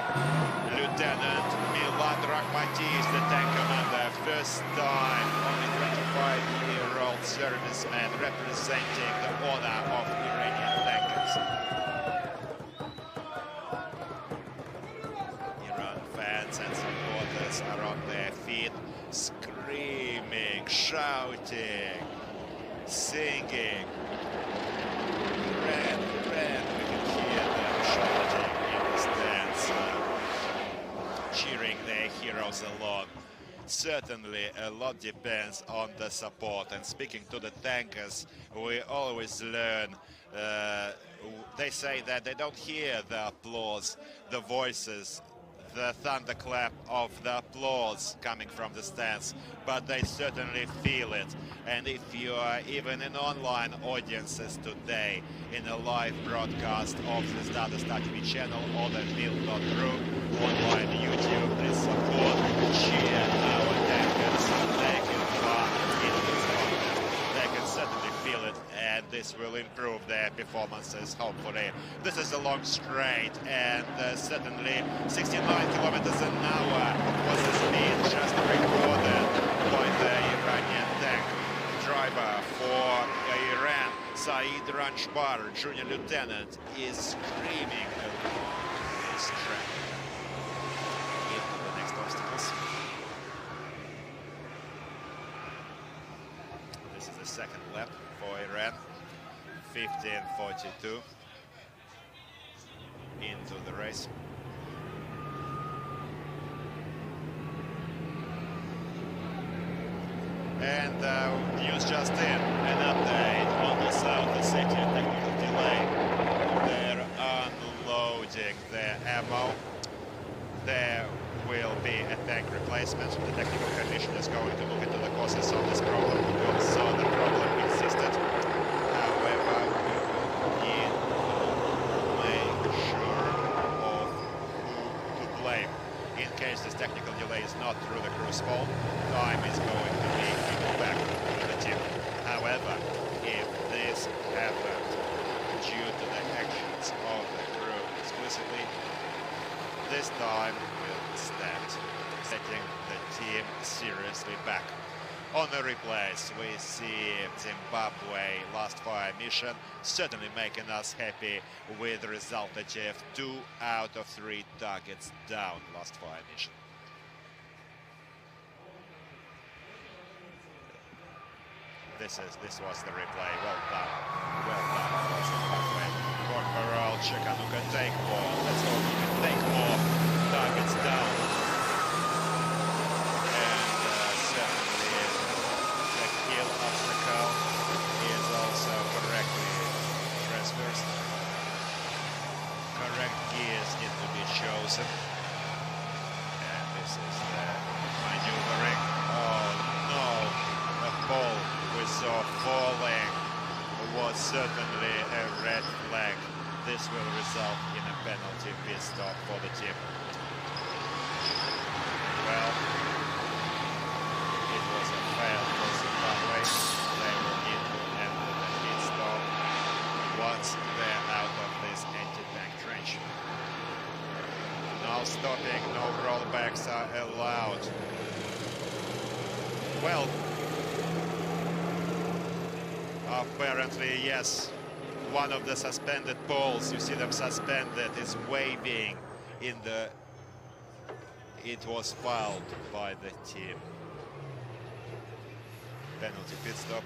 Lieutenant Milad Rakhmati is the tank commander. First time, only 25-year-old serviceman representing the honor of Iranian tankers. Iran fans and supporters are on their feet, screaming, shouting, singing. Iran, Iran, we can hear them shouting in the stands, cheering their heroes along. Certainly a lot depends on the support, and speaking to the tankers, we always learn, they say that they don't hear the applause, the voices, the thunderclap of the applause coming from the stands, but they certainly feel it. And if you are even in online audiences today in a live broadcast of the Stardust TV channel or the Mil.ru online YouTube, please support, cheer our tankers taking part in this contest. They can certainly feel it, and this will improve their performances, hopefully. This is a long straight, and certainly 69 kilometers an hour was the speed just recorded by the Iranian tank driver for Iran. Saeed Ranjbar, junior lieutenant, is screaming along this track into the next obstacles. This is the second lap for Iran, 15:42 into the race. And news just in, an update on the South Ossetia technical delay. They're unloading their ammo. There will be a tank replacement. The technical commission is going to look into the causes of this problem. We all saw the problem existed. However, we need to make sure of who to blame. In case this technical delay is not through the crew's fault, time is going to be given back to the team. However, if this happened due to the actions of the crew explicitly, this time will stand, setting the team seriously back. On the replays, we see Zimbabwe last fire mission, certainly making us happy with the resultative 2 out of 3 targets down last fire mission. This was the replay. Well done. Well done for Zimbabwe. Corporal Chikanuka, take more. Let's hope you can take more targets down. Obstacle is also correctly transversed. Correct gears need to be chosen. And this is the maneuvering. Oh no, the pole we saw falling was certainly a red flag. This will result in a penalty pit stop for the team. Well, it was a fail for Zimbabwe. They will need to enter the pit stop once they're out of this anti-tank trench. No stopping, no rollbacks are allowed. Well, apparently, yes, one of the suspended poles, you see them suspended, is waving in the... It was fouled by the team. Penalty pit stop.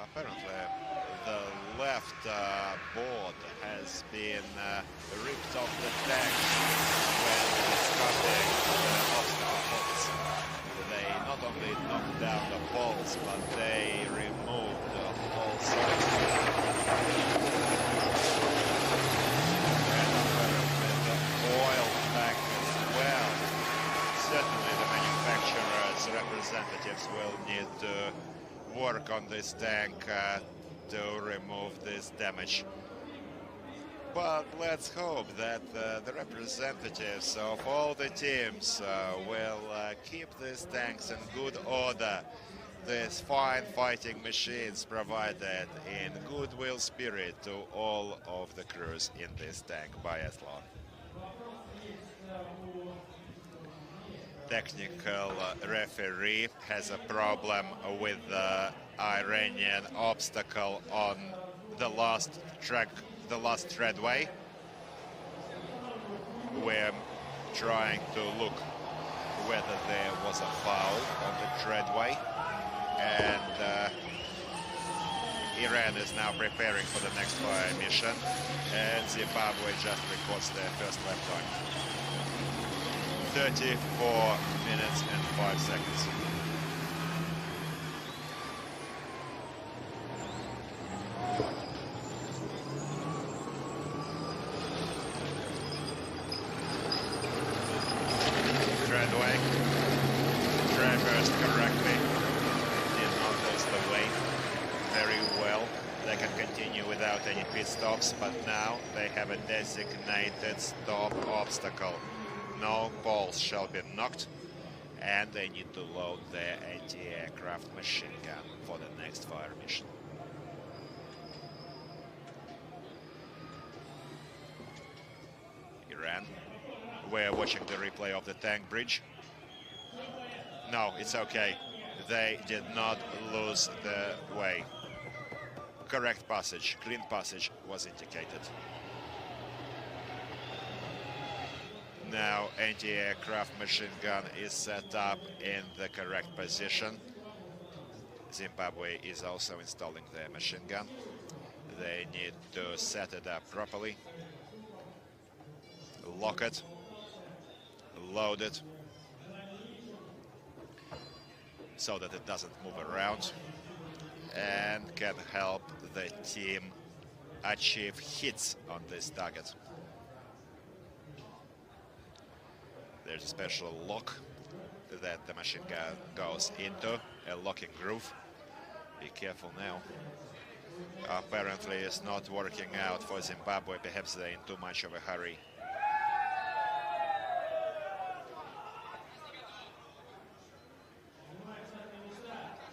Apparently, the left board has been ripped off the tank when discarding the obstacle poles. They not only knocked down the poles, but they removed the whole side. And apparently the oil tank as well. Certainly the manufacturer's representatives will need to work on this tank to remove this damage. But let's hope that the representatives of all the teams will keep these tanks in good order. These fine fighting machines provided in goodwill spirit to all of the crews in this tank biathlon. Technical referee has a problem with the Iranian obstacle on the last track, the last treadway. We're trying to look whether there was a foul on the treadway, and Iran is now preparing for the next fire mission, and Zimbabwe just records their first lap time. 34 minutes and 5 seconds. Treadway traversed correctly, did not lose the way. Very very well. They can continue without any pit stops, but now they have a designated stop obstacle. No balls shall be knocked, and they need to load their anti-aircraft machine gun for the next fire mission. Iran. We're watching the replay of the tank bridge. No, it's okay. They did not lose the way. Correct passage, clean passage was indicated. Now anti-aircraft machine gun is set up in the correct position. Zimbabwe is also installing their machine gun. They need to set it up properly. Lock it, load it, so that it doesn't move around, and can help the team achieve hits on this target. There's a special lock that the machine gun goes into, a locking groove. Be careful now. Apparently it's not working out for Zimbabwe, perhaps they're in too much of a hurry.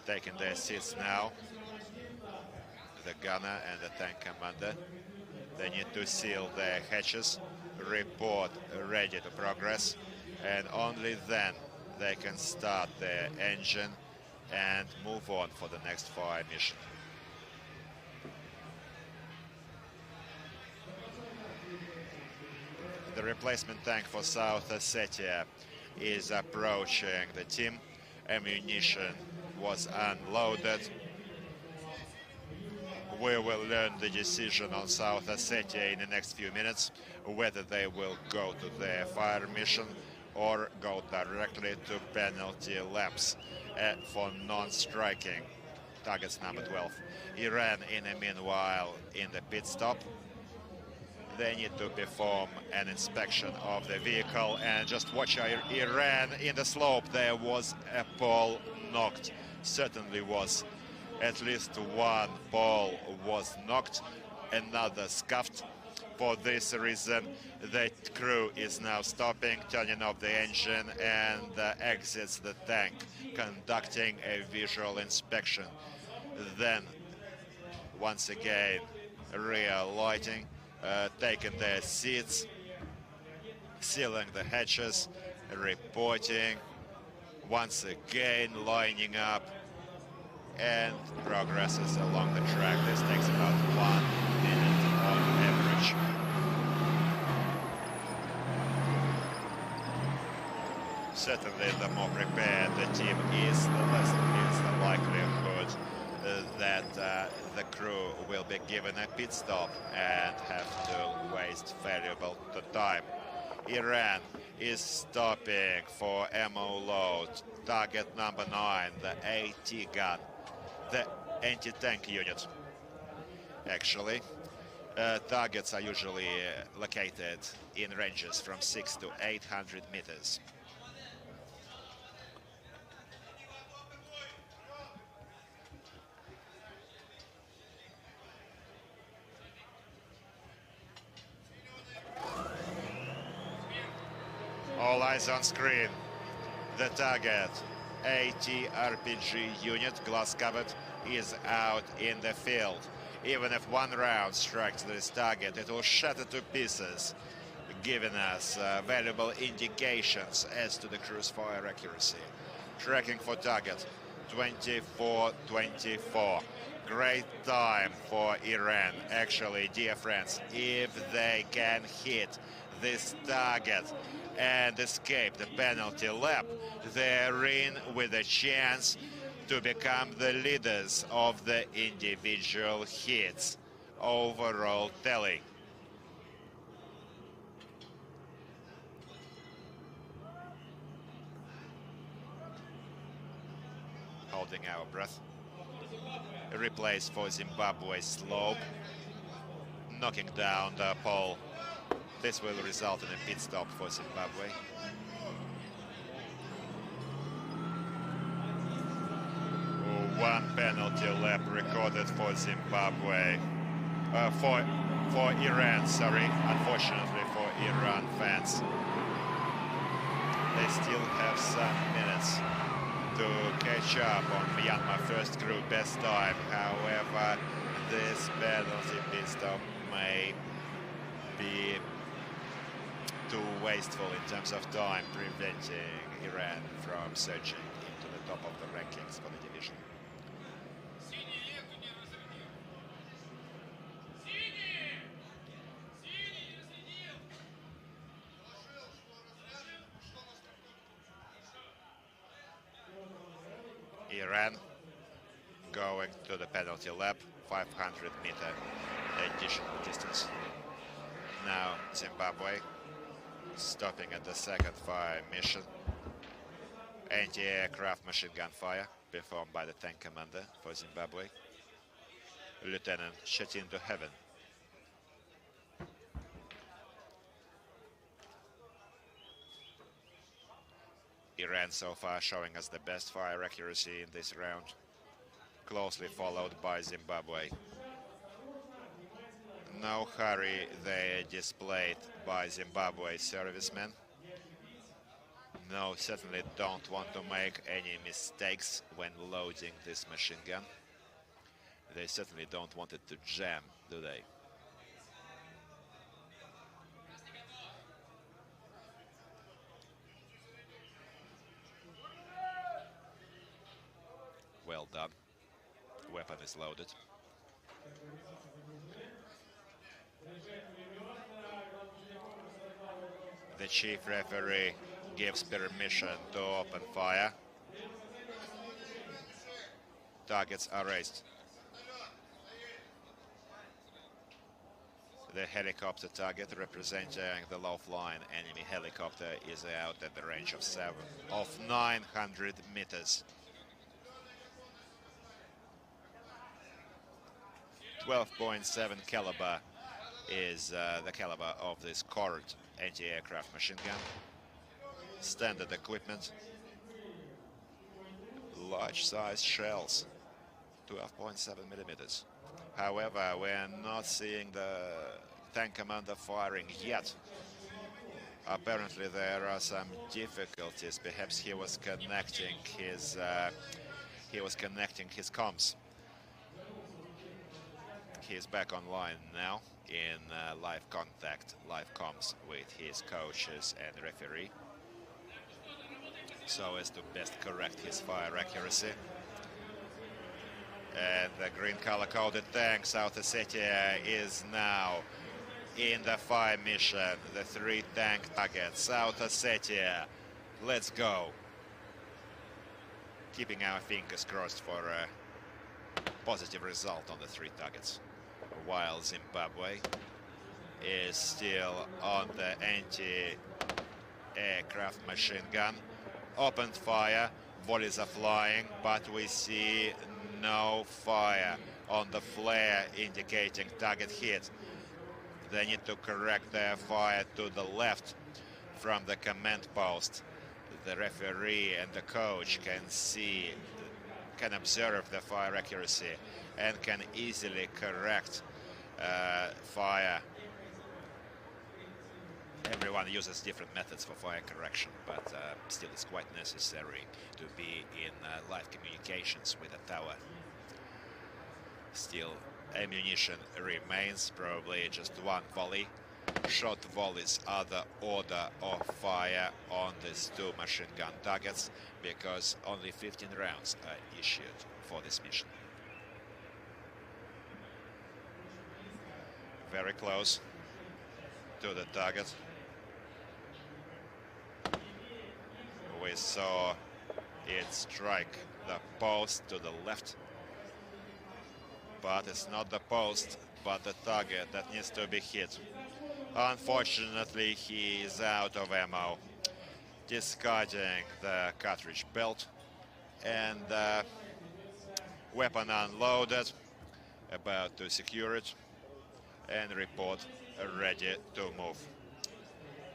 Taking their seats now, the gunner and the tank commander. They need to seal their hatches, report ready to progress, and only then they can start their engine and move on for the next fire mission. The replacement tank for South Ossetia is approaching the team. Ammunition was unloaded. We will learn the decision on South Ossetia in the next few minutes, whether they will go to their fire mission or go directly to penalty laps for non-striking. Targets number 12. Iran, in the meanwhile, in the pit stop. They need to perform an inspection of the vehicle, and just watch Iran in the slope. There was a pole knocked. Certainly was. At least one pole was knocked, another scuffed. For this reason, the crew is now stopping, turning off the engine, and exits the tank, conducting a visual inspection. Then, once again, rear lighting, taking their seats, sealing the hatches, reporting, once again lining up, and progresses along the track. This takes about 1 minute on average. Certainly, the more prepared the team is, the less is the likelihood that the crew will be given a pit stop and have to waste valuable time. Iran is stopping for ammo load. Target number 9, the AT gun, the anti-tank unit. Actually, targets are usually located in ranges from 600 to 800 meters. All eyes on screen. The target, AT-RPG unit, glass covered, is out in the field. Even if one round strikes this target, it will shatter to pieces, giving us valuable indications as to the crew's fire accuracy. Tracking for target, 24-24. Great time for Iran. Actually, dear friends, if they can hit this target and escape the penalty lap, they're in with a chance to become the leaders of the individual hits. Overall tally. Holding our breath. A replace for Zimbabwe slope. Knocking down the pole. This will result in a pit stop for Zimbabwe. One penalty lap recorded for Zimbabwe, for Iran, sorry, unfortunately for Iran fans. They still have some minutes to catch up on Myanmar first group best time. However, this penalty pit stop may be too wasteful in terms of time, preventing Iran from surging into the top of the rankings for the division. Iran going to the penalty lap, 500-meter additional distance. Now Zimbabwe stopping at the second fire mission. Anti-aircraft machine gun fire performed by the tank commander for Zimbabwe, Lieutenant Shut into Heaven. Iran so far showing us the best fire accuracy in this round, closely followed by Zimbabwe. No hurry there displayed by Zimbabwe servicemen. No, certainly don't want to make any mistakes when loading this machine gun. They certainly don't want it to jam, do they? Well done. Weapon is loaded. The chief referee gives permission to open fire. Targets are raised. The helicopter target representing the low-flying enemy helicopter is out at the range of 900 meters. 12.7 caliber is the caliber of this Cord anti-aircraft machine gun. Standard equipment, large size shells, 12.7 millimeters. However, we're not seeing the tank commander firing yet. Apparently there are some difficulties. Perhaps he was connecting his comms. He's back online now in live contact, live comms with his coaches and referee, so as to best correct his fire accuracy. And the green color-coded tank, South Ossetia, is now in the fire mission. The 3 tank targets, South Ossetia, let's go. Keeping our fingers crossed for a positive result on the 3 targets. While Zimbabwe is still on the anti-aircraft machine gun. Opened fire, volleys are flying, but we see no fire on the flare indicating target hit. They need to correct their fire to the left from the command post. The referee and the coach can observe the fire accuracy and can easily correct fire. Everyone uses different methods for fire correction, but still it's quite necessary to be in live communications with the tower. Still, ammunition remains, probably just 1 volley. Short volleys are the order of fire on these 2 machine gun targets, because only 15 rounds are issued for this mission. Very close to the target. We saw it strike the post to the left, but it's not the post but the target that needs to be hit. Unfortunately, he is out of ammo, discarding the cartridge belt, and weapon unloaded, about to secure it and report ready to move.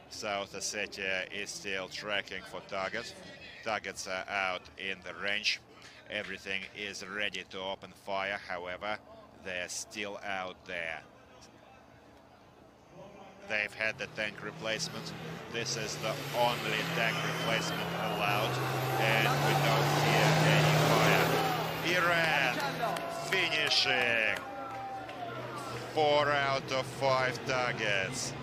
South Ossetia is still tracking for targets. Targets are out in the range, everything is ready to open fire. However, they're still out there. They've had the tank replacement. This is the only tank replacement allowed, and we don't hear any fire. Iran finishing 4 out of 5 targets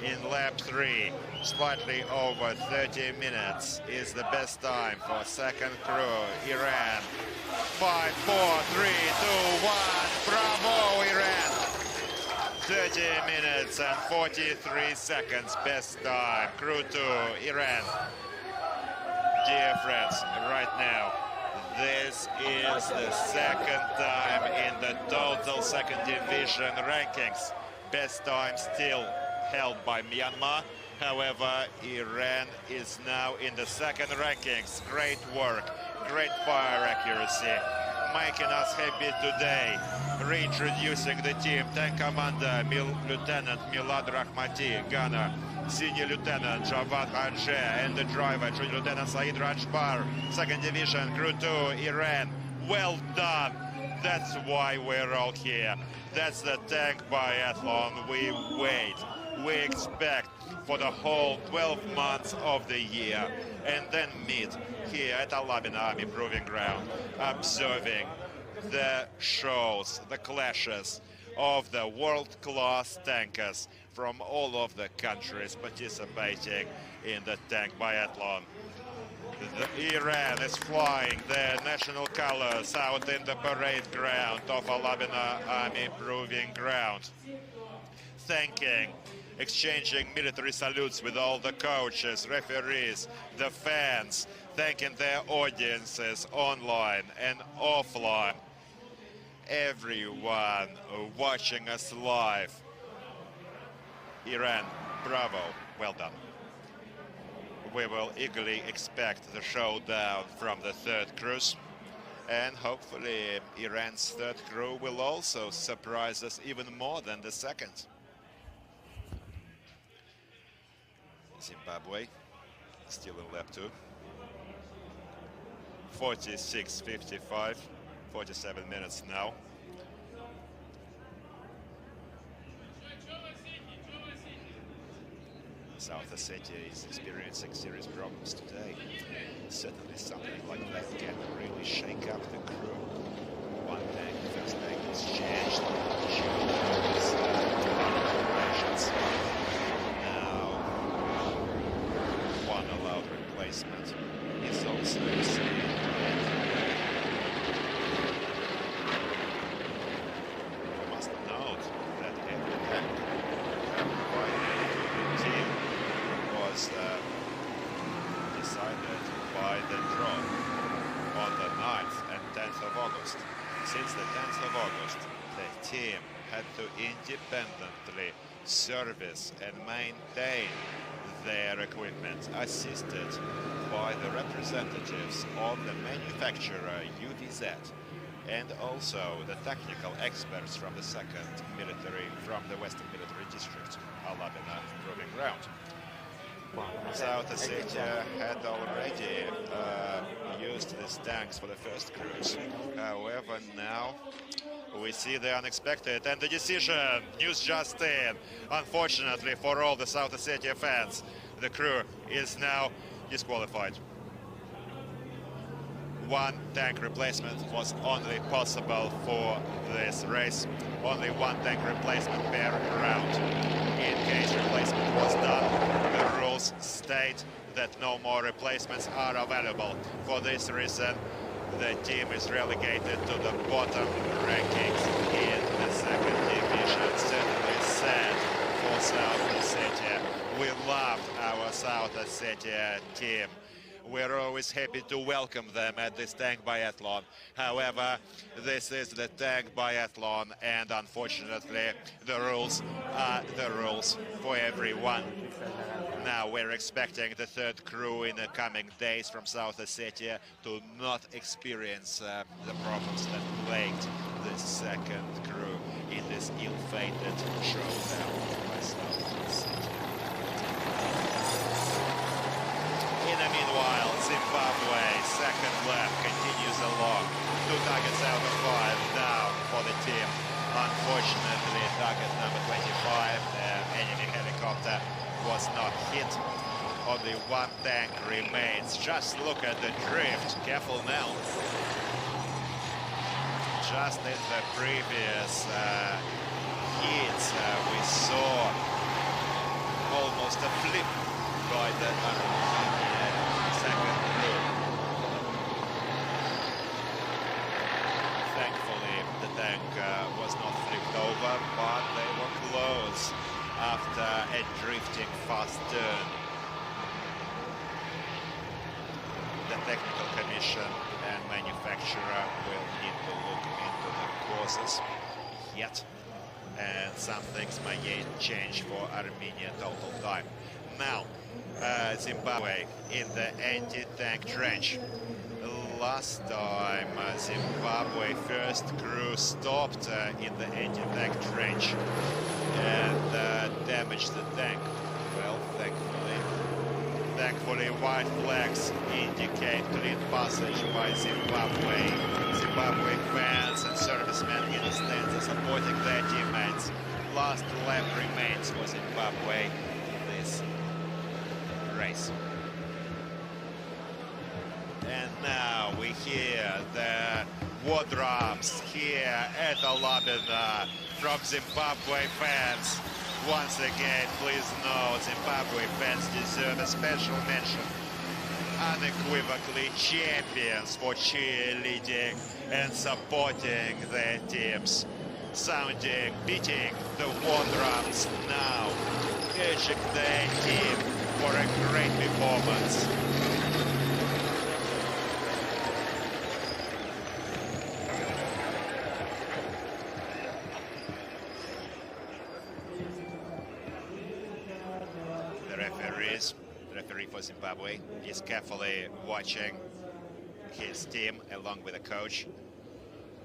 in lap 3. Slightly over 30 minutes is the best time for second crew. Iran 5, 4, 3, 2, 1. Bravo, Iran! 30 minutes and 43 seconds, best time. Crew 2, Iran. Dear friends, right now, this is the second time in the total second division rankings. Best time still held by Myanmar. However, Iran is now in the second rankings. Great work, great fire accuracy, making us happy today. Reintroducing the team, Tank Commander Lieutenant Milad Rahmati, Gunner Senior Lieutenant Javad Ajay, and the driver Junior Lieutenant Saeed Rajbar. Second Division, Crew 2, Iran. Well done. That's why we're all here. That's the tank biathlon we wait. We expect for the whole 12 months of the year, and then meet here at Alabina Army Proving Ground, observing the shows, the clashes of the world-class tankers from all of the countries participating in the tank biathlon. Iran is flying their national colors out in the parade ground of Alabina Army Proving Ground, thanking, exchanging military salutes with all the coaches, referees, the fans, thanking their audiences online and offline. Everyone watching us live. Iran, bravo, well done. We will eagerly expect the showdown from the third cruise, and hopefully Iran's third crew will also surprise us even more than the second. Zimbabwe still in lap 2. 46:55, 47 minutes now. South Ossetia is experiencing serious problems today. Certainly something like that can really shake up the crew. One tank, first tank is changed. Now, one allowed replacement is also received. We must note that every tank by the team was decided by the draw on the 9th and 10th of August. Since the 10th of August, the team had to independently service and maintain their equipment, assisted by the representatives of the manufacturer UVZ and also the technical experts from the from the Western Military District, Alabina Proving Ground. South Ossetia had already used these tanks for the first cruise. However, now we see the unexpected, and the decision, news just in, unfortunately for all the South Ossetia fans, the crew is now disqualified. One tank replacement was only possible for this race. Only one tank replacement per round. In case replacement was done, the rules state that no more replacements are available. For this reason, the team is relegated to the bottom rankings in the second division. Certainly sad for South Ossetia. We love our South Ossetia team. We're always happy to welcome them at this tank biathlon. However, this is the tank biathlon, and unfortunately, the rules are the rules for everyone. Now we're expecting the third crew in the coming days from South Ossetia to not experience the problems that plagued the second crew in this ill-fated showdown by South Ossetia. In a Meanwhile, Zimbabwe, second left, continues along. 2 targets out of 5 down for the team. Unfortunately, target number 25, the enemy helicopter, was not hit. Only 1 tank remains. Just look at the drift. Careful now. Just in the previous hits, we saw almost a flip by the second group. Thankfully, the tank was not flipped over, but they were close after a drifting fast turn. The technical commission and manufacturer will need to look into the causes yet, and some things may change for Armenia total time. Now, Zimbabwe in the anti-tank trench. Last time Zimbabwe first crew stopped in the anti-tank trench and damaged the tank. Well, thankfully white flags indicate clean passage by Zimbabwe. Zimbabwe fans and servicemen in the stands are supporting their teammates. Last lap remains for Zimbabwe in this race. And now we hear the war drums here at Alabina from Zimbabwe fans. Once again, please note, Zimbabwe fans deserve a special mention. Unequivocally champions for cheerleading and supporting their teams. Beating the war drums now, urging their team for a great performance. The referee for Zimbabwe is carefully watching his team along with the coach.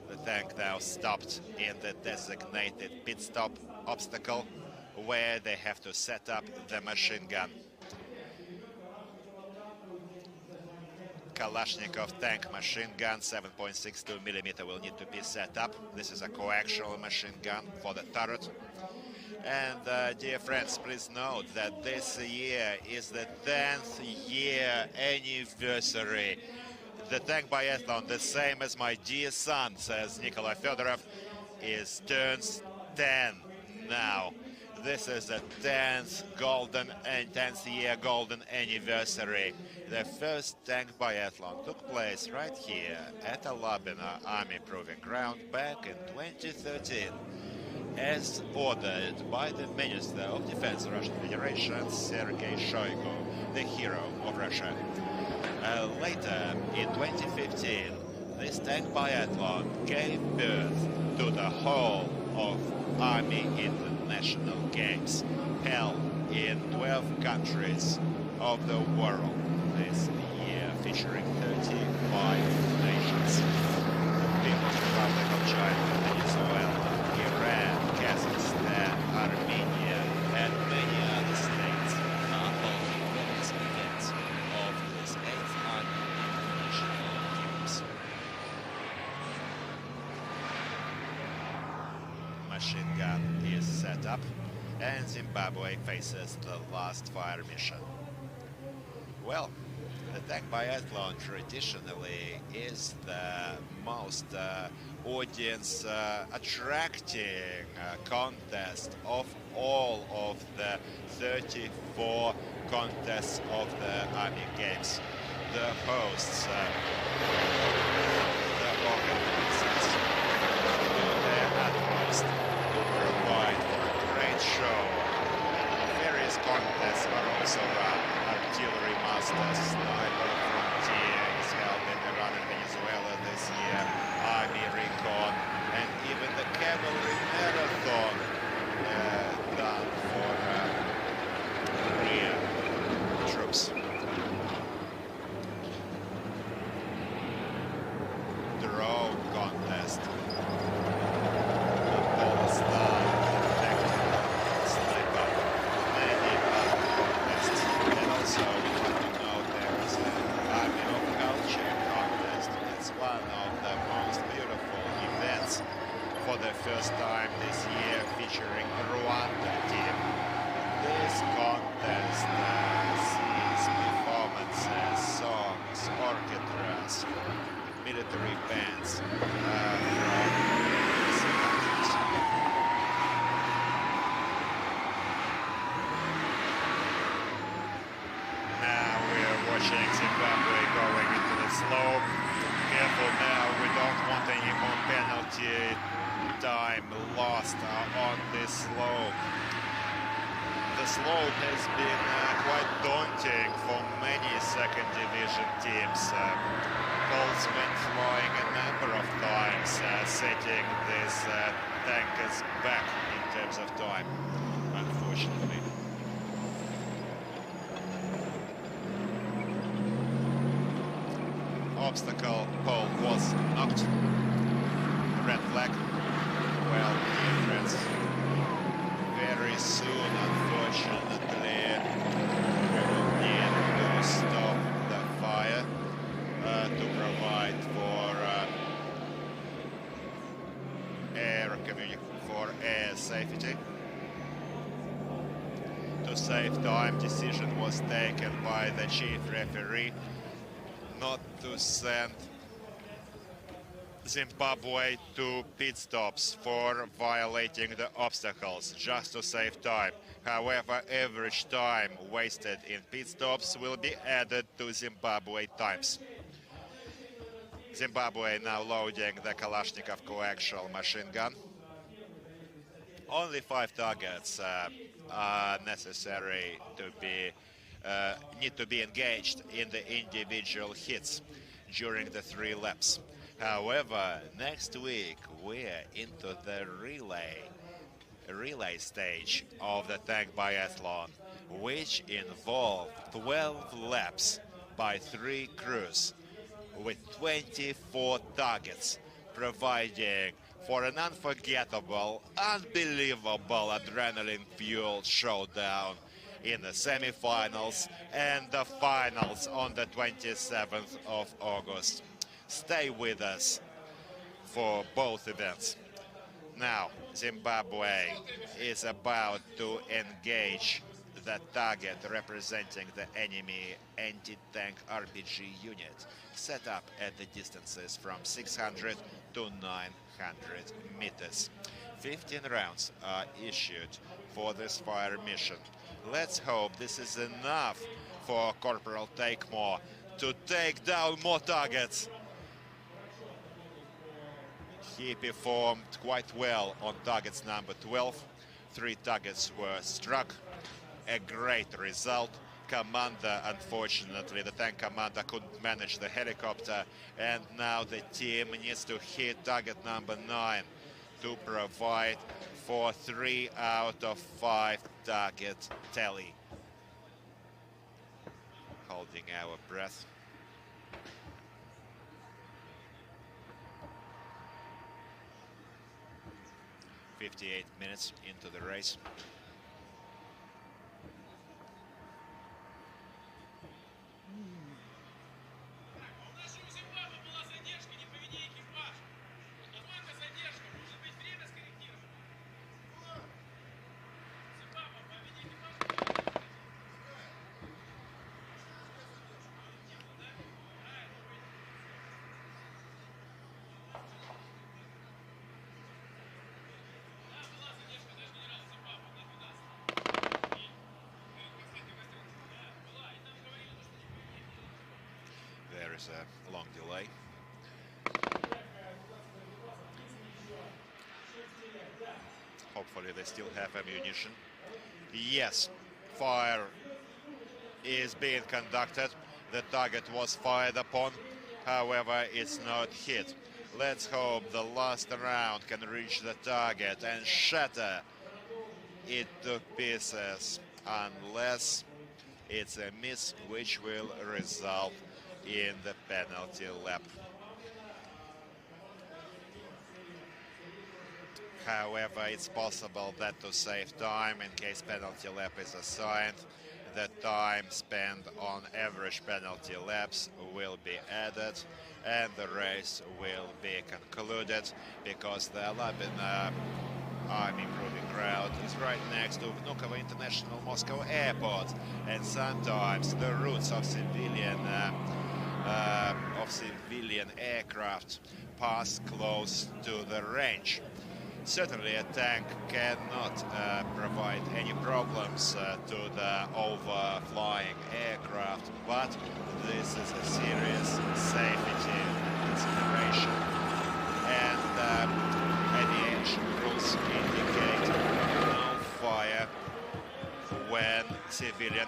The tank now stopped in the designated pit stop obstacle where they have to set up the machine gun. Kalashnikov tank machine gun 7.62mm will need to be set up. This is a coaxial machine gun for the turret. And dear friends, please note that this year is the 10th year anniversary. The tank biathlon, the same as my dear son, says Nikolai Fedorov, turns 10 now. This is the 10th year golden anniversary. The first tank biathlon took place right here at Alabina Army Proving Ground back in 2013. As ordered by the Minister of Defense of the Russian Federation, Sergei Shoigu, the hero of Russia. Later, in 2015, this tank biathlon gave birth to the whole of Army International Games, held in 12 countries of the world this year, featuring 35 nations. The People's Republic of China, Venezuela, Iran, Kazakhstan, Armenia, and many other states are holding various events of this 8th Army International Games. Machine gun is set up, and Zimbabwe faces the last fire mission. Well, the tank biathlon traditionally is the most audience attracting contest of all of the 34 contests of the Army Games. The hosts, the organizers, do their utmost to provide for a great show. Various contests are also run. Artillery Masters, Sniper Frontier is held in Iran and Venezuela this year, Army Recon, and even the Cavalry Marathon done for Korean troops. Drone contest. time this year featuring Rwanda team. This contest sees performances, songs, orchestras, military bands from these countries. Now we are watching Zimbabwe going into the slope. Careful now, we don't want any more penalty time lost on this slope. The slope has been quite daunting for many second division teams. Balls went flying a number of times, setting this tankers back in terms of time, unfortunately. Obstacle pole was knocked. Red flag. Well, difference. Very soon, unfortunately, we will need to stop the fire to provide for air safety. To save time, decision was taken by the chief referee not to send Zimbabwe to pit stops for violating the obstacles, just to save time. However, average time wasted in pit stops will be added to Zimbabwe times. Zimbabwe now loading the Kalashnikov coaxial machine gun. Only 5 targets are necessary to be need to be engaged in the individual hits during the 3 laps. However, next week we're into the relay stage of the tank biathlon, which involved 12 laps by 3 crews with 24 targets, providing for an unforgettable, unbelievable adrenaline-fueled showdown in the semi-finals and the finals on the 27th of August. Stay with us for both events. Now, Zimbabwe is about to engage the target representing the enemy anti-tank RPG unit, set up at the distances from 600 to 900 meters. 15 rounds are issued for this fire mission. Let's hope this is enough for Corporal Takemore to take down more targets. He performed quite well on targets number 12. 3 targets were struck. A great result. Commander, unfortunately, the tank commander couldn't manage the helicopter, and now the team needs to hit target number 9 to provide for 3 out of 5 target tally. Holding our breath. "58 minutes into the race. There is a long delay. Hopefully they still have ammunition. Yes, fire is being conducted. The target was fired upon, however, it's not hit. Let's hope the last round can reach the target and shatter it to pieces, unless it's a miss, which will result in the penalty lap. However, it's possible that to save time, in case penalty lap is assigned, the time spent on average penalty laps will be added and the race will be concluded, because there have been next to Vnukovo International Moscow Airport, and sometimes the routes of civilian aircraft pass close to the range. Certainly a tank cannot provide any problems to the overflying aircraft, but this is a serious safety consideration. And aviation rules indicate no fire when civilian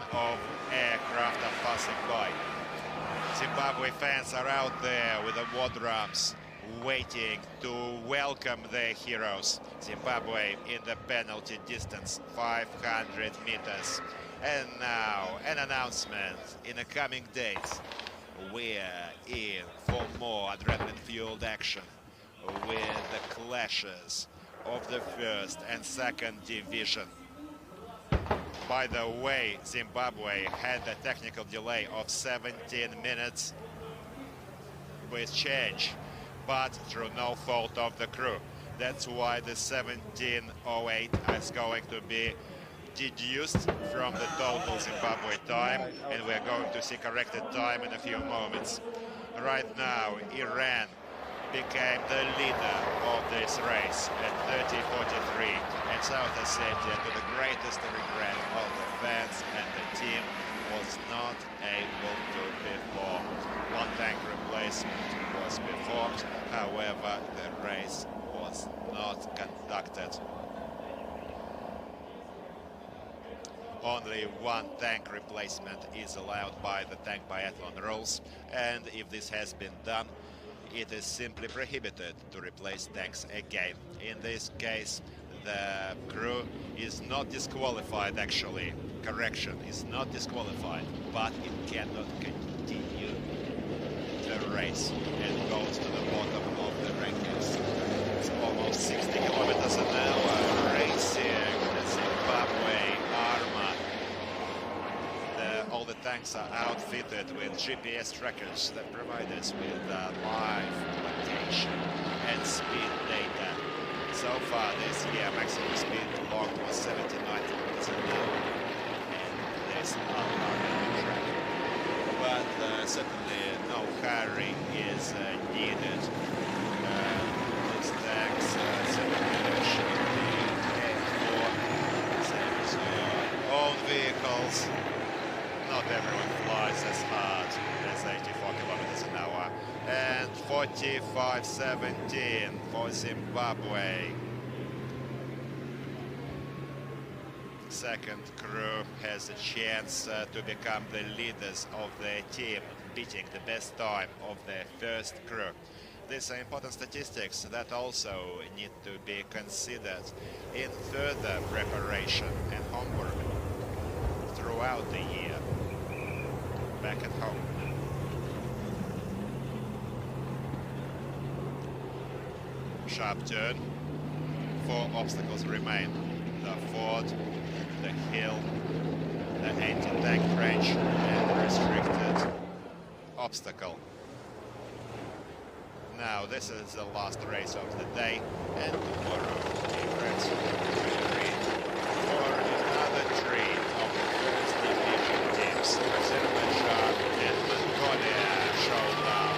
aircraft are passing by. Zimbabwe fans are out there with the war drums, waiting to welcome their heroes. Zimbabwe in the penalty distance, 500 meters. And now an announcement in the coming days. We're in for more adrenaline-fueled action with the clashes of the first and second division. By the way, Zimbabwe had a technical delay of 17 minutes with change, but through no fault of the crew. That's why the 17:08 is going to be deduced from the total Zimbabwe time, and we're going to see corrected time in a few moments. Right now, Iran became the leader of this race at 30:43, and South Ossetia, to the greatest regret of the fans and the team, was not able to perform. One tank replacement was performed, however, the race was not conducted. Only one tank replacement is allowed by the tank biathlon rules, and if this has been done, it is simply prohibited to replace tanks again. In this case, the crew is not disqualified, actually. Correction, is not disqualified, but it cannot continue the race and goes to the bottom of the rankings. It's almost 60 kilometers an hour racing the Zimbabwe Arma. All the tanks are outfitted with GPS trackers that provide us with live location and speed data. So far this year, maximum speed logged was 79 kilometers an hour, and there's a lot on the track. But certainly no hurry is needed. These tanks certainly should be cared for, same as your own vehicles. Not everyone flies as hard as 84 kilometers an hour. And 45:17 for Zimbabwe. Second crew has a chance to become the leaders of their team, beating the best time of the first crew. These are important statistics that also need to be considered in further preparation and homework throughout the year back at home. Sharp turn. 4 obstacles remain: the ford, the hill, the anti-tank trench, and the restricted obstacle. Now this is the last race of the day, and tomorrow friends for another three of the first division teams. Azerbaijan and Mongolia showdown,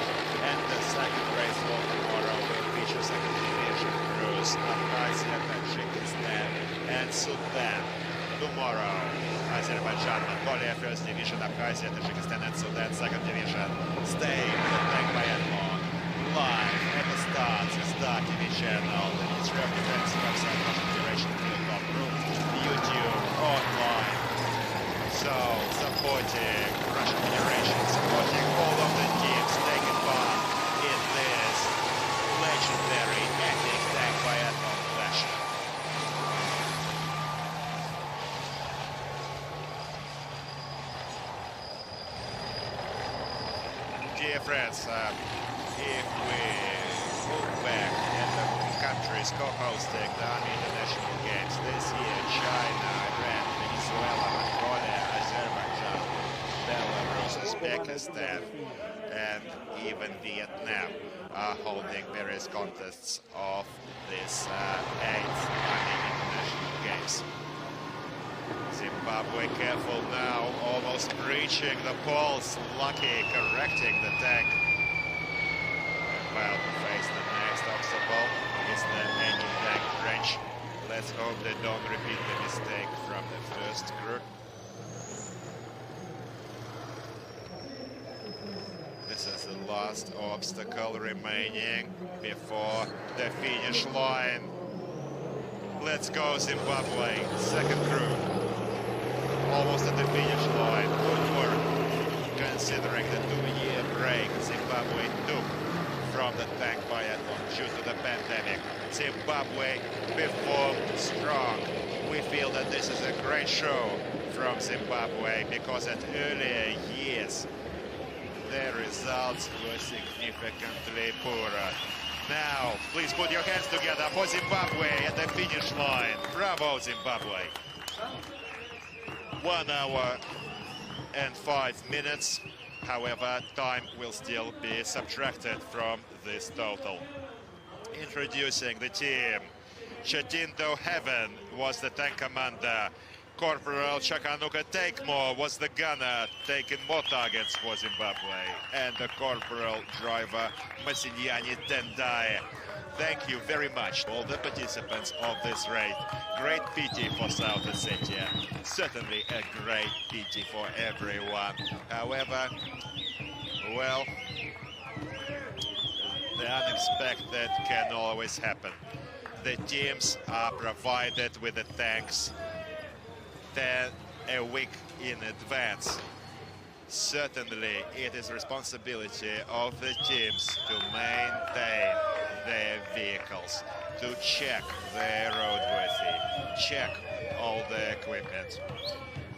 and the second race for tomorrow will feature second division crews Abkhazia, Tajikistan, and Sudan. Tomorrow, Azerbaijan, Mongolia, first division, Abkhazia, Tajikistan, and Sudan, second division. Stay with the tank biathlon live at the start TV channel, the Ministry of Defense website, Russian Federation Field Group, YouTube, online. So, supporting Russian Federation, supporting all of the teams taking part in this legendary epic tank biathlon fashion. Dear friends, if we look back at the countries co-hosting the Army International Games this year, China, Iran, Venezuela, Mongolia, Azerbaijan, Belarus, Uzbekistan, and even Vietnam are holding various contests of this 8th Army International Games. Zimbabwe careful now, almost breaching the poles. Lucky correcting the tank. Well, face the next obstacle is the anti-tank trench. Let's hope they don't repeat the mistake from the first crew. This is the last obstacle remaining before the finish line. Let's go, Zimbabwe. Second crew. Almost at the finish line. Good work. Considering the 2-year break Zimbabwe took from the tank biathlon due to the pandemic. Zimbabwe performed strong. We feel that this is a great show from Zimbabwe because at earlier years their results were significantly poorer. Now, please put your hands together for Zimbabwe at the finish line. Bravo, Zimbabwe. 1 hour and 5 minutes. However, time will still be subtracted from this total. Introducing the team. Chatindo Heaven was the tank commander. Corporal Chakanuka Takemore was the gunner, taking more targets for Zimbabwe. And the corporal driver, Masinyani Tendai. Thank you very much to all the participants of this raid. Great pity for South Ossetia. Certainly a great pity for everyone. However, well, the unexpected can always happen. The teams are provided with the tanks a week in advance. Certainly, it is responsibility of the teams to maintain their vehicles, to check their roadworthy, check all the equipment.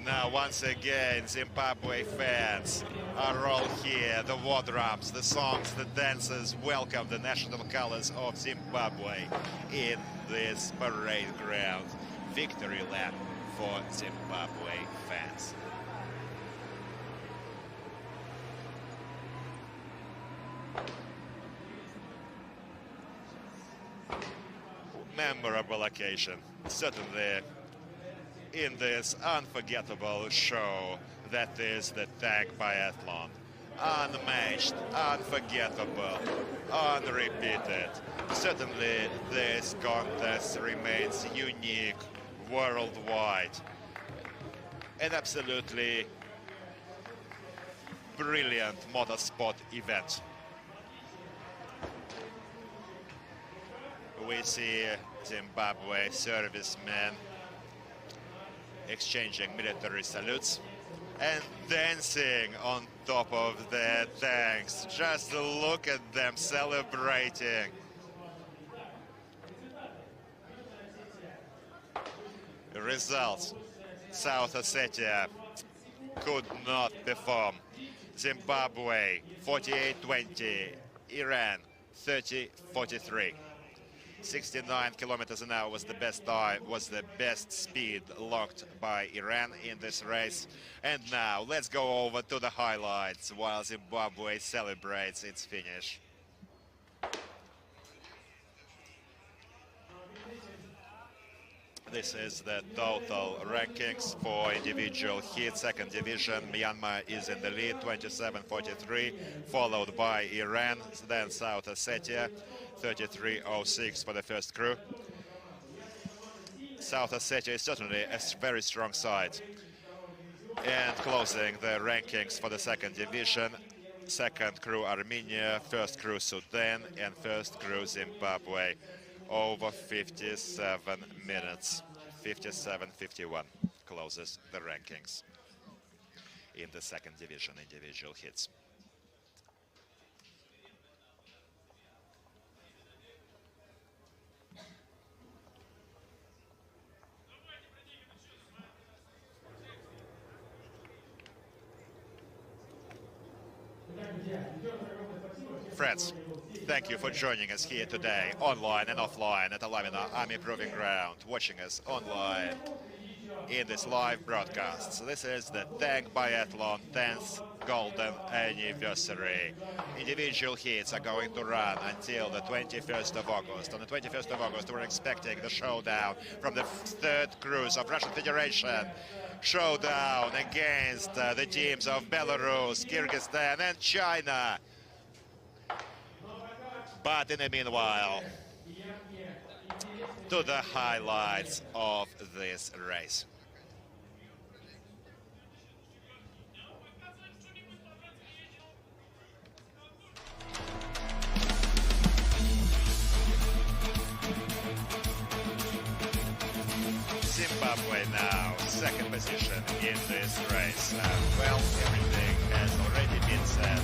Now, once again, Zimbabwe fans are all here. The war drums, the songs, the dancers welcome the national colors of Zimbabwe in this parade ground. Victory lap for Zimbabwe fans. Memorable occasion, certainly, in this unforgettable show that is the tank biathlon. Unmatched, unforgettable, unrepeated. Certainly, this contest remains unique worldwide. An absolutely brilliant motorsport event. We see Zimbabwe servicemen exchanging military salutes and dancing on top of their tanks. Just look at them celebrating. Results: South Ossetia could not perform. Zimbabwe 48-20, Iran 30-43. 69 kilometers an hour was the best time, was the best speed locked by Iran in this race. And now let's go over to the highlights while Zimbabwe celebrates its finish. This is the total rankings for individual heat. Second division, Myanmar is in the lead, 27-43, followed by Iran, then South Ossetia, 33-06 for the first crew. South Ossetia is certainly a very strong side. And closing the rankings for the second division, second crew Armenia, first crew Sudan, and first crew Zimbabwe. Over 57 minutes, 57-51 closes the rankings in the second division individual hits. Friends, thank you for joining us here today, online and offline at Alamina Army Proving Ground, watching us online in this live broadcast. So this is the Tank Biathlon 10th golden anniversary. Individual heats are going to run until the 21st of August. On the 21st of August, we're expecting the showdown from the third cruise of Russian Federation. Showdown against the teams of Belarus, Kyrgyzstan and China. But in the meanwhile, to the highlights of this race. Zimbabwe now, second position in this race. Well, everything has already been said.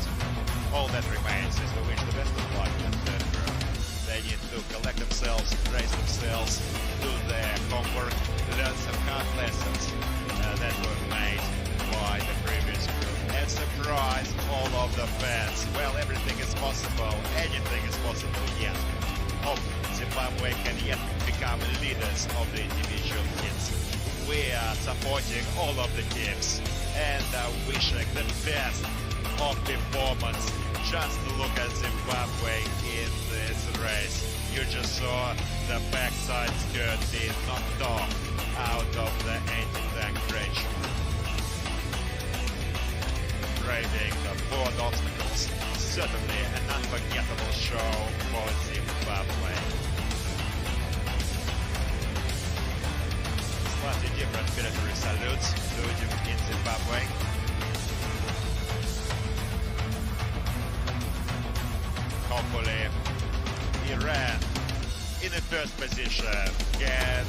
All that remains is to wish the best of luck in the third group. They need to collect themselves, raise themselves, do their homework, learn some hard lessons that were made by the previous group, and surprise all of the fans. Well, everything is possible, anything is possible yet. Hope Zimbabwe can yet become leaders of the individual heats. We are supporting all of the teams and wishing the best of performance. Just look at Zimbabwe in this race. You just saw the backside skirt being knocked off out of the anti-tank bridge. Braving the board obstacles. Certainly an unforgettable show for Zimbabwe. Slightly different military salutes in Zimbabwe. Hopefully, Iran in the first position can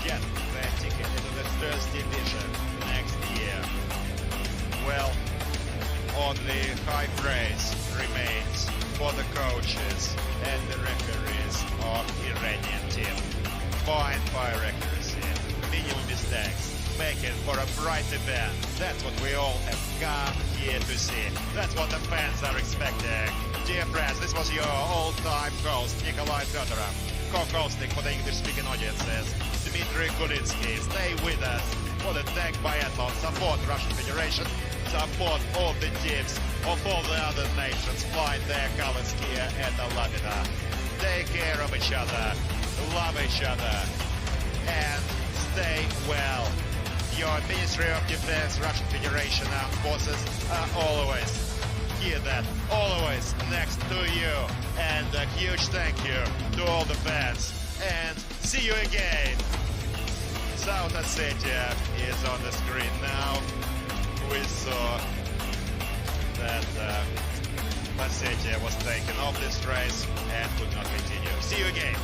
get their ticket into the first division next year. Well, only high praise remains for the coaches and the referees of Iranian team. Fine fire accuracy, minimum mistakes, making for a bright event. That's what we all have come here to see. That's what the fans are expecting. Dear friends, this was your all-time host, Nikolai Fedorov. Co-hosting for the English-speaking audiences, Dmitry Kulitsky. Stay with us for the tank biathlon. Support Russian Federation. Support all the teams of all the other nations flying their colors here at Alameda. Take care of each other, love each other, and stay well. Your Ministry of Defense, Russian Federation Armed Forces are always here, that always next to you. And a huge thank you to all the fans. And see you again. South Ossetia is on the screen now. We saw that Ossetia was taken off this race and could not continue. See you again.